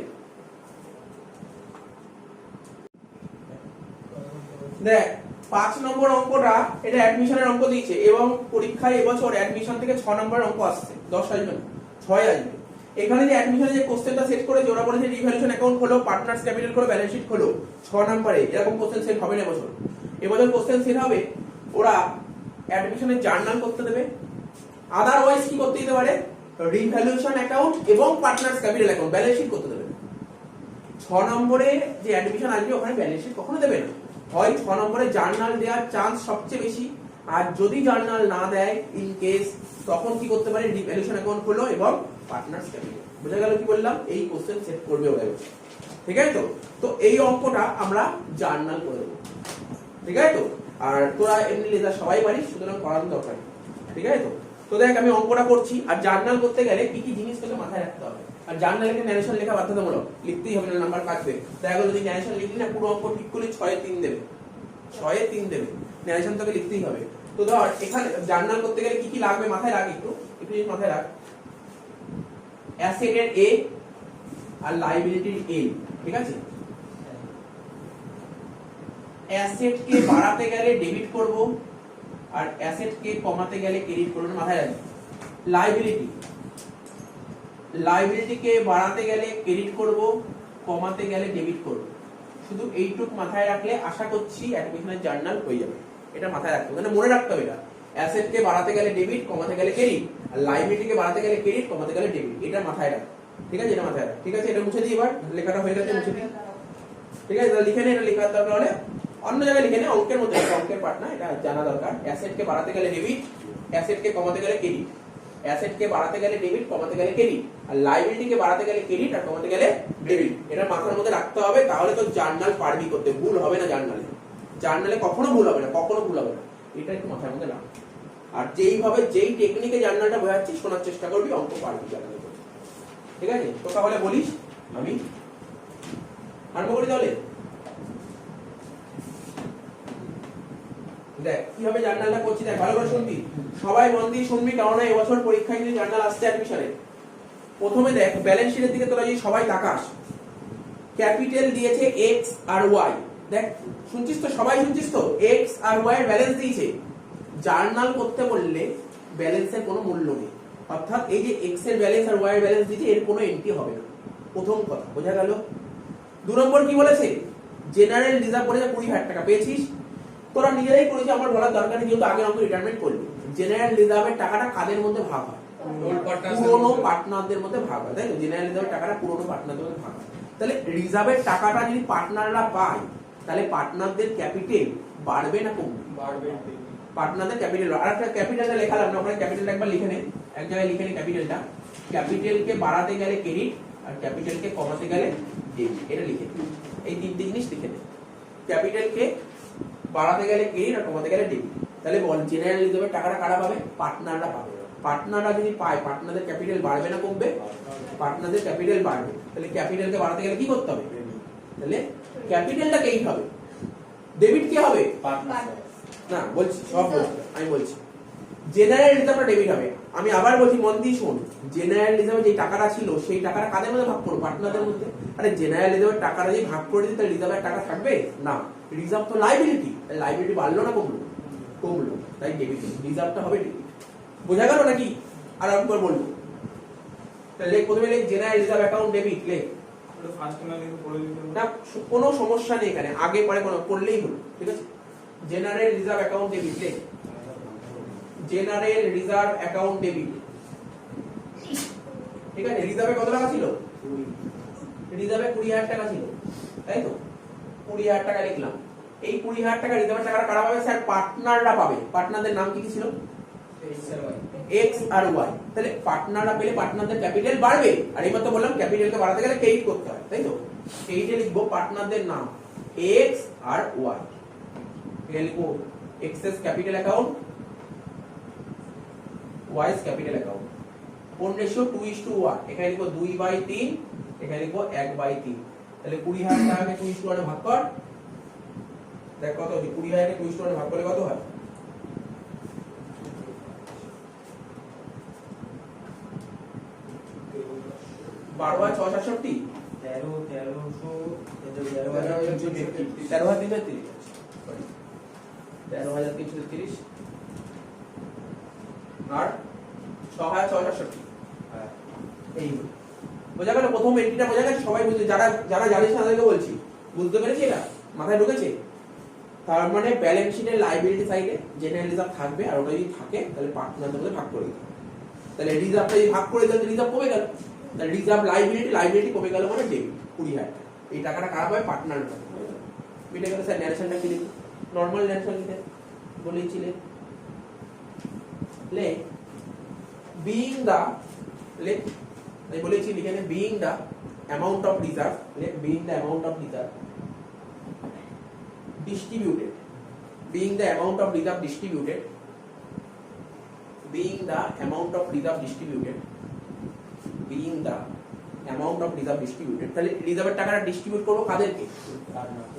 দেখ 5 নম্বর অঙ্কটা, এটা অ্যাডমিশনের অঙ্ক দিয়েছে এবং পরীক্ষায় এবছর অ্যাডমিশন থেকে 6 নম্বর অঙ্ক আসছে, 10 আসবে না, 6 আসবে। এখানে যে অ্যাডমিশনে যে কোশ্চেনটা সেট করেছে, ওরা বলেছে রিভ্যালুয়েশন অ্যাকাউন্ট খোলো, পার্টনার্স ক্যাপিটাল খোলো, ব্যালেন্স শিট খোলো। 6 নম্বরে এরকম কোশ্চেন সেট হবে না এবছর। এবছর কোশ্চেন সেট হবে, ওরা অ্যাডমিশনের জার্নাল করতে দেবে, আদারওয়াইজ কি করতে দিতে পারে? রিভ্যালুয়েশন অ্যাকাউন্ট এবং partners capital account, balance sheet করতে দেবে। 6 নম্বরে যে অ্যাডমিশন আসবে ওখানে ব্যালেন্স শিট কখনো দেবে না। হয় 6 নম্বরে জার্নাল দেওয়ার চান্স সবচেয়ে বেশি, আর যদি জার্নাল না দেয় ইন কেস, তখন কি করতে পারে? রিভ্যালুয়েশন অ্যাকাউন্ট খোলো এবং পার্টনার্স ক্যাপিটাল। বোঝা গেল কি বললাম? এই কোশ্চেন সেট করবে ওরা। ঠিক আছে তো? তো এই অঙ্কটা আমরা জার্নাল করে দেবো, ঠিক আছে তো? আর তোরা এমনি লেজার সবাই পারিস, সুতরাং করার দরকার নেই, ঠিক আছে তো? তো দেখ আমি অঙ্কটা করছি, আর জার্নাল করতে গেলে কি কি জিনিস তোকে মাথায় রাখতে হবে। আর জার্নালে ন্যারেশন লেখা বাধ্যতামূলক, লিখতেই হবে, না নাম্বার কাটবে। দেখো যদি ন্যারেশন লিখলি না, পুরো অঙ্ক ঠিক করলে 6 এ 3 দেবে, 6 এ 3 দেবে। ন্যারেশন তোকে লিখতেই হবে। তো ধর এখানে জার্নাল করতে গেলে কি কি লাগবে মাথায় রাখ, একটু জিনিস মাথায় রাখ। অ্যাসেটের এ আর লায়াবিলিটির এ, ঠিক আছে? অ্যাসেট কে বাড়াতে গেলে ডেবিট করব, আর অ্যাসেট কে কমাতে গেলে ক্রেডিট করব, মাথায় রাখবি। লায়াবিলিটি কে বাড়াতে গেলে ক্রেডিট করব, কমাতে গেলে ডেবিট করব। শুধু এইটুক মাথায় রাখলে আশা করছি অ্যাডমিশনের জার্নাল হয়ে যাবে। এটা মাথায় রাখতে হবে, মানে মনে রাখতে হবে। এটা অ্যাসেট কে বাড়াতে গেলে ডেবিট, কমাতে গেলে ক্রেডিট, আর লায়াবিলিটি কে বাড়াতে গেলে ক্রেডিট, কমাতে গেলে ডেবিট। এটা মাথায় রাখ, ঠিক আছে? এটা মাথায় রাখ, ঠিক আছে? এটা মুছে দিই, এবার লেখাটা হয়ে গেছে, মুছে দিই, ঠিক আছে? তাহলে লিখে নে, এটা লেখার দরকার হলে অন্য জায়গায় লিখে নে, অঙ্কের মধ্যে, অঙ্কের পার্ট না, এটা জানা দরকার। অ্যাসেট কে বাড়াতে গেলে ডেবিট, অ্যাসেট কে কমাতে গেলে ক্রেডিট, অ্যাসেট কে বাড়াতে গেলে ডেবিট, কমাতে গেলে ক্রেডিট, আর লায়াবিলিটি কে বাড়াতে গেলে ক্রেডিট আর কমাতে গেলে ডেবিট। এটা মাথার মধ্যে রাখতে হবে, তাহলে তো জার্নাল পারবি করতে, ভুল হবে না জার্নালে কখনো ভুল হবে না, কখনো ভুল হবে না। এটা একটু মাথার মধ্যে রাখ। আর যেইভাবে যেই টেকনিকে জার্নালটা বোঝাচ্ছি শোনার চেষ্টা করবি, অঙ্ক পারবি জার্নালে, ঠিক আছে? তো তাহলে বলিস, আমি আরম্ভ করি তাহলে। দেখ কিভাবে জার্নালটা করছি, দেখ ভালো করে শুনবি, সবাই মন দিয়ে শুনবি, কারণ এবছর পরীক্ষায় কিন্তু জার্নাল আসছে অ্যাডমিশনে। প্রথমে দেখ ব্যালেন্স শিটের দিকে তোরা যদি সবাই তাকাস, ক্যাপিটাল দিয়েছে x আর y। দেখ শুনছিস তো, সবাই শুনছিস তো? x আর y এর ব্যালেন্স দিয়েছে। জার্নাল করতে বললে ব্যালেন্সের কোনো মূল্য নেই, অর্থাৎ এই যে x এর ব্যালেন্স আর y এর ব্যালেন্স দিয়েছে, এর কোনো এন্ট্রি হবে না। প্রথম কথা বোঝা গেল। 2 নম্বর কি বলেছে? জেনারেল রিজার্ভ বলেছে 20,000 টাকা পেয়েছিস, তোরা নিজেরাই করেছিস, আমার বলার দরকার নেই, যেহেতু আগে অঙ্ক রিটায়ারমেন্ট করলি। জেনারেল রিজার্ভের টাকাটা কাদের মধ্যে ভাগ হয়? পুরনো পার্টনারদের মধ্যে ভাগ হয়, তাই তো? জেনারেল রিজার্ভের টাকাটা পুরনো পার্টনারদের মধ্যে ভাগ হয়। তাহলে রিজার্ভের টাকাটা যদি পার্টনাররা পায়, তাহলে পার্টনারদের ক্যাপিটাল বাড়বে না কমবে? বাড়বে। পার্টনারদের ক্যাপিটাল, আর একটা ক্যাপিটালটা লেখালাম না, ওখানে ক্যাপিটালটা একবার লিখে নে, এক জায়গায় লিখে নে ক্যাপিটালটা। ক্যাপিটালকে বাড়াতে গেলে ক্রেডিট, আর ক্যাপিটালকে কমাতে গেলে ডেবিট, এটা লিখে নে। এই তিনটে জিনিস লিখে নে, ক্যাপিটালকে বাড়াতে গেলে ক্রেডিট আর কমাতে গেলে ডেবিট। তাহলে বল জেনারেল রিজার্ভের টাকাটা কারা পাবে? পার্টনাররা পাবে। পার্টনাররা যদি পায়, পার্টনারদের ক্যাপিটাল বাড়বে না কমবে? পার্টনারদের ক্যাপিটাল বাড়বে। তাহলে ক্যাপিটালকে বাড়াতে গেলে কি করতে হবে? তাহলে ক্যাপিটালটা কে হবে? ডেবিট কে হবে? না বলছি, সব বলছি, আমি বলছি জেনারেল রিজার্ভটা ডেবিট হবে। আমি আবার বলছি, মন দিয়ে শোন, জেনারেল রিজার্ভে যে টাকাটা ছিল সেই টাকাটা কাদের মধ্যে ভাগ করবো? পার্টনারদের মধ্যে। আরে জেনারেল রিজার্ভের টাকাটা যদি ভাগ করে দিই, তাহলে রিজার্ভের টাকা থাকবে না। রিজার্ভ তো লাইবিলিটি, লাইবিলিটি বাড়লো না কমলো? কমলো, তাই ডেবিট। রিজার্ভটা হবে ডেবিট। বোঝা গেল নাকি? আর একবার বলবো, তাহলে প্রথমে লেখ জেনারেল রিজার্ভ অ্যাকাউন্ট ডেবিট, লেখ। ফার্স্ট না লিখে পড়ে দিতে হবে না, কোনো সমস্যা নেই এখানে, আগে পরে কোনো করলেই হলো, ঠিক আছে? জেনারেল রিজার্ভ অ্যাকাউন্ট ডেবিট, লেখ জেনারেল রিজার্ভ অ্যাকাউন্ট ডেবিট। ঠিক আছে, রিজার্ভে কত টাকা ছিল? রিজার্ভে 20,000 টাকা ছিল, তাই তো? 20,000 টাকা লিখলাম। এই 20,000 টাকা রিজার্ভের টাকাটা কারা পাবে? স্যার পার্টনাররা পাবে। পার্টনারদের নাম কি কি ছিল? এক্স আর ওয়াই। তাহলে পার্টনাররা পেলে পার্টনারদের ক্যাপিটাল বাড়বে। আর এইবার তো বললাম ক্যাপিটালকে বাড়াতে গেলে ক্রেডিট করতে হয়, তাই তো? ক্রেডিটে লিখবো পার্টনারদের নাম এক্স আর ওয়াই। এখানে লিখবো X's capital account, Y's capital account. কোন রেশিও? 2:1। এখানে লিখবো 2/3, এখানে লিখবো 1/3। তাহলে 20,000 টাকাকে 2:1 ভাগ কর, দেখ কত হচ্ছে। 20,000 কে 2:1 ভাগ করলে কত হয়? 12 আর 6 67, 13,333 আর 6,667। এই বোঝা গেল? প্রথম এন্ট্রিটা বোঝা গেছে? সবাই বুঝে? যারা যারা জানিস তাদেরকে বলছি, বুঝতে পেরেছি? এটা মাথায় ঢুকেছে? তার মানে ব্যালেন্স শিটের লাইবিলিটি সাইডে জেনারেল রিজার্ভ থাকবে, আর ওটা যদি থাকে তাহলে পার্টনারদের মধ্যে ভাগ করে দিতে হবে। তাহলে রিজার্ভটা যদি ভাগ করে দিলে রিজার্ভ কমে গেল, তাহলে রিজার্ভ লাইবিলিটি কমে গেল মানে ডেবিট 20,000 টাকা। এই টাকাটা কারা পাবে? পার্টনার পাবে। মিটে গেল। স্যার ন্যারেশনটা কি লিখি? নরমাল ন্যারেশন লিখে বলেছিলেন, লে বিইং দা, লে আমি বলেছি লিখে নে, being the amount of reserve, লে being the amount of reserve distributed, being the amount of reserve distributed, being the amount of reserve distributed, being the amount of reserve distributed, তাহলে রিজার্ভের টাকাটা ডিস্ট্রিবিউট করব কাদেরকে?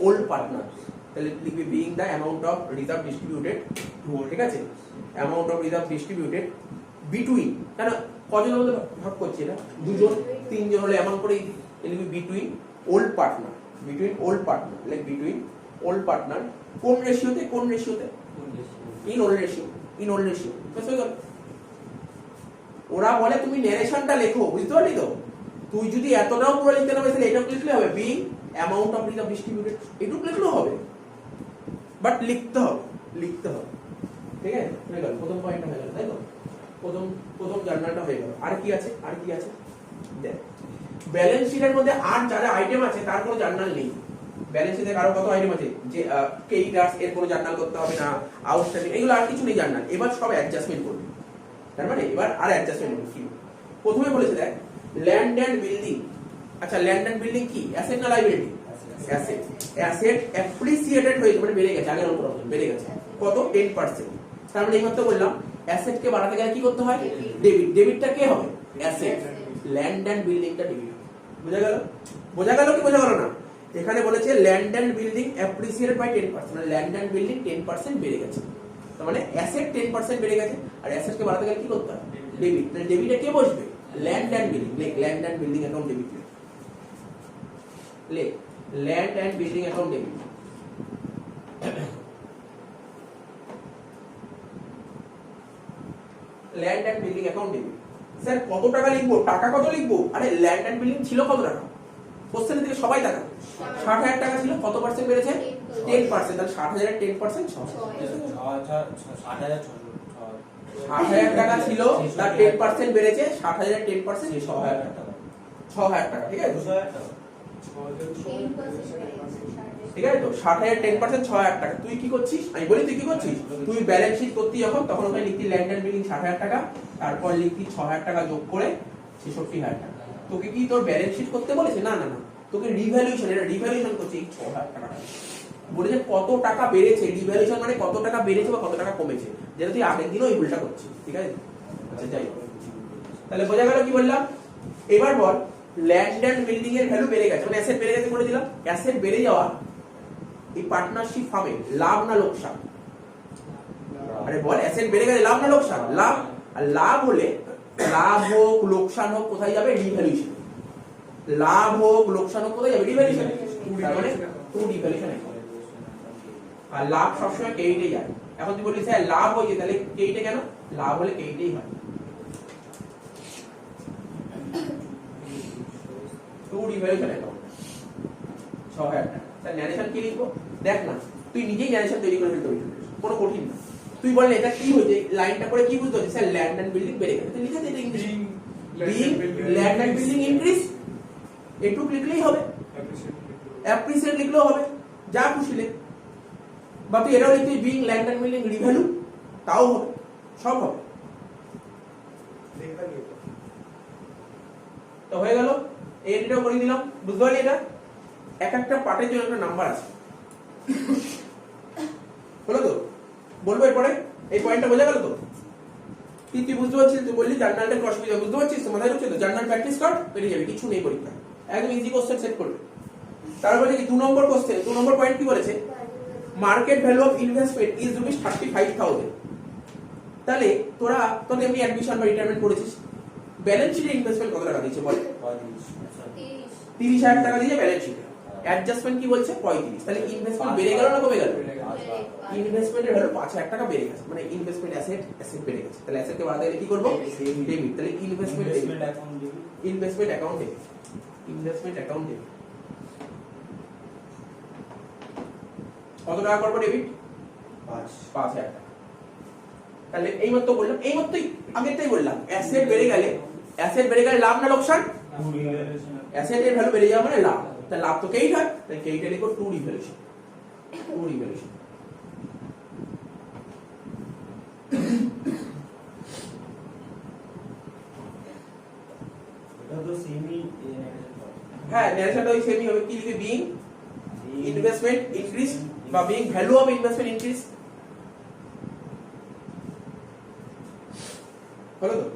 Old partner. তাহলে লিখবি being the amount of reserve distributed, ঠিক আছে? amount of reserve distributed between, কেন কজনের মধ্যে ভাগ করছি? এটা দুজন তিনজন হলে এমন করেই লিখবি between old partner, between old partner, like between old partner। কোন রেশিওতে? কোন রেশিওতে? In old ratio, in old ratio. বেশ হয়ে গেল। ওরা বলে তুমি ন্যারেশনটা লেখো, বুঝতে পারলি তো? তুই যদি এতটাও পুরো লিখতে না পারিস তাহলে এটাও লিখলে হবে, being amount of reserve distributed, এটুকু লিখলেও হবে, বাট লিখতে হবে, লিখতে হবে। ঠিক আছে, হয়ে গেল। প্রথম পয়েন্টটা হয়ে গেল, তাই তো? প্রথম জার্নালটা হয়ে গেল। আর কি আছে? আর কি আছে দেখ, ব্যালেন্স শিটের মধ্যে আর যা যা আইটেম আছে তার কোনো জার্নাল নেই। ব্যালেন্স শিটে কারো কত আইটেম আছে, যে ক্রেডিটার্স এর কোনো জার্নাল করতে হবে না, আউটস্ট্যান্ডিং, এগুলো আর কিছু নেই জার্নাল। এবার সব অ্যাডজাস্টমেন্ট করবে। তার মানে এবার আর অ্যাডজাস্টমেন্ট করবে। কি প্রথমে বলেছে দেখ, ল্যান্ড এন্ড বিল্ডিং। আচ্ছা, ল্যান্ড এন্ড বিল্ডিং কি? অ্যাসেট না লাইবিলিটি? অ্যাসেট। অ্যাসেট অ্যাপ্রিসিয়েটেড হয়েছে, মানে বেড়ে গেছে, আগের অঙ্ক বেড়ে গেছে কত? 10%। তার মানে এইমাত্র বললাম অ্যাসেটকে বাড়াতে গেলে কি করতে হয়? ডেবিট। ডেবিটটা কে হবে? অ্যাসেট। ল্যান্ড এন্ড বিল্ডিংটা ডেবিট। বোঝা গেল? বোঝা গেল কি বোঝা গেল না? এখানে বলেছে land and building appreciated by 10%, মানে ল্যান্ড এন্ড বিল্ডিং 10% বেড়ে গেছে। তার মানে অ্যাসেট 10% বেড়ে গেছে, আর অ্যাসেটকে বাড়াতে গেলে কি করতে হয়? ডেবিট। তাহলে ডেবিটে কে বসবে? Land and building. লেখ land and building account debit. লেখ land and building account debit. Land and building account debit. Sir কত টাকা লিখবো? টাকা কত লিখবো? আরে ল্যান্ড এন্ড বিল্ডিং ছিল কত টাকা? কোশ্চেনের দিকে সবাই টাকা 60,000 টাকা ছিল, কত পার্সেন্ট বেড়েছে? 10%। তাহলে 60,000 এর 10% 6। 60,000 টাকা ছিল, তার 10% বেড়েছে, 60,000 এর 10% 6,000 টাকা। 6,000 টাকা, ঠিক আছে? ঠিক আছে তো, 60,000 10% 6,000 টাকা। তুই কি করছিস? আমি বলি তুই কি করছিস? তুই ব্যালেন্স শিট করতি যখন, তখন ওখানে লিখতি ল্যান্ড এন্ড বিল্ডিং 60,000 টাকা, তারপর লিখতি 6,000 টাকা যোগ করে 66,000 টাকা। তোকে কি তোর ব্যালেন্স শিট করতে বলেছে? না না না, তোকে রিভ্যালুয়েশন, এটা রিভ্যালুয়েশন করছে এই 6,000 টাকা। বলেছে কত টাকা বেড়েছে, রিভ্যালুয়েশন মানে কত টাকা বেড়েছে বা কত টাকা কমেছে, যেটা তুই আগের দিনও এই ভুলটা করছিস, ঠিক আছে? আচ্ছা যাই হোক, তাহলে বোঝা গেল কি বললাম? এবার বল, ল্যান্ড এন্ড বিল্ডিং এর ভ্যালু বেড়ে গেছে, মানে অ্যাসেট বেড়ে গেছে করে দিলাম। অ্যাসেট বেড়ে যাওয়া এই পার্টনারশিপ ফার্মে লাভ না লোকসান? আরে বল, অ্যাসেট বেড়ে গেলে লাভ না লোকসান? লাভ। আর লাভ হলে, লাভ হোক লোকসান হোক, কোথায় যাবে? রিভ্যালুয়েশন। লাভ হোক লোকসান হোক, কোথায় যাবে? রিভ্যালুয়েশন। তার মানে টু রিভ্যালুয়েশন। আর লাভ সবসময় কেইটে যায়। এখন তুই বলিস স্যার লাভ হয়েছে, তাহলে কেইটে কেন? লাভ হলে কেইটেই হয়। টু রিভ্যালুয়েশন অ্যাকাউন্ট 6,000 টাকা। তাহলে ন্যারেশন কি লিখবো? দেখ না, তুই নিজেই ন্যারেশন তৈরি করে ফেলতে পারিস, কোনো কঠিন না। তুই বললে এটা কি হয়েছে, লাইনটা পরে কি বুঝতে হচ্ছে? স্যার ল্যান্ড এন্ড বিল্ডিং বেড়ে গেছে, তুই লিখে দে এটা English. Being land and building increase, এটুক লিখলেই হবে। অ্যাপ্রিসিয়েট লিখলেও হবে, যা খুশি লেখ। বা তুই এটাও লিখতে বিং ল্যান্ড এন্ড বিল্ডিং রিভ্যালু, তাও হবে, সব হবে। তো হয়ে গেল, এটাও করে দিলাম। বুঝতে পারলি? এটা এক একটা পার্টের জন্য একটা নাম্বার আছে, হলো তো? বলবো এরপরে, এই পয়েন্টটা বোঝা গেল তো? তুই বুঝতে পারছিস? তুই বললি জার্নালটা অসুবিধা, বুঝতে পারছিস তো? মাথায় ঢুকছে তো? জার্নাল প্র্যাকটিস কর, পেরিয়ে যাবে, কিছু নেই পরীক্ষা, একদম ইজি কোশ্চেন সেট করবে। তারপরে কি 2 নম্বর কোশ্চেন, 2 নম্বর পয়েন্ট কি বলেছে? Market value of investment is ₹35,000। তাহলে তোরা এমনি অ্যাডমিশন বা রিটায়ারমেন্ট করেছিস, ব্যালেন্স শিটে ইনভেস্টমেন্ট কত টাকা দিয়েছে বল? 30,000 টাকা দিয়েছে ব্যালেন্স শিটে। অ্যাডজাস্টমেন্ট কি বলছে? 35। তাহলে ইনভেস্টমেন্ট বেড়ে গেল না কমে গেল? ইনভেস্টমেন্টের ভ্যালু 5,000 টাকা বেড়ে গেছে, মানে ইনভেস্টমেন্ট অ্যাসেট বেড়ে গেছে। তাহলে অ্যাসেটকে বাড়াতে গেলে কি করব? ডেবিট। তাহলে investment account debit. Investment account debit. কত টাকা করব ডেবিট? 5,000 টাকা। তাহলে এই মত বললাম, এই মতই আগেরটাই বললাম, অ্যাসেট বেড়ে গেলে লাভ না লোকসান? অ্যাসেটের ভ্যালু বেড়ে যাওয়া মানে লাভ। তাহলে লাভ তো কেইট হয়, তাই কেইটে লিখো টু রিভ্যালুয়েশন। Two revaluation. এটা তো সেমি, হ্যাঁ ন্যারেশনটা ওই সেমই হবে। কি লিখবি? বিং ইনভেস্টমেন্ট ইনক্রিজ বা being value of investment increase. হলো তো?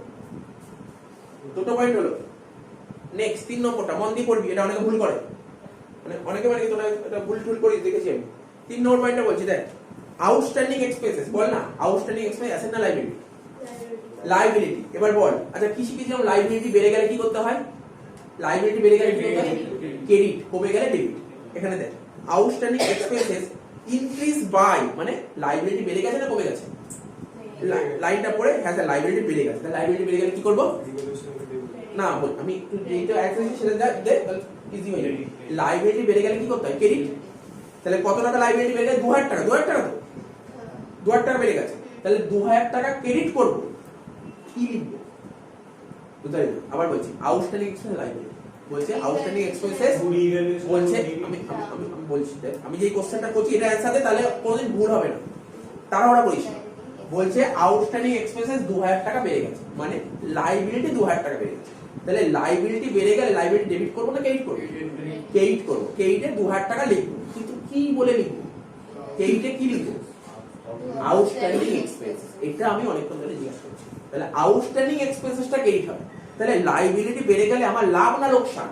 দুটো পয়েন্ট হলো। নেক্সট 3 নম্বরটা মন দিয়ে পড়বি, এটা অনেকে ভুল করে, মানে অনেকে মানে তোরা এটা ভুল করিস দেখেছি আমি। 3 নম্বর পয়েন্টটা বলছি, দেখ আউটস্ট্যান্ডিং এক্সপেন্সেস, বল না আউটস্ট্যান্ডিং এক্সপেন্স অ্যাসেট না লাইবিলিটি? লাইবিলিটি। এবার বল, আচ্ছা কি শিখেছিলাম? লাইবিলিটি বেড়ে গেলে কি করতে হয়? লাইবিলিটি বেড়ে গেলে কি করতে হয়? ক্রেডিট, কমে গেলে ডেবিট। এখানে দেখ আউটস্ট্যান্ডিং এক্সপেন্সেস ইনক্রিজ বাই, মানে লাইবিলিটি বেড়ে গেছে না কমে গেছে? লাইনটা পড়ে হ্যাঁ স্যার লাইবিলিটি বেড়ে গেছে। তাহলে লাইবিলিটি বেড়ে গেলে কি করব? না বল, আমি যেটা এক্সারসাইজ সেটা দে, ইজি হয়ে যাবে। লাইবিলিটি বেড়ে গেলে কি করতে হয়? ক্রেডিট। তাহলে কত টাকা লাইবিলিটি বেড়ে গেছে? 2,000 টাকা। 2,000 টাকা তো 2,000 টাকা বেড়ে গেছে। তাহলে 2,000 টাকা ক্রেডিট করব, কি লিখবো? বুঝতে পারলি? আবার বলছি আউটস্ট্যান্ডিং এক্সপেন্স লাইবিলিটি বলছে, আউটস্ট্যান্ডিং এক্সপেন্সেস বলছে। আমি বলছি, আমি যে কোশ্চেনটা করছি এটা অ্যানসার দে, তাহলে কোনোদিন ভুল হবে না, তাড়াহুড়া করিস না। বলছে আউটস্ট্যান্ডিং এক্সপেন্সেস 2,000 টাকা বেড়ে গেছে, মানে লাইবিলিটি 2,000 টাকা বেড়ে গেছে। তাহলে লাইবিলিটি বেড়ে গেলে লাইবিলিটি ডেবিট করবো না ক্রেডিট করবো? ক্রেডিট করবো। ক্রেডিটে 2,000 টাকা লিখবো, কিন্তু কি বলে লিখবো? ক্রেডিটে কি লিখবো? Outstanding expenses. এটা আমি অনেকক্ষণ ধরে জিজ্ঞাসা করছি। তাহলে আউটস্ট্যান্ডিং এক্সপেন্সেসটা ক্রেডিট হবে। তাহলে লাইবিলিটি বেড়ে গেলে আমার লাভ না লোকসান?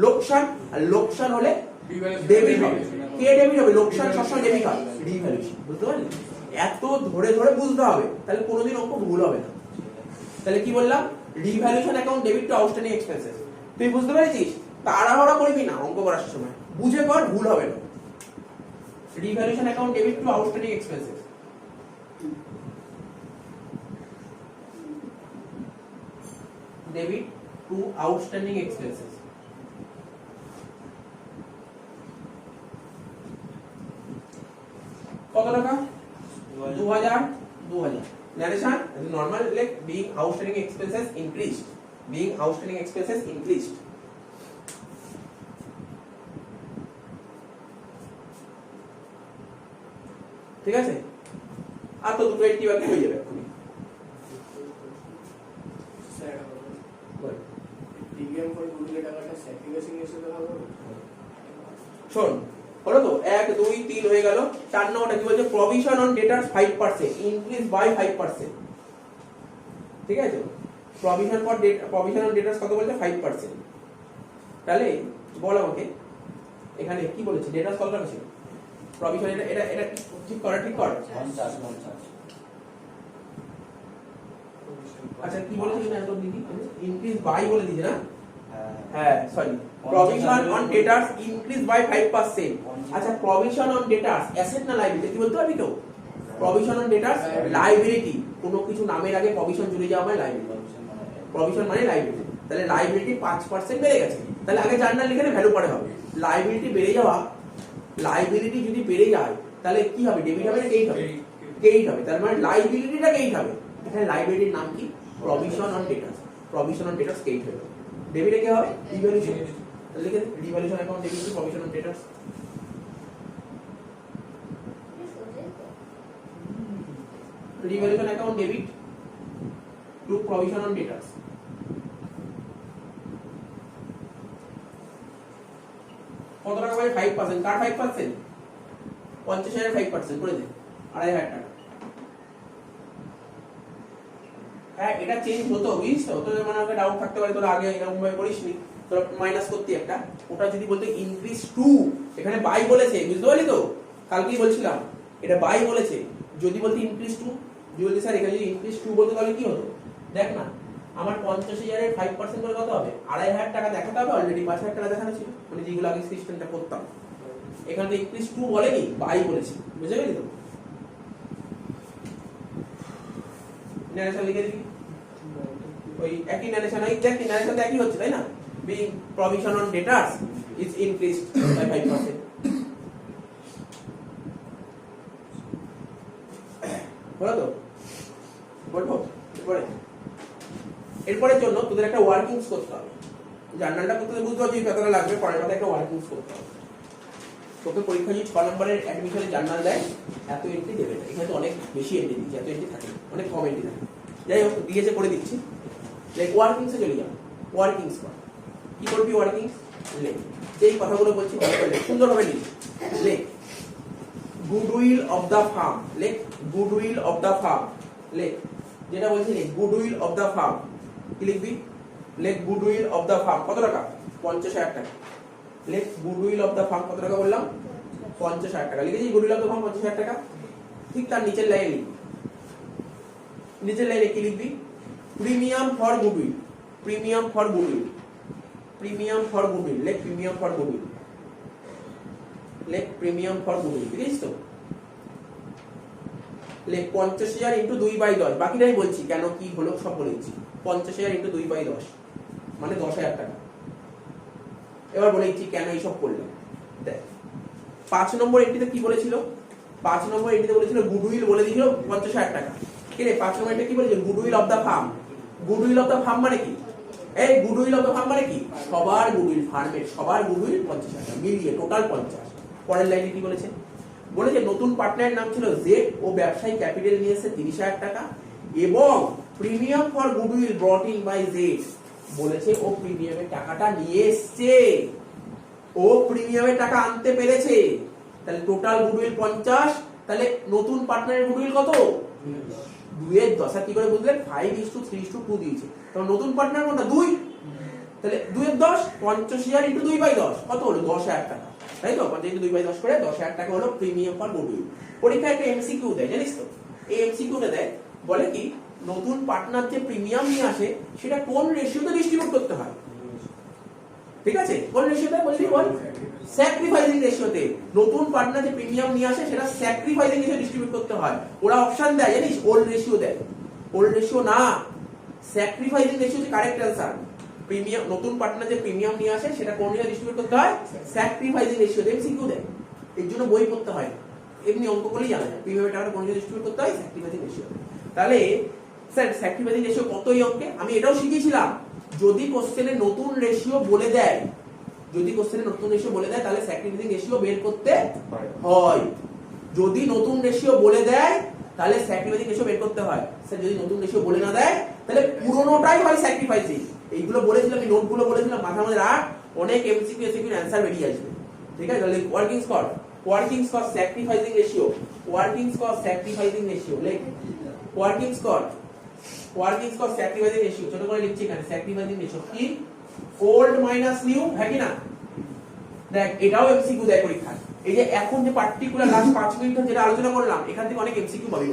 লোকসান। আর লোকসান হলে ডেবিট হবে। কে ডেবিট হবে? লোকসান সবসময় ডেবিট হয়, রিভ্যালুয়েশন। বুঝতে পারলি? এত ধরে ধরে বুঝতে হবে, তাহলে কোনোদিন অঙ্ক ভুল হবে না। তাহলে কি বললাম? Revaluation account debit two outstanding expenses. তুই বুঝতে পেরেছিস? তাড়াহুড়া করবি না অঙ্ক করার সময়, বুঝে কর, ভুল হবে না। Revaluation account debit two outstanding expenses. Debit two outstanding expenses. কত টাকা 2000 2000 narration normal like being outstanding expenses increased being outstanding expenses increased ঠিক আছে আর তো দুটো 80 বাকি হয়ে যাবে এক্ষুনি sir ball premium for goodwill টাকাটা স্যাক্রিফাইসিং হিসেবে হবে শোন হলো তো 1 2 3 হয়ে গেল 4 নম্বরটা কি বলছে প্রভিশন অন ডেটার 5% ইনক্রিজ বাই 5% ঠিক আছে প্রভিশন অন ডেটার কত বলছে 5% তাহলে বল আমাকে এখানে কি বলেছে ডেটার কত টাকা ছিল প্রভিশন এটা ঠিক কর 50 আচ্ছা কি বলেছে কিনা তো দেখি ইনক্রিজ বাই বলে দিয়েছে না হ্যাঁ sorry provision on debtors increase by 5% আচ্ছা প্রভিশন অন ডেটাস অ্যাসেট না লাইবিলিটি কি বলতে পারবি তো প্রভিশন অন ডেটাস লাইবিলিটি কোনো কিছু নামের আগে প্রভিশন জুড়ে যাওয়া মানে লাইবিলিটি প্রভিশন মানে লাইবিলিটি তাহলে লাইবিলিটি 5% বেড়ে গেছে তাহলে আগে জার্নাল লিখে নে ভ্যালু পরে হবে লাইবিলিটি বেড়ে যাওয়া লাইবিলিটি যদি বেড়ে যায় তাহলে কি হবে ডেবিট হবে না ক্রেডিট হবে ক্রেডিট হবে তার মানে লাইবিলিটিটা ক্রেডিট হবে এখানে লাইবিলিটির নাম কি প্রভিশন অন ডেটাস ক্রেডিট হবে ডেবিটে কি হবে রিভ্যালুয়েশন তাহলে লিখে revaluation account debit to provision on debtors revaluation account debit to provision on debtors কত টাকা বলে 5% কার 5% 50,000 5% করে দে 2,500 টাকা হ্যাঁ এটা চেঞ্জ হতো বুঝছিস তো তোদের মনে হয় ডাউট থাকতে পারে তোরা আগে এরকম ভাবে করিসনি তোরা মাইনাস করতে একটা ওটা যদি বলতে ইনক্রিজ টু এখানে বাই বলেছে বুঝতে পারলি তো কালকেই বলছিলাম এটা বাই বলেছে যদি বলতে ইনক্রিজ টু যদি বলতে স্যার এখানে যদি ইনক্রিজ টু বলতে তাহলে কি হতো দেখ না আমার 50,000 এর 5% করে কত হবে 2,500 টাকা দেখাতে হবে অলরেডি 5,000 টাকা দেখানো ছিল মানে যেগুলো আগে সিস্টেমটা করতাম এখানে তো ইনক্রিজ টু বলেনি বাই বলেছে বুঝতে পেরেলি তো ন্যারেশন লিখে দিবি ওই একই ন্যারেশন এক্স্যাক্টলি ন্যারেশন তো একই হচ্ছে তাই না being provision on debtors is increased by 5% বলো তো বলবো এরপরের জন্য তোদের একটা ওয়ার্কিংস করতে হবে জার্নালটা করতে বুঝতে পারছিস কতটা লাগবে পরের কথা একটা ওয়ার্কিংস করতে হবে তোকে পরীক্ষা যদি 6 নম্বরের অ্যাডমিশনে জার্নাল দেয় এত এন্ট্রি দেবে না এখানে তো অনেক বেশি এন্ট্রি দিচ্ছে এত এন্ট্রি থাকে অনেক কম এন্ট্রি থাকে যাই হোক দিয়েছে করে দিচ্ছি লাইক ওয়ার্কিংসে চলে যাও ওয়ার্কিংস কর কি করবি ওয়ার্কিংস লেখ যেই কথাগুলো বলছি সুন্দরভাবে লিখ লেখ গুডউইল অফ দ্য ফার্ম লেখ গুডউইল অফ দ্য ফার্ম লেখ যেটা বলছি লেখ গুডউইল অফ দ্য ফার্ম কি লিখবি লেখ গুডউইল অফ দ্য ফার্ম কত টাকা 50,000 টাকা লেখ গুডউইল অফ দ্য ফার্ম কত টাকা বললাম 50,000 টাকা লিখেছি গুডউইল অফ দ্য ফার্ম 50,000 টাকা ঠিক তার নিচের লাইনে লিখবি নিচের লাইনে কি লিখবি premium for goodwill premium for goodwill premium for goodwill লেখ প্রিমিয়াম ফর গুডউইল লেখ প্রিমিয়াম ফর গুডউইল ঠিক আছে তো লেখ 50,000 ইনটু 2/10 বাকিটাই বলছি কেন কি হলো সব বলে দিচ্ছি 50,000 ইনটু 2/10 মানে 10,000 টাকা এবার বলে দিচ্ছি কেন এইসব করলাম দেখ 5 নম্বর এন্ট্রিতে কি বলেছিল 5 নম্বর এন্ট্রিতে বলেছিল গুডউইল বলে দিয়েছিল 50,000 টাকা কি রে 5 নম্বর এটা কি বলেছিল goodwill of the firm goodwill of the firm মানে কি এই গুডউইল অফ দা ফার্ম মানে কি সবার গুডউইল ফার্মের সবার গুডউইল 50,000 টাকা মিলিয়ে টোটাল 50 পরের লাইনে কি বলেছে বলেছে নতুন পার্টনারের নাম ছিল জেড ও ব্যবসায়ী ক্যাপিটাল নিয়ে এসেছে 30,000 টাকা এবং premium for goodwill brought in by Z বলেছে ও প্রিমিয়ামের টাকাটা নিয়ে এসেছে ও প্রিমিয়ামের টাকা আনতে পেরেছে তাহলে টোটাল গুডউইল 50 তাহলে নতুন পার্টনারের গুডউইল কত 2/10 আর কি করে বুঝলেন 5:3:2 দিয়েছে তাহলে নতুন পার্টনার কোনটা 2 তাহলে 2/10 50,000 ইনটু 2/10 কত হলো 10,000 টাকা তাই তো 50 ইনটু 2/10 করে 10,000 টাকা হলো প্রিমিয়াম ফর গুডউইল পরীক্ষায় একটা এমসিকিউ দেয় জানিস তো এই এমসিকিউটা দেয় বলে কি নতুন পার্টনার যে প্রিমিয়াম নিয়ে আসে সেটা কোন রেশিওতে ডিস্ট্রিবিউট করতে হয় ঠিক আছে কোন রেশিওতে বলবি বল স্যাক্রিফাইসিং রেশিওতে নতুন পার্টনার যে প্রিমিয়াম নিয়ে আসে সেটা স্যাক্রিফাইসিং রেশিও ডিস্ট্রিবিউট করতে হয় ওরা অপশন দেয় জানিস ওল্ড রেশিও দেয় ওল্ড রেশিও না স্যাক্রিফাইসিং রেশিও যে কারেক্ট অ্যানসার প্রিমিয়াম নতুন পার্টনার যে প্রিমিয়াম নিয়ে আসে সেটা কোন রেশিও ডিস্ট্রিবিউট করতে হয় স্যাক্রিফাইসিং রেশিও এমসিকিউ দেয় এর জন্য বই পড়তে হয় এমনি অঙ্ক করলেই জানা যায় প্রিমিয়ামের টাকাটা কোন ডিস্ট্রিবিউট করতে হয় স্যাক্রিফাইসিং রেশিও। তাহলে স্যার স্যাক্রিফাইসিং রেশিও কত এই অঙ্কে? আমি এটাও শিখিয়েছিলাম, যদি কোশ্চেনে নতুন রেশিও বলে দেয়, যদি কোশ্চেনে নতুন রেশিও বলে দেয় তাহলে স্যাক্রিফাইসিং রেশিও বের করতে হয়। যদি নতুন রেশিও বলে দেয় তাহলে স্যাক্রিফাইসিং রেশিও বের করতে হয়। স্যার যদি নতুন রেশিও বলে না দেয় তাহলে পুরোনোটাই হয় স্যাক্রিফাইসিং। এইগুলো বলেছিলাম, আমি নোটগুলো বলেছিলাম, মাথার মধ্যে রাখ, অনেক এমসিকিউ এসিকিউর অ্যানসার বেরিয়ে আসবে। ঠিক আছে, তাহলে working square sacrificing ratio, working square sacrificing ratio লেখ, ওয়ার্কিং স্কোয়ার স্যাক্রিফাইসিং রেশিও ছোট করে লিখছি এখানে। স্যাক্রিফাইসিং রেশিও কি? ওল্ড মাইনাস নিউ, হ্যাঁ কি না? দেখ এটাও এমসিকিউ দেয় পরীক্ষায়। এই যে এখন যে পার্টিকুলার লাস্ট 5 মিনিট যেটা আলোচনা করলাম, এখান থেকে অনেক এমসিকিউ পাবি,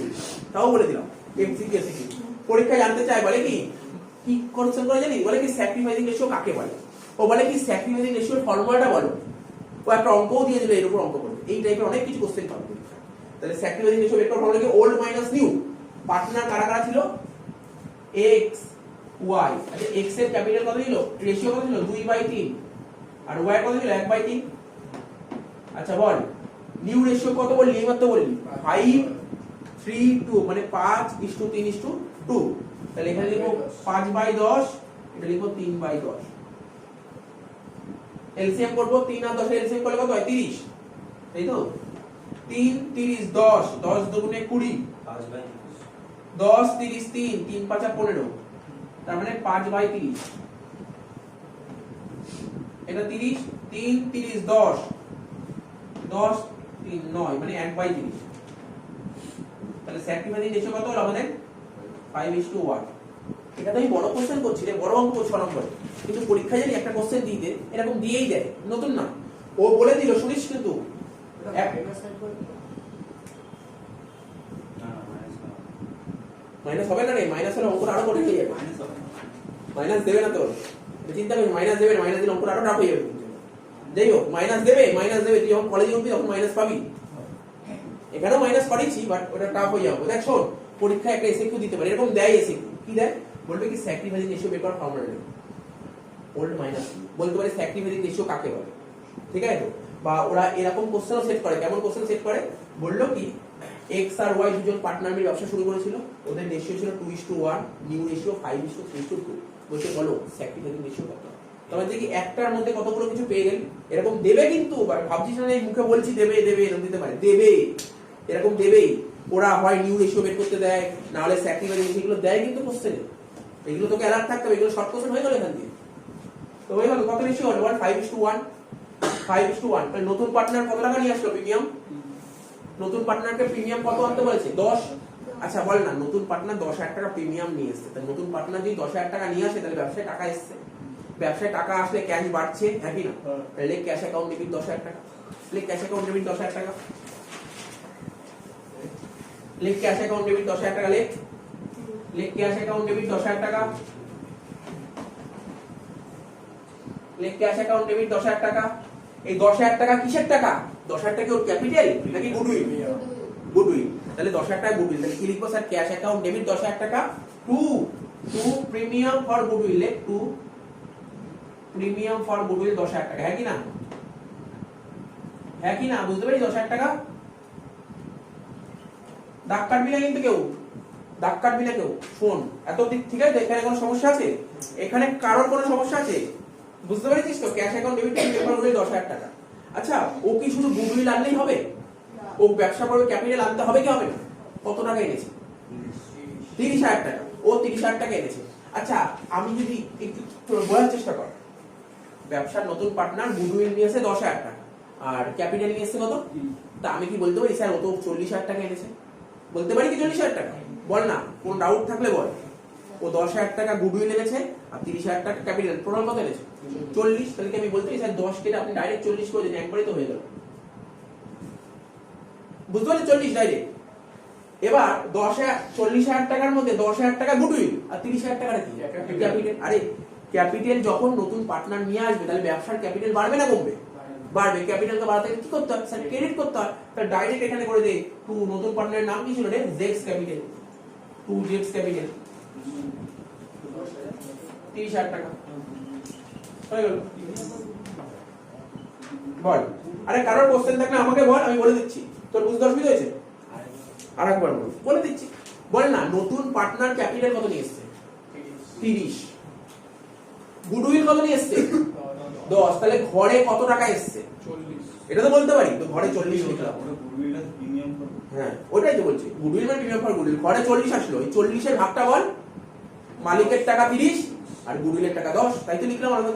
তাও বলে দিলাম এমসিকিউ এসিকিউ পরীক্ষায় জানতে চায়, বলে কি কি কোশ্চেন করে জানি, বলে কি স্যাক্রিফাইসিং রেশিও কাকে বলে, ও বলে কি স্যাক্রিফাইসিং রেশিওর ফর্মুলাটা বলো। ও একটা অঙ্কও দিয়ে দিল, এর উপর অঙ্ক করবে, এই টাইপের অনেক কিছু কোশ্চেন পাবে। তাহলে স্যাক্রিফাইসিং রেশিও বের করার ফর্মুলা কি? Old minus new. পার্টনার কারা কারা ছিল? x y। আচ্ছা x এর ক্যাপিটাল কত ছিল? রেশিও কত ছিল? 2/3। আর y কত ছিল? 1/3। আচ্ছা বল নিউ রেশিও কত বললি? এইমাত্র বললি 5:3:2, মানে 5:3:2। তাহলে এখানে লিখো 5/10, এটা লিখো 3/10। এলসিএম করব, 3 আর 10 এর এলসিএম করলে কত হয়? 30, তাই তো? 3 30 10, 10 দুগুণে 20, 10 30 3, 3 5 15, তার মানে 5/30। এটা 30, 3 30 10, 10 3 9, মানে 1/30। তাহলে স্যাক্রিফাইসিং রেশিও কত হলো আমাদের? 5:1। এটা তো আমি বড় কোশ্চেন করছি রে, বড় অঙ্ক করছি নম্বরে, কিন্তু পরীক্ষায় যদি একটা কোশ্চেন দিতে এরকম দিয়েই দেয়, নতুন না, ও বলে দিল শুনিস, কিন্তু মাইনাস হবে না রে, মাইনাস হলে অঙ্ক আরো কঠিন হয়ে যাবে। মাইনাস দেবে না তোর, চিন্তা করিস, মাইনাস দেবে, মাইনাস দিলে অঙ্ক আরো টাফ হয়ে যাবে। যাই হোক মাইনাস দেবে, তুই যখন কলেজে উঠবি তখন মাইনাস পাবি। এখানেও মাইনাস করেছি, বাট ওটা টাফ হয়ে যাবে। দেখ শোন, পরীক্ষায় একটা এসএকিউ দিতে পারে, এরকম দেয় এসএকিউ, কি দেয়? বলবে কি স্যাক্রিফাইসিং রেশিও বের করার ফর্মুলা নেই, ওল্ড মাইনাস। বলতে পারে স্যাক্রিফাইসিং রেশিও কাকে বলে, ঠিক আছে তো? বা ওরা এরকম কোশ্চেনও সেট করে, কেমন কোশ্চেন সেট করে? বললো কি x আর y দুজন পার্টনার মিলে ব্যবসা শুরু করেছিল, ওদের রেশিও ছিল 2:1, নিউ রেশিও 5:3:2। বলছে বলো স্যাক্রিফাইসিং রেশিও কত? তবে দেখি একটার মধ্যে কতগুলো কিছু পেয়ে গেল। এরকম দেবে, কিন্তু ভাবছিস না এই মুখে বলছি দেবে দেবে, এরকম দিতে পারে, দেবে, এরকম দেবেই। ওরা হয় নিউ রেশিও বের করতে দেয়, না হলে স্যাক্রিফাইসিং রেশিও দেয়, কিন্তু কোশ্চেনে এগুলো তোকে অ্যালার্ট থাকতে হবে। এগুলো শর্ট কোশ্চেন হয়ে গেল এখান দিয়ে। তো হয়ে গেল কত রেশিও হলো? 5:1, 5:1। তাহলে নতুন পার্টনার কত টাকা নিয়ে আসলো প্রিমিয়াম? নতুন পার্টনারকে প্রিমিয়াম কত আনতে বলেছে? 10। আচ্ছা বল না, নতুন পার্টনার 10,000 টাকা প্রিমিয়াম নিয়ে এসেছে, তাহলে নতুন পার্টনার যদি 10,000 টাকা নিয়ে আসে তাহলে ব্যবসায় টাকা এসছে, ব্যবসায় টাকা আসলে ক্যাশ বাড়ছে, হ্যাঁ কি না? তাহলে ক্যাশ অ্যাকাউন্ট ডেবিট 10,000 টাকা, ক্যাশ অ্যাকাউন্ট ডেবিট 10,000 টাকা, ক্যাশ অ্যাকাউন্ট ডেবিট 10,000 টাকা, ক্যাশ অ্যাকাউন্ট ডেবিট 10,000 টাকা, ক্যাশ অ্যাকাউন্ট ডেবিট 10,000 টাকা। এই 10,000 টাকা কিসের টাকা? 10,000 টাকা ওর ক্যাপিটাল নাকি গুডউইল? গুডউইল। তাহলে 10,000 টাকা গুডউইল, তাহলে কি লিখবো স্যার? ক্যাশ অ্যাকাউন্ট ডেবিট 10,000 টাকা to premium for goodwill, to premium for goodwill 10,000 টাকা, হ্যাঁ কি না? হ্যাঁ কি না? বুঝতে পারি 10,000 টাকা। দাগ কাটবি না কিন্তু কেউ, দাগ কাটবি না কেউ। শোন এত ঠিক আছে, এখানে কোনো সমস্যা আছে? এখানে কারোর কোনো সমস্যা আছে? বুঝতে পারছিস তো? ক্যাশ অ্যাকাউন্ট ডেবিট করে 10,000 টাকা। আচ্ছা ও কি শুধু গুডউইল আনলেই হবে? ও ব্যবসা করবে, ক্যাপিটাল আনতে হবে কি হবে না? কত টাকা এনেছে? 30,000 টাকা। ও 30,000 টাকা এনেছে। আচ্ছা আমি যদি একটু বোঝার চেষ্টা কর, ব্যবসার নতুন পার্টনার গুডউইল নিয়ে এসে 10,000 টাকা আর ক্যাপিটাল নিয়ে এসে কত? তা আমি কি বলতে পারি স্যার ও তো 40,000 টাকা এনেছে? বলতে পারি কি 40,000 টাকা? বল না, কোন ডাউট থাকলে বল। ও 10,000 টাকা গুডউইল এনেছে আর 30,000 টাকা ক্যাপিটাল, টোটাল কত এনেছে? 40। তাহলে কি আমি বলতে পারি স্যার 10 কেটে আপনি ডাইরেক্ট 40 করে দেন, একবারই তো হয়ে গেল। বুঝতে পারলি? 40 ডাইরেক্ট। এবার 40,000 টাকার মধ্যে 10,000 টাকা গুডউইল আর 30,000 টাকা কি ক্যাপিটাল। আরে ক্যাপিটাল যখন নতুন পার্টনার নিয়ে আসবে তাহলে ব্যবসার ক্যাপিটাল বাড়বে না কমবে? বাড়বে। ক্যাপিটালকে বাড়াতে কি করতে হবে স্যার? ক্রেডিট করতে হয়। তাহলে ডাইরেক্ট এখানে করে দে, টু নতুন পার্টনারের নাম কি ছিল রে? জেক্স ক্যাপিটাল, টু জেক্স ক্যাপিটাল 30,000 টাকা হয়ে গেল। বল, আরে কারোর কোশ্চেন থাকলে আমাকে বল, আমি বলে দিচ্ছি। তোর বুঝতে অসুবিধা হয়েছে? আর একবার বলে দিচ্ছি, বল না নতুন পার্টনার ক্যাপিটাল কত নিয়ে এসছে? 30। গুডউইল কত নিয়ে এসছে? 10। তাহলে ঘরে কত টাকা এসছে? 40। এটা তো বলতে পারি, তো ঘরে 40 লিখলাম। ওটা গুডউইলটা প্রিমিয়াম ফর হ্যাঁ ওটাই তো বলছি, গুডউইল মানে প্রিমিয়াম ফর গুডউইল। ঘরে 40 আসলো, এই 40 এর ভাগটা বল। মালিকের টাকা 30 আর গুডউইলের টাকা 10, তাই তো লিখলাম আলাদা।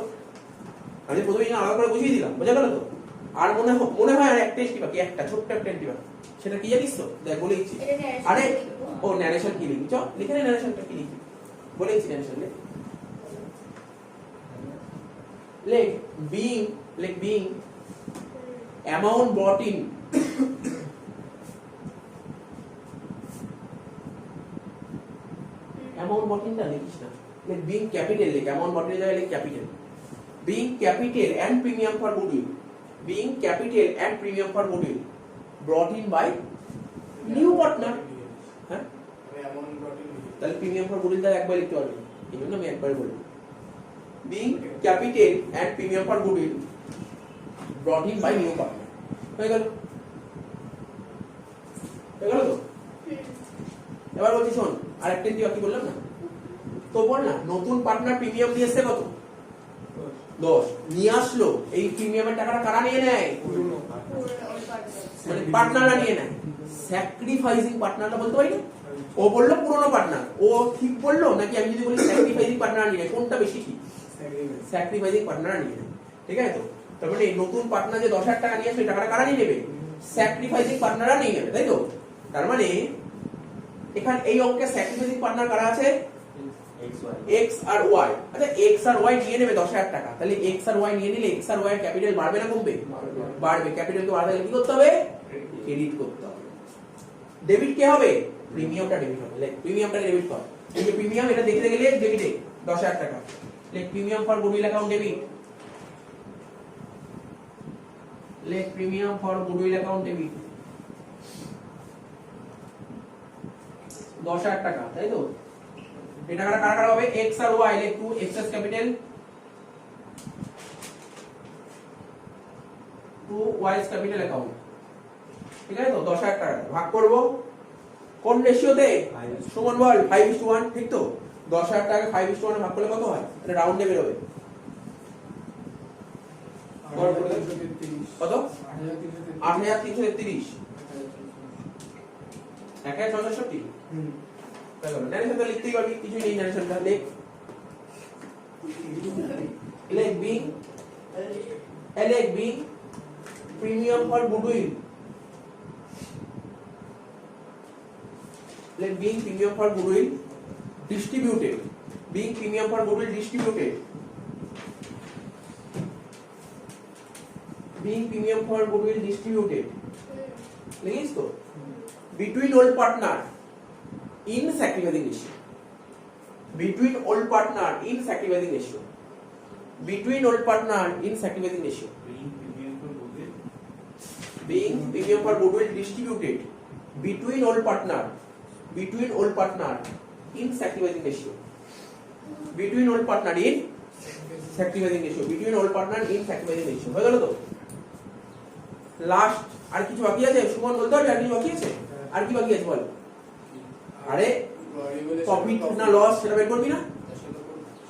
আমি প্রথমে আলাদা করে বুঝিয়ে দিলাম, বোঝা গেল তো? আর মনে হয় আর একটা টেস্টি বাকি, একটা ছোট্ট একটা টেস্টি বাকি, সেটা কি জানিস তো? দেখ বলে দিচ্ছি। আরে ও ন্যারেশন কি লিখি, চল লিখে নে ন্যারেশনটা কি লিখি, বলে দিচ্ছি ন্যারেশন লেখ being amount brought in amount brought in টা লিখিস না, লেখ being capital, লেখ amount brought in এর জায়গায় লেখ capital, being capital and premium for goodwill, being capital and premium for goodwill brought in by new partner। হ্যাঁ এমন রটিন তাহলে প্রিমিয়াম ফর গুডউইল তার একবার লিখতে পারবি, এই জন্য আমি একবার বলি being capital and premium for goodwill brought in by new partner। হয়ে গেল তো? এবার বলছি শোন, আরেকটা কি বাকি বললাম না তো, বল না নতুন পার্টনার প্রিমিয়াম নিয়ে এসছে কত? 10 নিয়ে আসলো। এই প্রিমিয়ামের টাকাটা কারা নিয়ে নেয়? মানে পার্টনাররা নিয়ে নেয়। স্যাক্রিফাইসিং পার্টনাররা বলতে পারি না, ও বললো পুরনো পার্টনার, ও ঠিক বললো নাকি আমি যদি বলি স্যাক্রিফাইসিং পার্টনার নিয়ে নেয়, কোনটা বেশি ঠিক? স্যাক্রিফাইসিং পার্টনার নিয়ে নেয়, ঠিক আছে তো? তার মানে নতুন পার্টনার যে 10,000 টাকা নিয়ে আসবে, টাকাটা কারা নিয়ে নেবে? স্যাক্রিফাইসিং পার্টনাররা নিয়ে নেবে, তাই তো? তার মানে এখানে এই অঙ্কে স্যাক্রিফাইসিং পার্টনার কারা আছে? x আর y। আচ্ছা x আর y নিয়ে নেবে 10,000 টাকা, তাহলে x আর y নিয়ে নিলে x আর y এর ক্যাপিটাল বাড়বে না কমবে? বাড়বে। ক্যাপিটালকে বাড়াতে গেলে কি করতে হবে? ক্রেডিট করতে হবে। ডেবিট কে হবে? প্রিমিয়ামটা ডেবিট হবে। লেখ প্রিমিয়ামটাকে ডেবিট কর। এই যে প্রিমিয়াম, এটা দেখতে গেলে ডেবিটে 10,000 টাকা। লেখ premium for goodwill account debit. লেখ premium for goodwill account debit 10,000 টাকা, তাই তো? এই টাকাটা কারা কারা হবে? x আর y। লেখ 2 X's capital 2 y capital account, ঠিক আছে তো? 10,000 টাকা ভাগ করব কোন রেশিওতে? সমান বল 5:1, ঠিক তো? 10,000 টাকা 5:1 ভাগ করলে কত হয়? এটা রাউন্ডে বের হবে কত? 8,333। 1,660। ন্যারেশনটা লিখতেই পারবি, কিছু নেই ন্যারেশনটা। লেখ being premium for goodwill, like being premium for goodwill distributed, being premium for goodwill distributed, being premium for goodwill distributed, লিখিস তো? between old partner in sacrificing ratio, between old partner in sacrificing ratio, between old partner in sacrificing ratio, being premium for goodwill distributed between old partner in sacrificing ratio, between old partner in sacrificing ratio, between old partner in sacrificing ratio। হয়ে গেল তো? Last আর কিছু বাকি আছে? সুমন বলতে পারবি আর কিছু বাকি আছে? আর কি বাকি আছে বল? আরে প্রফিট না লস সেটা বের করবি না?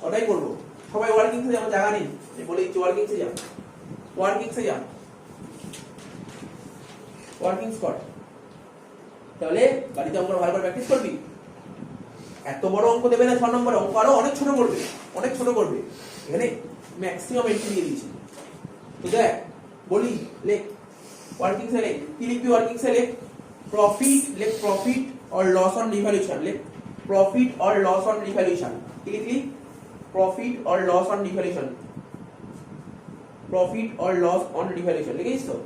ওটাই করবো। সবাই ওয়ার্কিংসে যাও, জায়গা নেই, বলে দিচ্ছি ওয়ার্কিংসে যা, ওয়ার্কিংসে যা, ওয়ার্কিংস কর। তাহলে বাড়িতে অঙ্ক ভালো করে প্র্যাকটিস করবি। এত বড় অঙ্ক দেবে না 6 নম্বরে, অঙ্ক আরো অনেক ছোট করবে, অনেক ছোট করবে। এখানে ম্যাক্সিমাম এন্ট্রি দিয়ে দিয়েছি। তো দেখ বলি, লেখ ওয়ার্কিংসে লেখ, কি লিখবি ওয়ার্কিংসে? লেখ প্রফিট, লেখ profit or loss on revaluation, লেখ profit or loss on revaluation, কি লিখলি? Profit or loss on revaluation, profit or loss on revaluation লিখিস তো?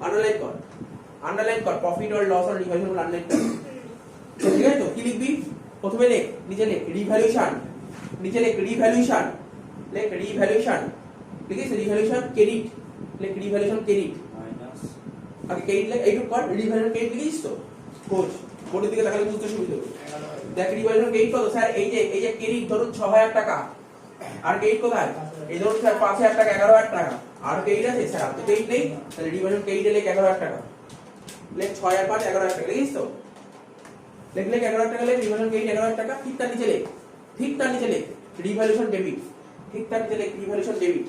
আন্ডারলাইন কর, আন্ডারলাইন কর, profit or loss on revaluation underline কর, ঠিক আছে তো? কি লিখবি? প্রথমে লেখ, নিচে লেখ রিভ্যালুয়েশন, নিচে লেখ রিভ্যালুয়েশন, লেখ রিভ্যালুয়েশন, লিখিস রিভ্যালুয়েশন ক্রেডিট, লেখ রিভ্যালুয়েশন ক্রেডিট মাইনাস, আগে ক্রেডিট লেখ, এইটুকু কর, রিভ্যালুয়েশন ক্রেডিট লিখিস তো? কোচ বোর্ডের দিকে তাকালে বুঝতে সুবিধা হবে। দেখ রিভ্যালুয়েশন ক্রেডিট কত স্যার? এই যে ক্রেডিট ধরুন 6,000 টাকা, আর ক্রেডিট কোথায়? এই ধরুন স্যার 5,000 টাকা, 11,000 টাকা, আর ক্রেডিট আছে স্যার? তো ক্রেডিট নেই, তাহলে রিভ্যালুয়েশন ক্রেডিট লেখ 11,000 টাকা, লেখ 6 আর 5 11,000 টাকা লিখিস তো লেখ 11,000 টাকা লেখ রিভ্যালুয়েশন ক্রেডিট 11,000 টাকা ঠিক তার নিচে লেখ রিভ্যালুয়েশন ডেবিট ঠিক তার নিচে লেখ রিভ্যালুয়েশন ডেবিট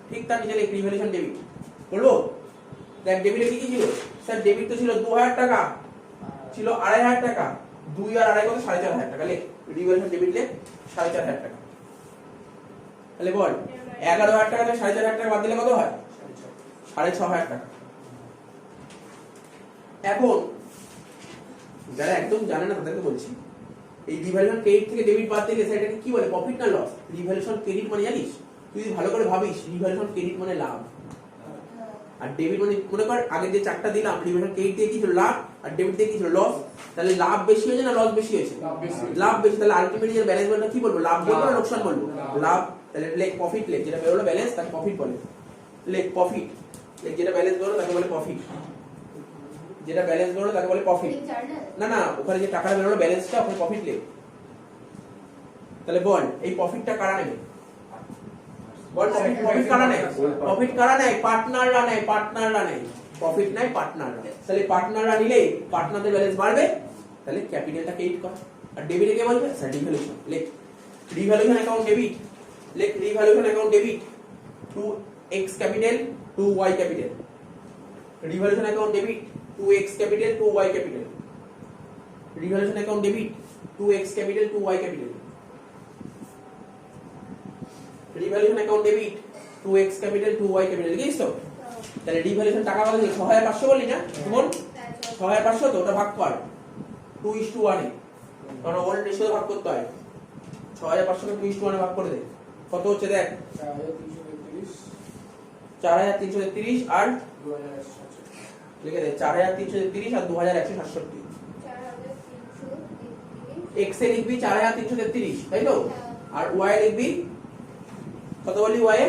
ঠিক তার নিচে লেখ রিভ্যালুয়েশন ডেবিট বলবো দেখ ডেবিটে কি কি ছিল স্যার ডেবিট তো ছিল 2,000 টাকা ছিল 2,500 টাকা 2 আর 2.5 কত 4,500 টাকা লেখ রিভ্যালুয়েশন ডেবিট লেখ 4,500 টাকা তাহলে বল 11,000 টাকা থেকে 4,500 টাকা বাদ দিলে কত হয় 6,500 টাকা এখন যারা একদম জানে না তাদেরকে বলছি এই রিভ্যালুয়েশন ক্রেডিট থেকে ডেবিট বাদ দিলে সেটাকে কি বলে প্রফিট না লস রিভ্যালুয়েশন ক্রেডিট মানে জানিস তুই যদি ভালো করে ভাবিস রিভ্যালুয়েশন ক্রেডিট মানে লাভ আর ডেবিট মানে মনে কর আগে যে চারটা দিলাম রিভ্যালুয়েশন ক্রেডিট দিয়ে কি ছিল লাভ আর ডেবিট দিয়ে কি ছিল লস তাহলে লাভ বেশি হয়েছে না লস বেশি হয়েছে লাভ বেশি তাহলে আলটিমেটলি এর ব্যালেন্স বলতে কি বলবো লাভ বলবো না লোকসান বলবো লাভ তাহলে লেখ প্রফিট লেখ যেটা বেরোলো ব্যালেন্স তাকে প্রফিট বলে লেখ প্রফিট লেখ যেটা ব্যালেন্স বেরোলো তাকে বলে প্রফিট যেটা ব্যালেন্স বেরোলো তাকে বলে প্রফিট না না ওখানে যে টাকাটা বেরোলো ব্যালেন্সটা ওখানে প্রফিট লেখ তাহলে বল এই প্রফিটটা কারা নেবে বল প্রফিট কারা নেয় প্রফিট কারা নেয় পার্টনাররা নেয় প্রফিট নেয় পার্টনাররা তাহলে পার্টনাররা নিলে পার্টনারদের ব্যালেন্স বাড়বে তাহলে ক্যাপিটালটা ক্রেডিট কর আর ডেবিটে কে বলবে স্যার রিভ্যালুয়েশন লেখ রিভ্যালুয়েশন অ্যাকাউন্ট ডেবিট লেখ revaluation account debit to x capital to y capital revaluation account debit to x capital to y capital revaluation account debit to x capital to y capital revaluation account debit to x capital to y capital লিখিস তো তাহলে revaluation টাকা কত ছিল 6,500 বলি না কেমন 6,500 তো ওটা ভাগ কর 2:1 এ কারণ ওল্ড রেশিও ভাগ করতে হয় 6,500 কে 2:1 এ ভাগ করে দে কত হচ্ছে দেখ 4,333 আর 2,167 লিখে দে 4,333 আর 2,167 x এ লিখবি 4,333 তাই তো আর y এ লিখবি কত বলি y এ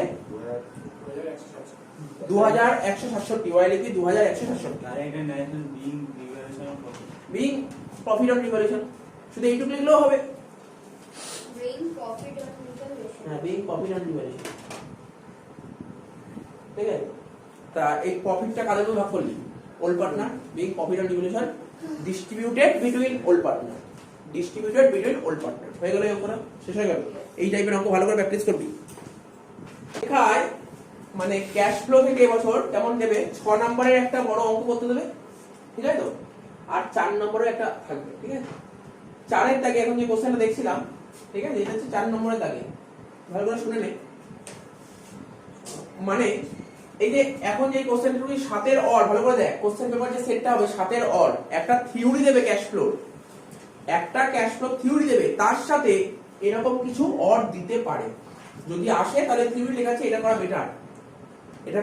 2,167 y লিখবি 2,167 আর এটা national being revaluation of profit being profit on revaluation শুধু এইটুকু লিখলেও হবে হ্যাঁ বিং প্রফিট অন রিভ্যালুয়েশন ঠিক আছে তা এই প্রফিটটা কাদের মধ্যে ভাগ করলি old partner being profit on revaluation distributed between old partner হয়ে গেল এই অঙ্কটা শেষ হয়ে গেল এই টাইপের অঙ্ক ভালো করে প্র্যাকটিস করবি লেখায় মানে ক্যাশ ফ্লো থেকে এবছর কেমন দেবে 6 নম্বরের একটা বড় অঙ্ক করতে দেবে ঠিক আছে তো আর 4 নম্বরের একটা থাকবে ঠিক আছে 4 এর দাগে এখন যে কোশ্চেনটা দেখছিলাম ঠিক আছে এটা হচ্ছে 4 নম্বরের দাগে ভালো করে শুনে নে মানে এই যে এখন যে কোশ্চেনটা তুমি 7 এর অর ভালো করে দেখ কোশ্চেন পেপার যে সেটটা হবে 7 এর অর একটা থিওরি দেবে ক্যাশ ফ্লো একটা ক্যাশ ফ্লো থিওরি দেবে তার সাথে এরকম কিছু অর দিতে পারে যদি আসে তাহলে থিওরি লেখা আছে এটা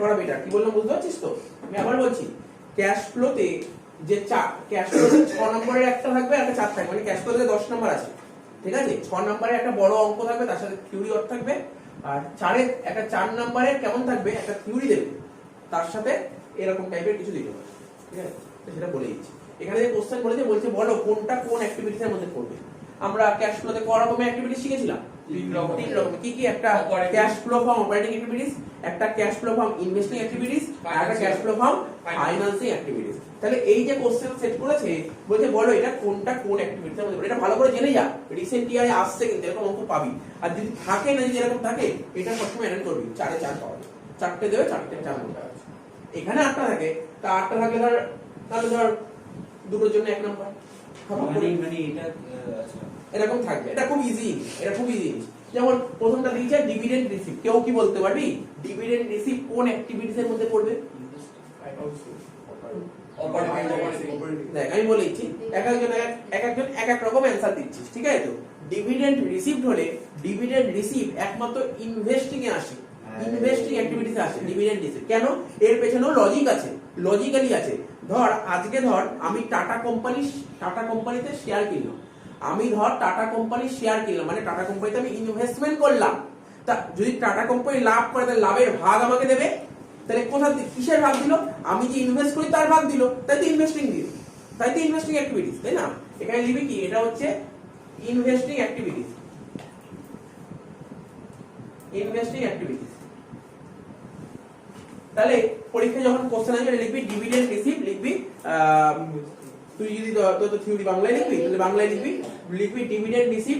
করা বেটার কি বললাম বুঝতে পারছিস তো আমি আবার বলছি ক্যাশ ফ্লোতে যে ক্যাশ ফ্লোতে 6 নম্বরের একটা থাকবে আর একটা 4 থাকবে মানে ক্যাশ ফ্লোতে 10 নম্বর আছে ঠিক আছে 6 নম্বরের একটা বড় অঙ্ক থাকবে তার সাথে থিওরি অর থাকবে আর 4 এর একটা 4 নম্বরের কেমন থাকবে একটা থিওরি দেবে তার সাথে এরকম টাইপের কিছু দিতে পারে ঠিক আছে সেটা বলে দিচ্ছি এখানে যে কোশ্চেন বলছে বলো কোনটা কোন অ্যাক্টিভিটিস এর মধ্যে পড়বে আমরা ক্যাশ ফ্লোতে কোন রকমের অ্যাক্টিভিটি শিখেছিলাম তিন রকম কি একটা cash flow from operating activities একটা cash flow from investing activities আর একটা cash flow from financing activities তাহলে এই যে কোশ্চেন সেট করেছে বলছে বলো এটা কোনটা কোন অ্যাক্টিভিটিস এর মধ্যে পড়বে এটা ভালো করে জেনে যা রিসেন্ট ইয়ারে আসছে কিন্তু এরকম অঙ্ক পাবি আর যদি থাকে না যদি এরকম থাকে এটা সবসময় অ্যাটেন্ড করবি 4 এ 4 পাবি 4টে দেবে 4টে 4 নম্বর আছে এখানে 8টা থাকে তা 8টা থাকলে তাহলে ধর দুটোর জন্য 1 নম্বর মানে এটা আচ্ছা এরকম থাকবে এটা খুব ইজি যেমন প্রথমটা দিয়েছে ডিভিডেন্ড রিসিভ কেউ কি বলতে পারবি ডিভিডেন্ড রিসিভ কোন অ্যাক্টিভিটিস এর মধ্যে পড়বে দেখ আমি বলেছি এক একজন এক এক রকম অ্যানসার দিচ্ছিস ঠিক আছে তো ডিভিডেন্ড রিসিভড হলে ডিভিডেন্ড রিসিভ একমাত্র ইনভেস্টিং এ আসে ইনভেস্টিং অ্যাক্টিভিটিস আসে ডিভিডেন্ড রিসিভ কেন এর পেছনেও লজিক আছে লজিক্যালি আছে ধর আজকে ধর আমি টাটা কোম্পানিতে শেয়ার কিনলাম আমি ধর টাটা কোম্পানির শেয়ার কিনলাম মানে টাটা কোম্পানিতে আমি ইনভেস্টমেন্ট করলাম তা যদি টাটা কোম্পানি লাভ করে তাহলে লাভের ভাগ আমাকে দেবে তাহলে কোথা থেকে কিসের ভাগ দিল আমি যে ইনভেস্ট করি তার ভাগ দিল তাই তো ইনভেস্টিং অ্যাক্টিভিটিস তাই না এখানে লিখবি কি এটা হচ্ছে ইনভেস্টিং অ্যাক্টিভিটিস তাহলে পরীক্ষায় যখন কোশ্চেন আসবে লিখবি ডিভিডেন্ড রিসিভ, লিখবি তুই যদি তো থিওরি বাংলায় লিখবি তাহলে বাংলায় লিখবি ডিভিডেন্ড রিসিভ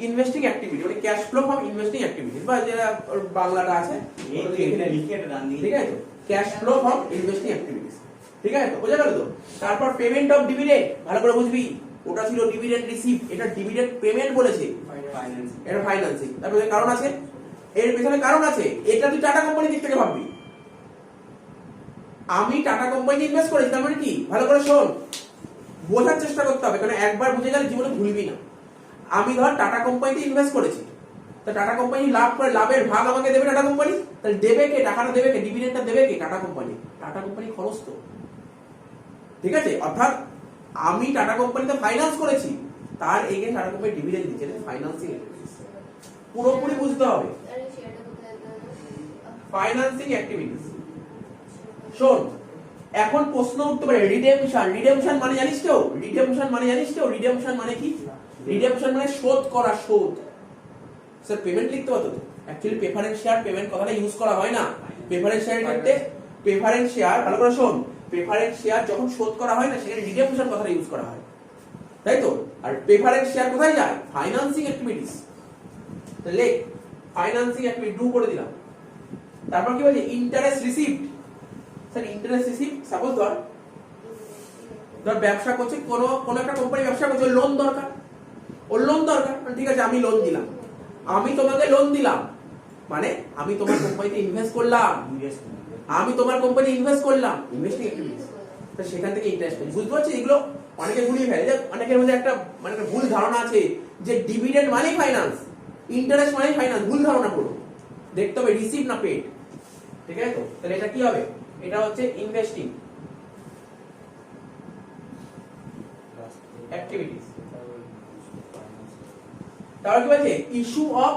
ইনভেস্টিং অ্যাক্টিভিটি, মানে cash flow from investing activities, বা যেটা বাংলাটা আছে লিখে রান দিয়ে ঠিক আছে, cash flow from investing activities, ঠিক আছে তো, বোঝা গেল তো। তারপর পেমেন্ট অফ ডিভিডেন্ড, ভালো করে বুঝবি, ওটা ছিল ডিভিডেন্ড রিসিভ, এটা ডিভিডেন্ড পেমেন্ট বলেছে, ফাইন্যান্স এটা ফাইন্যান্সিং। তারপরে কারণ আছে, এর পেছনে কারণ আছে, এটা তুই টাটা কোম্পানির দিক থেকে ভাববি। আমি টাটা কোম্পানিতে ইনভেস্ট করেছি, তার মানে কি, ভালো করে শোন, বোঝার চেষ্টা করতে হবে, কারণ একবার বুঝে গেলে জীবনে ভুলবি না। আমি ধর টাটা কোম্পানিতে ইনভেস্ট করেছি, তো টাটা কোম্পানি লাভ করে, লাভের ভাগ আমাকে দেবে টাটা কোম্পানি, তাহলে দেবে কে, টাকাটা দেবে কে, ডিভিডেন্ডটা দেবে কে, টাটা কোম্পানি। টাটা কোম্পানি খরচ তো, ঠিক আছে, অর্থাৎ আমি টাটা কোম্পানিতে ফাইন্যান্স করেছি, তার এগেইনস্ট টাটা কোম্পানি ডিভিডেন্ড দিচ্ছে, ফাইন্যান্সিং। পুরোপুরি বুঝতে হবে ফাইন্যান্সিং অ্যাক্টিভিটিস। শোন, এখন প্রশ্ন উঠতে পারে রিডেমশন, রিডেমশন মানে জানিস কেউ, রিডেমশন মানে জানিস কেউ, রিডেমশন মানে কি, রিডেমশন মানে শোধ করা, শোধ। স্যার পেমেন্ট লিখতে পারতো তো, অ্যাকচুয়ালি প্রেফারেন্স শেয়ার পেমেন্ট কথাটা ইউজ করা হয় না। প্রেফারেন্স শেয়ারের ক্ষেত্রে প্রেফারেন্স শেয়ার, ভালো করে শোন, প্রেফারেন্স শেয়ার যখন শোধ করা হয় না সেখানে রিডেমশন কথাটা ইউজ করা হয়, তাই তো। আর প্রেফারেন্স শেয়ার কোথায় যায়, ফাইন্যান্সিং অ্যাক্টিভিটিস, তাহলে ফাইন্যান্সিং অ্যাক্টিভিটি ডু করে দিলাম। তারপর কি বলছে, interest received. Sir interest receive, suppose ধর ব্যবসা করছে, কোন একটা কোম্পানি ব্যবসা করছে, লোন দরকার, ওর লোন দরকার, ঠিক আছে আমি লোন দিলাম, আমি তোমাকে লোন দিলাম, মানে আমি তোমার কোম্পানিতে ইনভেস্ট করলাম, আমি তোমার কোম্পানি ইনভেস্ট করলাম, ইনভেস্টিং অ্যাক্টিভিটিস, তো সেখান থেকে ইন্টারেস্ট পাই। বুঝতে পারছিস, এগুলো অনেকে ভুলিয়ে ফেলে, যে অনেকের মধ্যে একটা মানে একটা ভুল ধারণা আছে যে ডিভিডেন্ড মানেই ফাইন্যান্স, ইন্টারেস্ট মানেই ফাইন্যান্স, ভুল ধারণা পুরো। দেখতে হবে রিসিভ না পেড, ঠিক আছে তো। তাহলে এটা কি হবে, এটা হচ্ছে ইনভেস্টিং অ্যাক্টিভিটিস। তাহলে কি বলছে, ইস্যু অফ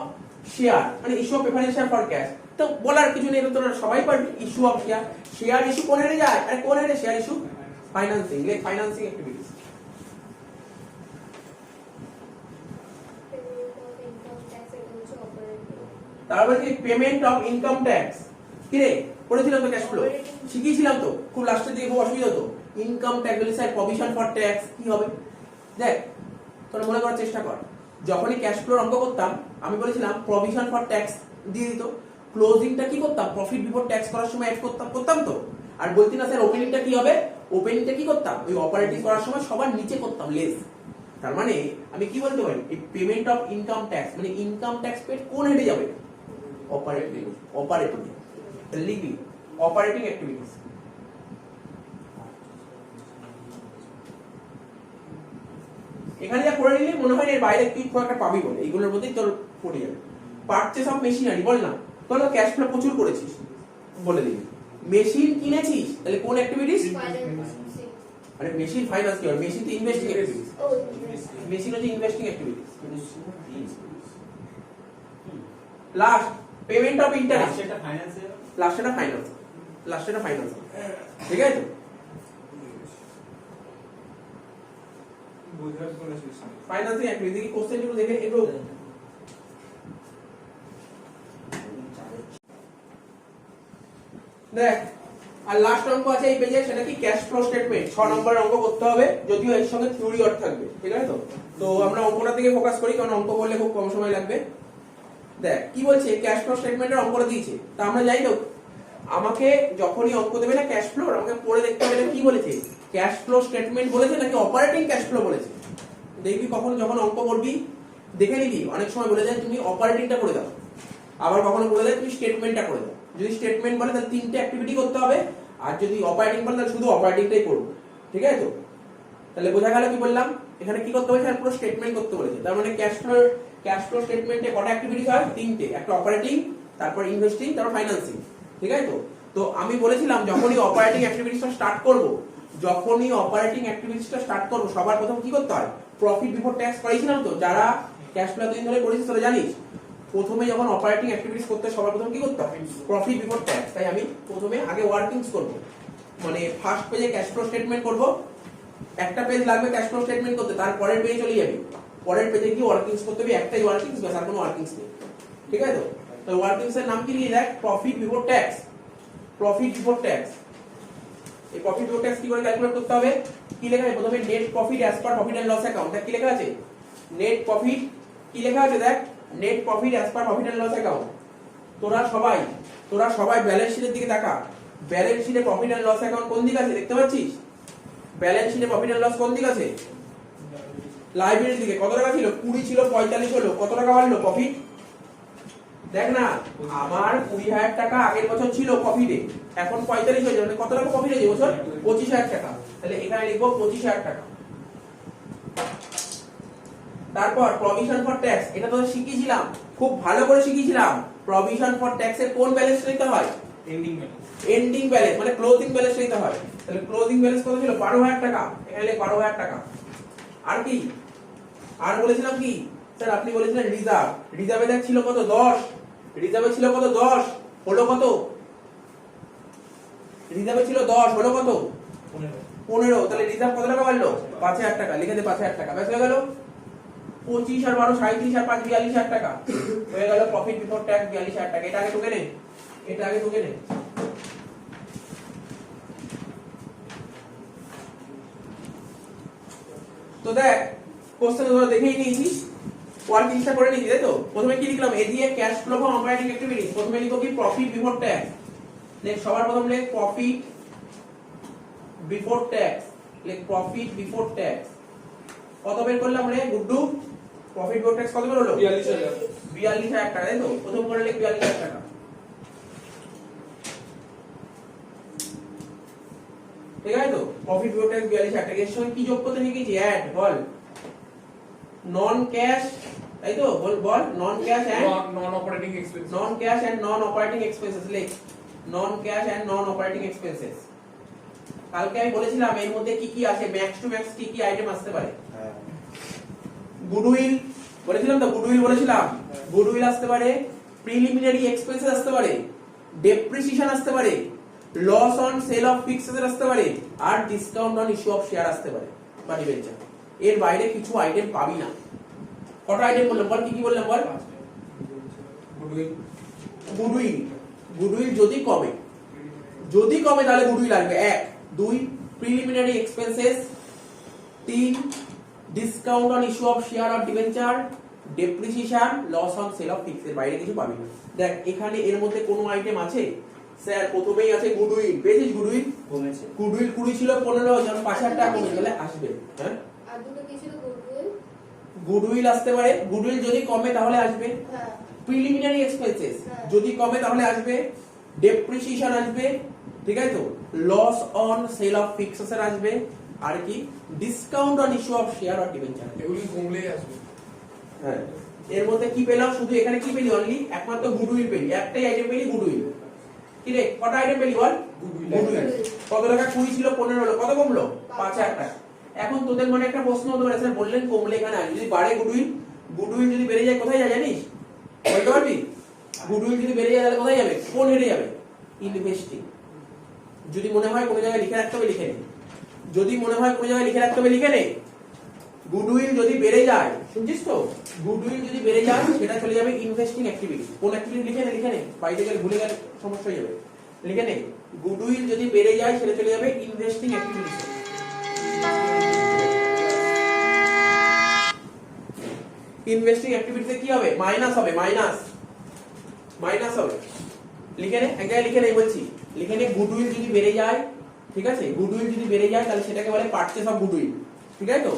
শেয়ার, মানে issue of preference share for cash, তো বলার কিছু নেই, তোমরা সবাই পারবে। Issue of share, share issue কোন হেডে যায়, আরে কোন হেডে, share issue financing, like financing activities. তারপর কি পেমেন্ট অফ ইনকাম ট্যাক্স, কি রে পড়েছিলাম তো, ক্যাশ ফ্লো শিখিয়েছিলাম তো, খুব লাস্টের দিকে খুব অসুবিধা হতো। ইনকাম ট্যাক্স বলে স্যার প্রভিশন ফর ট্যাক্স কি হবে, দেখ তোরা মনে করার চেষ্টা কর, যখনই ক্যাশ ফ্লোর অঙ্ক করতাম আমি বলেছিলাম প্রভিশন ফর ট্যাক্স দিয়ে দিত, ক্লোজিংটা কি করতাম, প্রফিট বিফোর ট্যাক্স করার সময় অ্যাড করতাম তো, আর বলতি না স্যার ওপেনিংটা কি হবে, ওপেনিংটা কি করতাম, ওই অপারেটিং করার সময় সবার নিচে করতাম লেস। তার মানে আমি কি বলতে পারি, এই পেমেন্ট অফ ইনকাম ট্যাক্স মানে ইনকাম ট্যাক্স পেড কোন হেডে যাবে, অপারেটিং, অপারেটিং লিখবি অপারেটিং অ্যাক্টিভিটিস। এখানে যা করে নিলি মনে হয় এর বাইরে তুই খুব একটা পাবি বলে, এইগুলোর মধ্যেই তোর পড়ে যাবে। পারচেস অফ মেশিনারি, বল না তোর ক্যাশ ফ্লো প্রচুর করেছিস, বলে দিবি মেশিন কিনেছিস, তাহলে কোন অ্যাক্টিভিটিস, আরে মেশিন ফাইন্যান্স কি হবে, মেশিন তো ইনভেস্টিং অ্যাক্টিভিটিস, মেশিন হচ্ছে investing activities. Last payment of interest, সেটা ফাইন্যান্স, লাস্টটা ফাইন্যান্স, লাস্টটা ফাইন্যান্স, ঠিক আছে তো। বোঝার কোনো শেষ নেই। ফাইন্যান্সিং অ্যাক্টিভিটি কি কোশ্চেন গুলো দেখে একটু দেখ। আর লাস্ট অঙ্ক আছে এই পেজে, সেটা কি ক্যাশ ফ্লো স্টেটমেন্ট, 6 নম্বরের অঙ্ক করতে হবে, যদিও এর সঙ্গে থিওরি অর্থ থাকবে, ঠিক আছে তো। তো আমরা অঙ্কটা থেকে ফোকাস করি, কারণ অঙ্ক করলে খুব কম সময় লাগবে। দেখ কি বলছে, ক্যাশ ফ্লো স্টেটমেন্টের অঙ্কটা দিয়েছে, তা আমরা জানি তো, আমাকে যখনই অঙ্ক দেবে না ক্যাশ ফ্লো, আমাকে পড়ে দেখতে হবে এটা কি বলেছে, ক্যাশ ফ্লো স্টেটমেন্ট বলেছে নাকি অপারেটিং ক্যাশ ফ্লো বলেছে। দেখবি কখনো যখন অঙ্ক করবি দেখে নিবি, অনেক সময় বলে যায় তুমি অপারেটিংটা করে দাও, আবার কখনো বলে দেয় তুমি স্টেটমেন্টটা করে দাও। যদি স্টেটমেন্ট বলে তাহলে 3টে অ্যাক্টিভিটি করতে হবে, আর যদি অপারেটিং বলে তাহলে শুধু অপারেটিংটাই করবো, ঠিক আছে তো। তাহলে বোঝা গেল কি বললাম, এখানে কি করতে বলেছে, পুরো স্টেটমেন্ট করতে বলেছে। তার মানে ক্যাশ ফ্লো স্টেটমেন্টে কটা অ্যাক্টিভিটি হয়, 3টে, একটা অপারেটিং, তারপর ইনভেস্টিং, তারপর ফাইন্যান্সিং, ঠিক আছে তো। তো আমি বলেছিলাম যখনই অপারেটিং অ্যাক্টিভিটিসটা স্টার্ট করব, যখনই অপারেটিং অ্যাক্টিভিটিসটা স্টার্ট করব সবার প্রথম কি করতে হয়, প্রফিট বিফোর ট্যাক্স করেছিলাম তো, যারা ক্যাশ ফ্লো দিন ধরে করেছিস তারা জানিস, প্রথমে যখন অপারেটিং অ্যাক্টিভিটিস করতে সবার প্রথম কি করতে হবে, প্রফিট বিফোর ট্যাক্স। তাই আমি প্রথমে আগে ওয়ার্কিংস করব, মানে ফার্স্ট পেজে ক্যাশ ফ্লো স্টেটমেন্ট করব, একটা পেজ লাগবে ক্যাশ ফ্লো স্টেটমেন্ট করতে, তারপরের পেজে চলে যাবি, পরের পেজে কি ওয়ার্কিংস করতে হবে, একটাই ওয়ার্কিংস, ব্যাস আর কোনো ওয়ার্কিংস নেই, ঠিক আছে তো। তো ওয়ার্কিং এর নাম কি লিখে দেখ, profit before tax. Profit before tax, এই প্রফিট বিফোর ট্যাক্স কি করে ক্যালকুলেট করতে হবে? কি লেখা আছে প্রথমে? Net profit as per profit and loss account. দেখ কি লেখা আছে, নেট প্রফিট কি লেখা আছে, দেখ net profit as per profit and loss account. তোরা সবাই ব্যালেন্স শিটের দিকে তাকা। ব্যালেন্স শিটে প্রফিট এন্ড লস অ্যাকাউন্ট কোন দিকে আছে দেখতে পাচ্ছিস? ব্যালেন্স শিটে প্রফিট এন্ড লস কোন দিকে আছে? লাইব্রেরির দিকে। কত টাকা ছিল? 20 ছিল, 45 হলো, কত টাকা বাড়লো প্রফিট? দেখ না, আমার 20,000 টাকা আগের বছর ছিল প্রফিটে, এখন 45 হয়ে যাবে, কত টাকা প্রফিট হয়েছে বছর? 25,000 টাকা। তাহলে এখানে লিখবো 25,000 টাকা। তারপর প্রভিশন ফর ট্যাক্স, এটা তো শিখিয়েছিলাম, খুব ভালো করে শিখিয়েছিলাম। প্রভিশন ফর ট্যাক্স এর কোন ব্যালেন্স নিতে হয়? Ending balance. এন্ডিং ব্যালেন্স মানে ক্লোজিং ব্যালেন্স নিতে হয়। তাহলে ক্লোজিং ব্যালেন্স কত ছিল? 12,000 টাকা। এখানে লিখ 12,000 টাকা। আর কি আর বলেছিলাম কি স্যার? আপনি বলেছিলেন রিজার্ভ। রিজার্ভে দেখ ছিল কত? 10। রিজার্ভে ছিল কত? 10 হলো কত? রিজার্ভে ছিল 10 হলো কত? 15। তাহলে রিজার্ভ কত টাকা বাড়লো? 5,000 টাকা। লিখে দে 5,000 টাকা। ব্যাস হয়ে গেল। 25 আর 12 37 আর 5 42,000 টাকা হয়ে গেল প্রফিট বিফোর ট্যাক্স 42,000 টাকা। এটা আগে ঢুকে নে, এটা আগে ঢুকে নে। তো দেখ কোশ্চেন তোরা দেখেই নিয়েছিস, ওয়ার্কিংটা করে নিয়েছিস, তাই তো? প্রথমে কি লিখলাম? এ দিয়ে cash flow from operating activities. প্রথমে লিখো কি? Profit before tax. নেক্সট সবার প্রথম লেখ প্রফিট বিফোর ট্যাক্স। লেখ প্রফিট বিফোর ট্যাক্স। কত বের করলাম রে গুড্ডু? প্রফিট বিফোর ট্যাক্স কত বের হলো? 42,000। 42,000 টাকা, তাই তো? প্রথম করে লেখ 42,000 টাকা। ঠিক আছে তো? প্রফিট বিফোর ট্যাক্স 42,000 টাকা। এর সঙ্গে কি যোগ করতে লিখেছি? অ্যাড বল নন ক্যাশ, তাই তো? বল non cash and non operating expense. Non cash and non operating expenses. লেখ non cash and non operating expenses. কালকে আমি বলেছিলাম এর মধ্যে কি কি আসে, ম্যাক্স টু ম্যাক্স কি কি আইটেম আসতে পারে। গুডউইল বলেছিলাম তো, গুডউইল বলেছিলাম। গুডউইল আসতে পারে, প্রিলিমিনারি এক্সপেন্সেস আসতে পারে, ডেপ্রিসিয়েশন আসতে পারে, loss on sale of fixed আসতে পারে, আর discount on issue of share আসতে পারে বা ডিবেঞ্চার। এর বাইরে কিছু আইটেম পাবি না। কটা আইটেম বললাম বল? কি কি বললাম বল? গুডউইল। গুডউইল যদি কমে তাহলে গুডউইল আসবে। 1 2 preliminary expenses, 3 discount on issue of share or debenture, depreciation, loss on sale of fixed. এর বাইরে কিছু পাবি না। দেখ এখানে এর মধ্যে কোনো আইটেম আছে? স্যার প্রথমেই আছে গুডউইল। পেয়েছিস গুডউইল? কমেছে। গুডউইল 20 ছিল, 15 যখন 5,000 টাকা কমে গেলে আসবে। হ্যাঁ, আর দুটো কি ছিল? গুডউইল। গুডউইল আসতে পারে। গুডউইল যদি কমে তাহলে আসবে। হ্যাঁ। প্রিলিমিনারি এক্সপেন্সেস হ্যাঁ। যদি কমে তাহলে আসবে। ডেপ্রিসিয়েশন আসবে, ঠিক আছে তো? Loss on sale of fixed আসবে। আর কি? Discount on issue of share or debenture. এগুলি কমলেই আসবে। হ্যাঁ, এর মধ্যে কি পেলাম? শুধু এখানে কি পেলি? অনলি একমাত্র গুডউইল পেলি। একটাই আইটেম পেলি, গুডউইল। কি রে, কটা আইটেম পেলি বল? গুডউইল। কত টাকা? 20 ছিল, 15 হলো, কত কমলো? 5,000 টাকা। এখন তোদের মনে একটা প্রশ্ন হতে পারে, স্যার বললেন কমলে এখানে আসবে, যদি বাড়ে গুডউইল, গুডউইল যদি বেড়ে যায় কোথায় যায় জানিস? বলতে পারবি? গুডউইল যদি বেড়ে যায় তাহলে কোথায় যাবে? কোন হেডে যাবে? ইনভেস্টিং। যদি মনে হয় কোনো জায়গায় লিখে রাখতে হবে লিখে নে। যদি মনে হয় কোনো জায়গায় লিখে রাখতে হবে লিখে নে। গুডউইল যদি বেড়ে যায়, শুনছিস তো? গুডউইল যদি বেড়ে যায় সেটা চলে যাবে ইনভেস্টিং অ্যাক্টিভিটি। কোন অ্যাক্টিভিটি লিখে নে, বাইরে গেলে ভুলে গেলে সমস্যা হয়ে যাবে। লিখে নে, গুডউইল যদি বেড়ে যায় সেটা চলে যাবে ইনভেস্টিং অ্যাক্টিভিটি। ইনভেস্টিং অ্যাক্টিভিটিতে কি হবে? মাইনাস হবে, মাইনাস হবে। লিখে নে, এক জায়গায় লিখে নে বলছি। লিখে নে গুডউইল যদি বেড়ে যায়, ঠিক আছে? গুডউইল যদি বেড়ে যায় তাহলে সেটাকে বলে পারচেজ অফ গুডউইল। ঠিক আছে তো?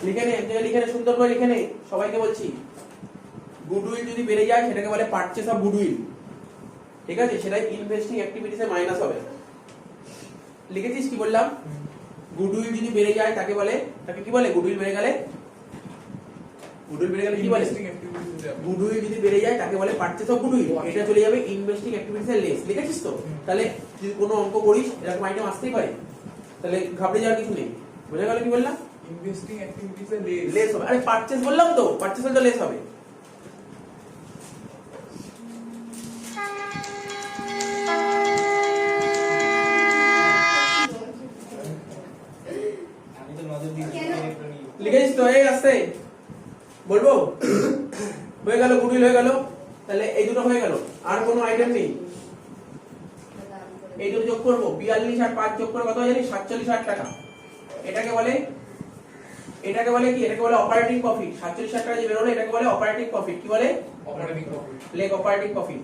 লিখে নে, এক জায়গায় লিখে নে, সুন্দর করে লিখে নে, সবাইকে বলছি। গুডউইল যদি বেড়ে যায় সেটাকে বলে পারচেজ অফ গুডউইল। ঠিক আছে? সেটা ইনভেস্টিং অ্যাক্টিভিটিসে মাইনাস হবে। লিখেছিস কি বললাম? গুডউইল যদি বেড়ে যায় তাকে কি বলে? গুডউইল বেড়ে গেলে কি বলে? গুডউইল যদি বেড়ে যায় তাকে বলে পারচেজ অফ গুডউইল। এটা চলে যাবে ইনভেস্টিং অ্যাক্টিভিটিস এর লেস। লিখেছিস তো? তাহলে যদি কোনো অঙ্ক করিস এরকম আইটেম আসতেই পারে, তাহলে ঘাবড়ে যাওয়ার কিছু নেই। বোঝা গেল কি বললাম? ইনভেস্টিং অ্যাক্টিভিটিস এ লেস হবে। আরে পারচেজ বললাম তো, পারচেজ হলে তো লেস হবে। আমি তো নজর দিচ্ছি একটা নিয়ে। লিখেছিস তো? এই আসছে বলবো। হয়ে গেল, গুডউইল হয়ে গেল। তাহলে এই দুটো হয়ে গেল, আর কোনো আইটেম নেই। এই দুটো যোগ করবো, 42 আর 5 যোগ করে কত হয় জানি, 47,000 টাকা। এটাকে বলে কি, এটাকে বলে অপারেটিং প্রফিট। 47,000 টাকা যে বেরোলো এটাকে বলে অপারেটিং প্রফিট। কি বলে? Operating profit. Leg operating profit.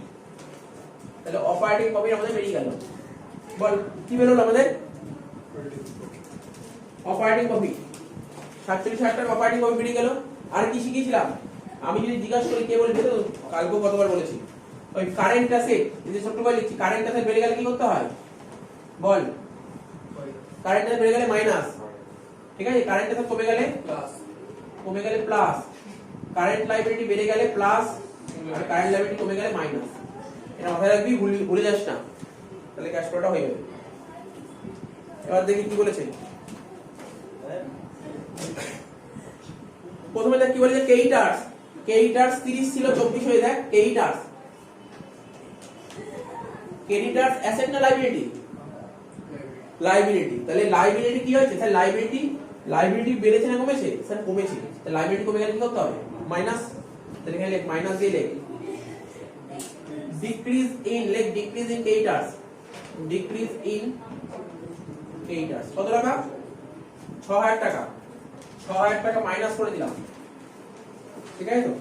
তাহলে অপারেটিং প্রফিট আমাদের বেরিয়ে গেল। বল কি বেরোলো আমাদের? অপারেটিং প্রফিট 47,000 টাকা অপারেটিং প্রফিট বেরিয়ে গেল। আর কি শিখেছিলাম? আমি যদি জিজ্ঞাসা করি কে বলবে, তো কালকেও কতবার বলেছি, ওই কারেন্ট অ্যাসেট, যদি ছোট করে লিখছি, কারেন্ট অ্যাসেট বেড়ে গেলে কি করতে হয় বল? কারেন্ট অ্যাসেট বেড়ে গেলে মাইনাস, ঠিক আছে? কারেন্ট অ্যাসেট কমে গেলে প্লাস, কারেন্ট লাইবিলিটি বেড়ে গেলে প্লাস, আর কারেন্ট লাইবিলিটি কমে গেলে মাইনাস। এটা মাথায় রাখবি, ভুলে যাস না, তাহলে ক্যাশ ফ্লোটা হয়ে যাবে। এবার দেখি কি বলেছে। প্রথমে দেখ কি বলেছে, ক্রেডিটার্স 30 ছিল 24 হয়ে, দেখ ক্রেডিটার্স অ্যাসেট না লাইবিলিটি? লাইবিলিটি। তাহলে লাইবিলিটি কি হয়েছে? স্যার লাইবিলিটি বেড়েছে না কমেছে? স্যার কমেছে। তাহলে লাইবিলিটি কমে গেলে কি করতে হবে? মাইনাস। তাহলে এখানে মাইনাস দিয়ে লেখ ডিক্রিজ ইন ক্রেডিটার্স, কত টাকা? 6,000 টাকা। 6,000 টাকা মাইনাস করে দিলাম, ঠিক আছে তো?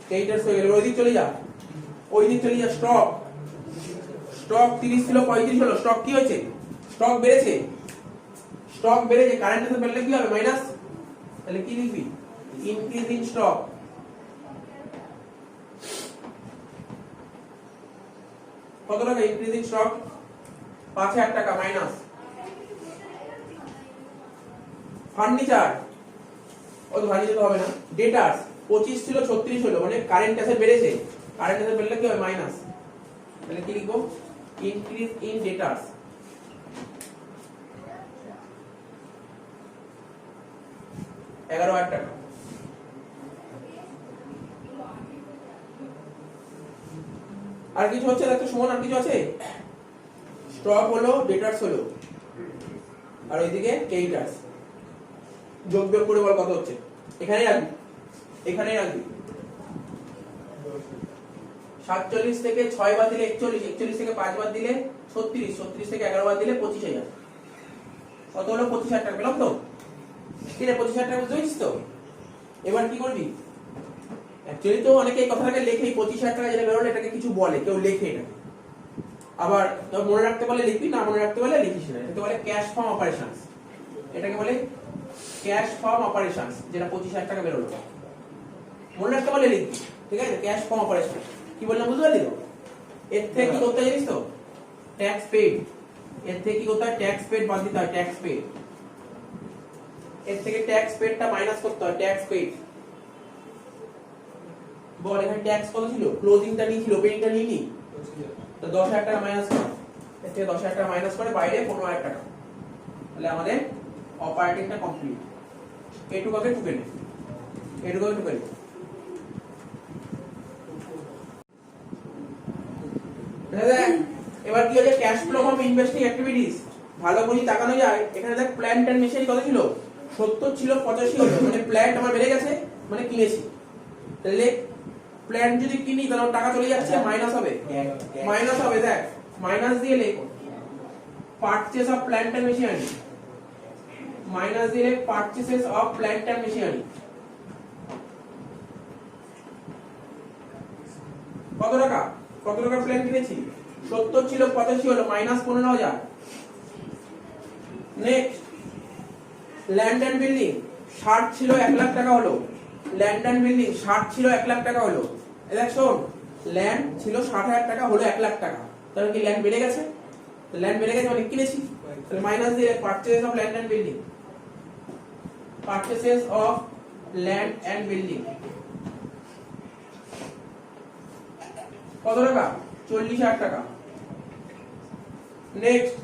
ক্রেডিটার্স হয়ে গেল। ওই দিক চলে যা, স্টক 30 ছিল 35 হলো। স্টক কি হয়েছে? স্টক বেড়েছে। কারেন্ট অ্যাসেট বেড়ে কি হবে? মাইনাস। তাহলে কি লিখবি? Increase in stock. কত টাকা ইনক্রিজ ইন স্টক? 5,000 টাকা মাইনাস। ফার্নিচার, ফার্নিচার তো হবে না। ডেটার্স 25 ছিল 36 হলো, মানে কারেন্ট অ্যাসেট বেড়েছে। কারেন্ট অ্যাসেট বেড়ে কি হবে? মাইনাস। তাহলে কি লিখবো? Increase in ডেটার্স। $11,000 টাকা। আর কিছু হচ্ছে? দেখো সমান আর কিছু আছে? স্টক হলো, ডেটার্স হলো, আর ওইদিকে ক্রেডিটার্স। যোগ বিয়োগ করে বল কত হচ্ছে। এখানেই রাখবি 47 থেকে 6 বাদ দিলে 41, 41 থেকে 5 বাদ দিলে 36, 36 থেকে 11 বাদ দিলে 25,000। কত হলো? 25,000 টাকা। পেলাম তো? ঠিক আছে, 25,000 টাকা বুঝতে পেরেছিস তো? এবার কি করবি? অ্যাকচুয়ালি তো অনেকে এই কথাটাকে লেখে, 25,000 টাকা যেটা বেরোলো এটাকে কিছু বলে, কেউ লেখে এটাকে। আবার মনে রাখতে বলে লিখবি, না মনে রাখতে বলে লিখিস না। এটাকে বলে ক্যাশ ফ্রম অপারেশনস। এটাকে বলে ক্যাশ ফ্রম অপারেশনস, যেটা 25,000 টাকা বেরোলো। মনে রাখতে বলে লিখবি, ঠিক আছে? ক্যাশ ফ্রম অপারেশন কি বললাম বুঝতে পারলি তো? এর থেকে কি করতে জানিস তো? Tax paid. এর থেকে কি করতে হয়? ট্যাক্স পেড বাদ দিতে হয়, ট্যাক্স পেড। এর থেকে ট্যাক্স পেডটা মাইনাস করতে হয়, ট্যাক্স পেড। বল এখানে ট্যাক্স কত ছিল? ক্লোজিংটা নিয়েছিল, পেইংটা নিইনি। তো 10,000 টাকা মাইনাস কর, এর থেকে 10,000 টাকা মাইনাস করে বাইরে 15,000 টাকা। তাহলে আমাদের অপারেটিংটা কমপ্লিট। এটুকুকে টুকে নে, এবার কি হচ্ছে? Cash flow of investing activities. ভালো করে তাকানো যায়, এখানে দেখ প্ল্যান্ট এন্ড মেশিনারি কত ছিল? 70 ছিল 85 হলো, মানে প্ল্যান্ট আমার বেড়ে গেছে, মানে কিনেছি। তাহলে প্ল্যান্ট যদি কিনি তাহলে টাকা চলে যাচ্ছে, মাইনাস হবে। দেখ মাইনাস দিয়ে লেখ purchase of plant and machinery, minus দিয়ে লেখ purchases of plant and machinery. কত টাকা প্ল্যান্ট কিনেছি? 70 ছিল 85 হলো, minus 15,000। Next land and building 60 ছিল 1 লাখ টাকা হলো, ল্যান্ড এন্ড বিল্ডিং 60 ছিল 1 লাখ টাকা হলো। দেখ শোন, ল্যান্ড ছিল 60,000 টাকা, হলো 1 লাখ টাকা। তাহলে কি ল্যান্ড বেড়ে গেছে? ল্যান্ড বেড়ে গেছে মানে কিনেছি। তাহলে মাইনাস দিয়ে purchase of land and building, purchases of land and building. কত টাকা? 40,000 টাকা। নেক্সট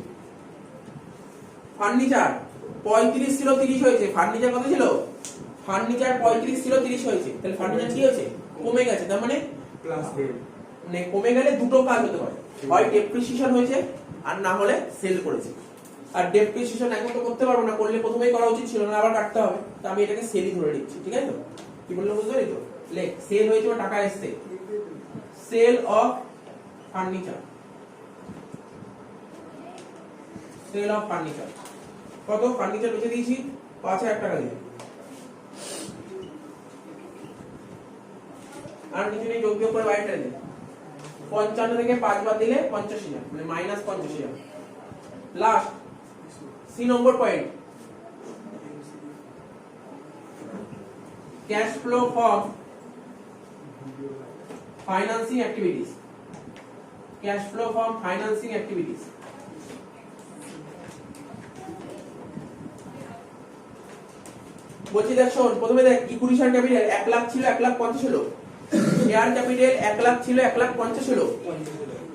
ফার্নিচার 35 ছিল 30 হয়েছে। ফার্নিচার কত ছিল? ফার্নিচার 35 ছিল 30 হয়েছে। তাহলে ফার্নিচার কি হয়েছে? কমে গেছে। তার মানে প্লাস মানে কমে গেলে দুটো কাজ হতে পারে, হয় ডেপ্রিসিয়েশন হয়েছে আর না হলে সেল করেছে। আর ডেপ্রিসিয়েশন এখন তো করতে পারবো না, করলে প্রথমেই করা উচিত ছিল না, আবার কাটতে হবে। তো আমি এটাকে সেলই ধরে নিচ্ছি, ঠিক আছে তো? কি বললাম বুঝতে পারলি তো? লেখ সেল হয়েছে বা টাকা এসছে, sale of furniture, sale of furniture কত? ফার্নিচার বেচে দিয়েছি 5,000 টাকা দিয়ে, আর কিছু নেই, যোগ বিয়োগ করে বাইরে দিই। 55 থেকে 5 বাদ দিলে 85,000, মানে minus 85,000। Last C number point, cash flow from financing activities, cash flow from financing activities। বলছি দেখ শোন, প্রথমে দেখ ইকুইটি শেয়ার ক্যাপিটাল 1 লাখ ছিল, 1 লাখ 50 হলো। শেয়ার ক্যাপিটাল 1 লাখ ছিল, 1 লাখ 50 হলো।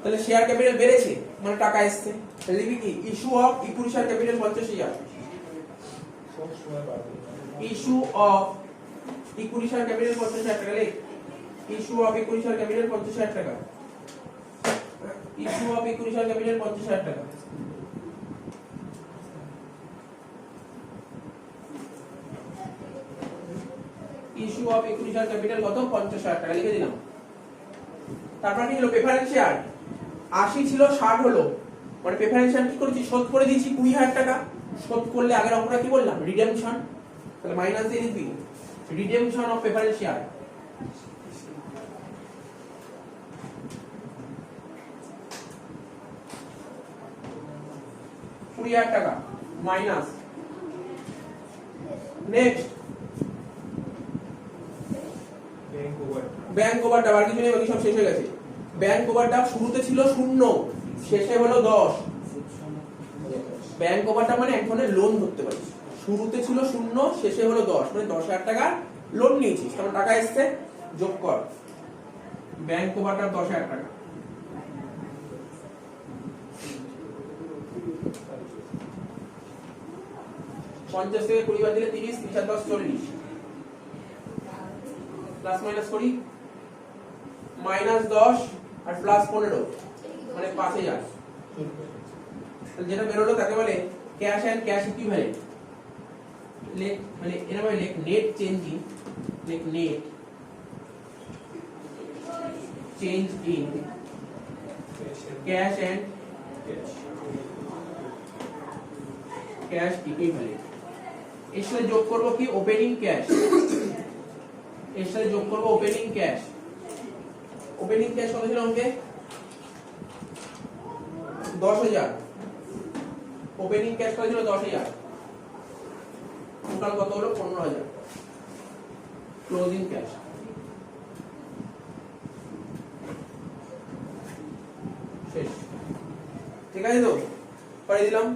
তাহলে শেয়ার ক্যাপিটাল বেড়েছে, মানে টাকা আসছে। তাহলে লিখবি কি? Issue of equity share capital 50,000, issue of equity share capital 50,000 টাকা। লিখ issue of equity share capital 50,000 টাকা, issue of equity share capital 50,000 টাকা। Issue of equity share capital কত? 50,000 টাকা লিখে দিলাম। তারপর কি হলো? প্রেফারেন্স শেয়ার 80 ছিল 60 হলো, মানে প্রেফারেন্স শেয়ার কি করেছি? শোধ করে দিয়েছি 20,000 টাকা। শোধ করলে আগের অঙ্কটা কি বললাম? রিডেমশন। তাহলে মাইনাস দিয়ে দিবি রিডেমশন অফ প্রেফারেন্স শেয়ার। টাকা মাইনাস। নেক্সট ব্যাংক ওভারড্রাফট, আর কিছু নেই, বাকি সব শেষ হয়ে গেছে। ব্যাংক ওভারড্রাফট শুরুতে ছিল 0, শেষে হলো 10। ব্যাংক ওভারড্রাফট মানে এক ধরনের লোন ধরতে পারিস। শুরুতে ছিল 0, শেষে হলো 10, মানে 10,000 টাকা লোন নিয়েছিস, তখন টাকা এসছে, যোগ কর। ব্যাংক ওভারড্রাফট 10,000 টাকা। পঞ্চাশ থেকে 20 বাদ দিলে 30, 30 আর 10 40, প্লাস মাইনাস করি, মাইনাস 10 আর প্লাস 15, মানে 5,000। যেটা বেরোলো তাকে বলে ক্যাশ এন্ড ক্যাশ ইকুইভ্যালেন্ট। মানে এরা বলে net changing, net change in cash and cash equivalent. এর সাথে যোগ করব কি? Opening cash. এর সাথে যোগ করব ওপেনিং ক্যাশ। ওপেনিং ক্যাশ কত ছিল অঙ্কে? 10,000। ওপেনিং ক্যাশ কত ছিল? 10,000। টোটাল কত হলো? 15,000। Closing cash. শেষ। ঠিক আছে তো? করে দিলাম।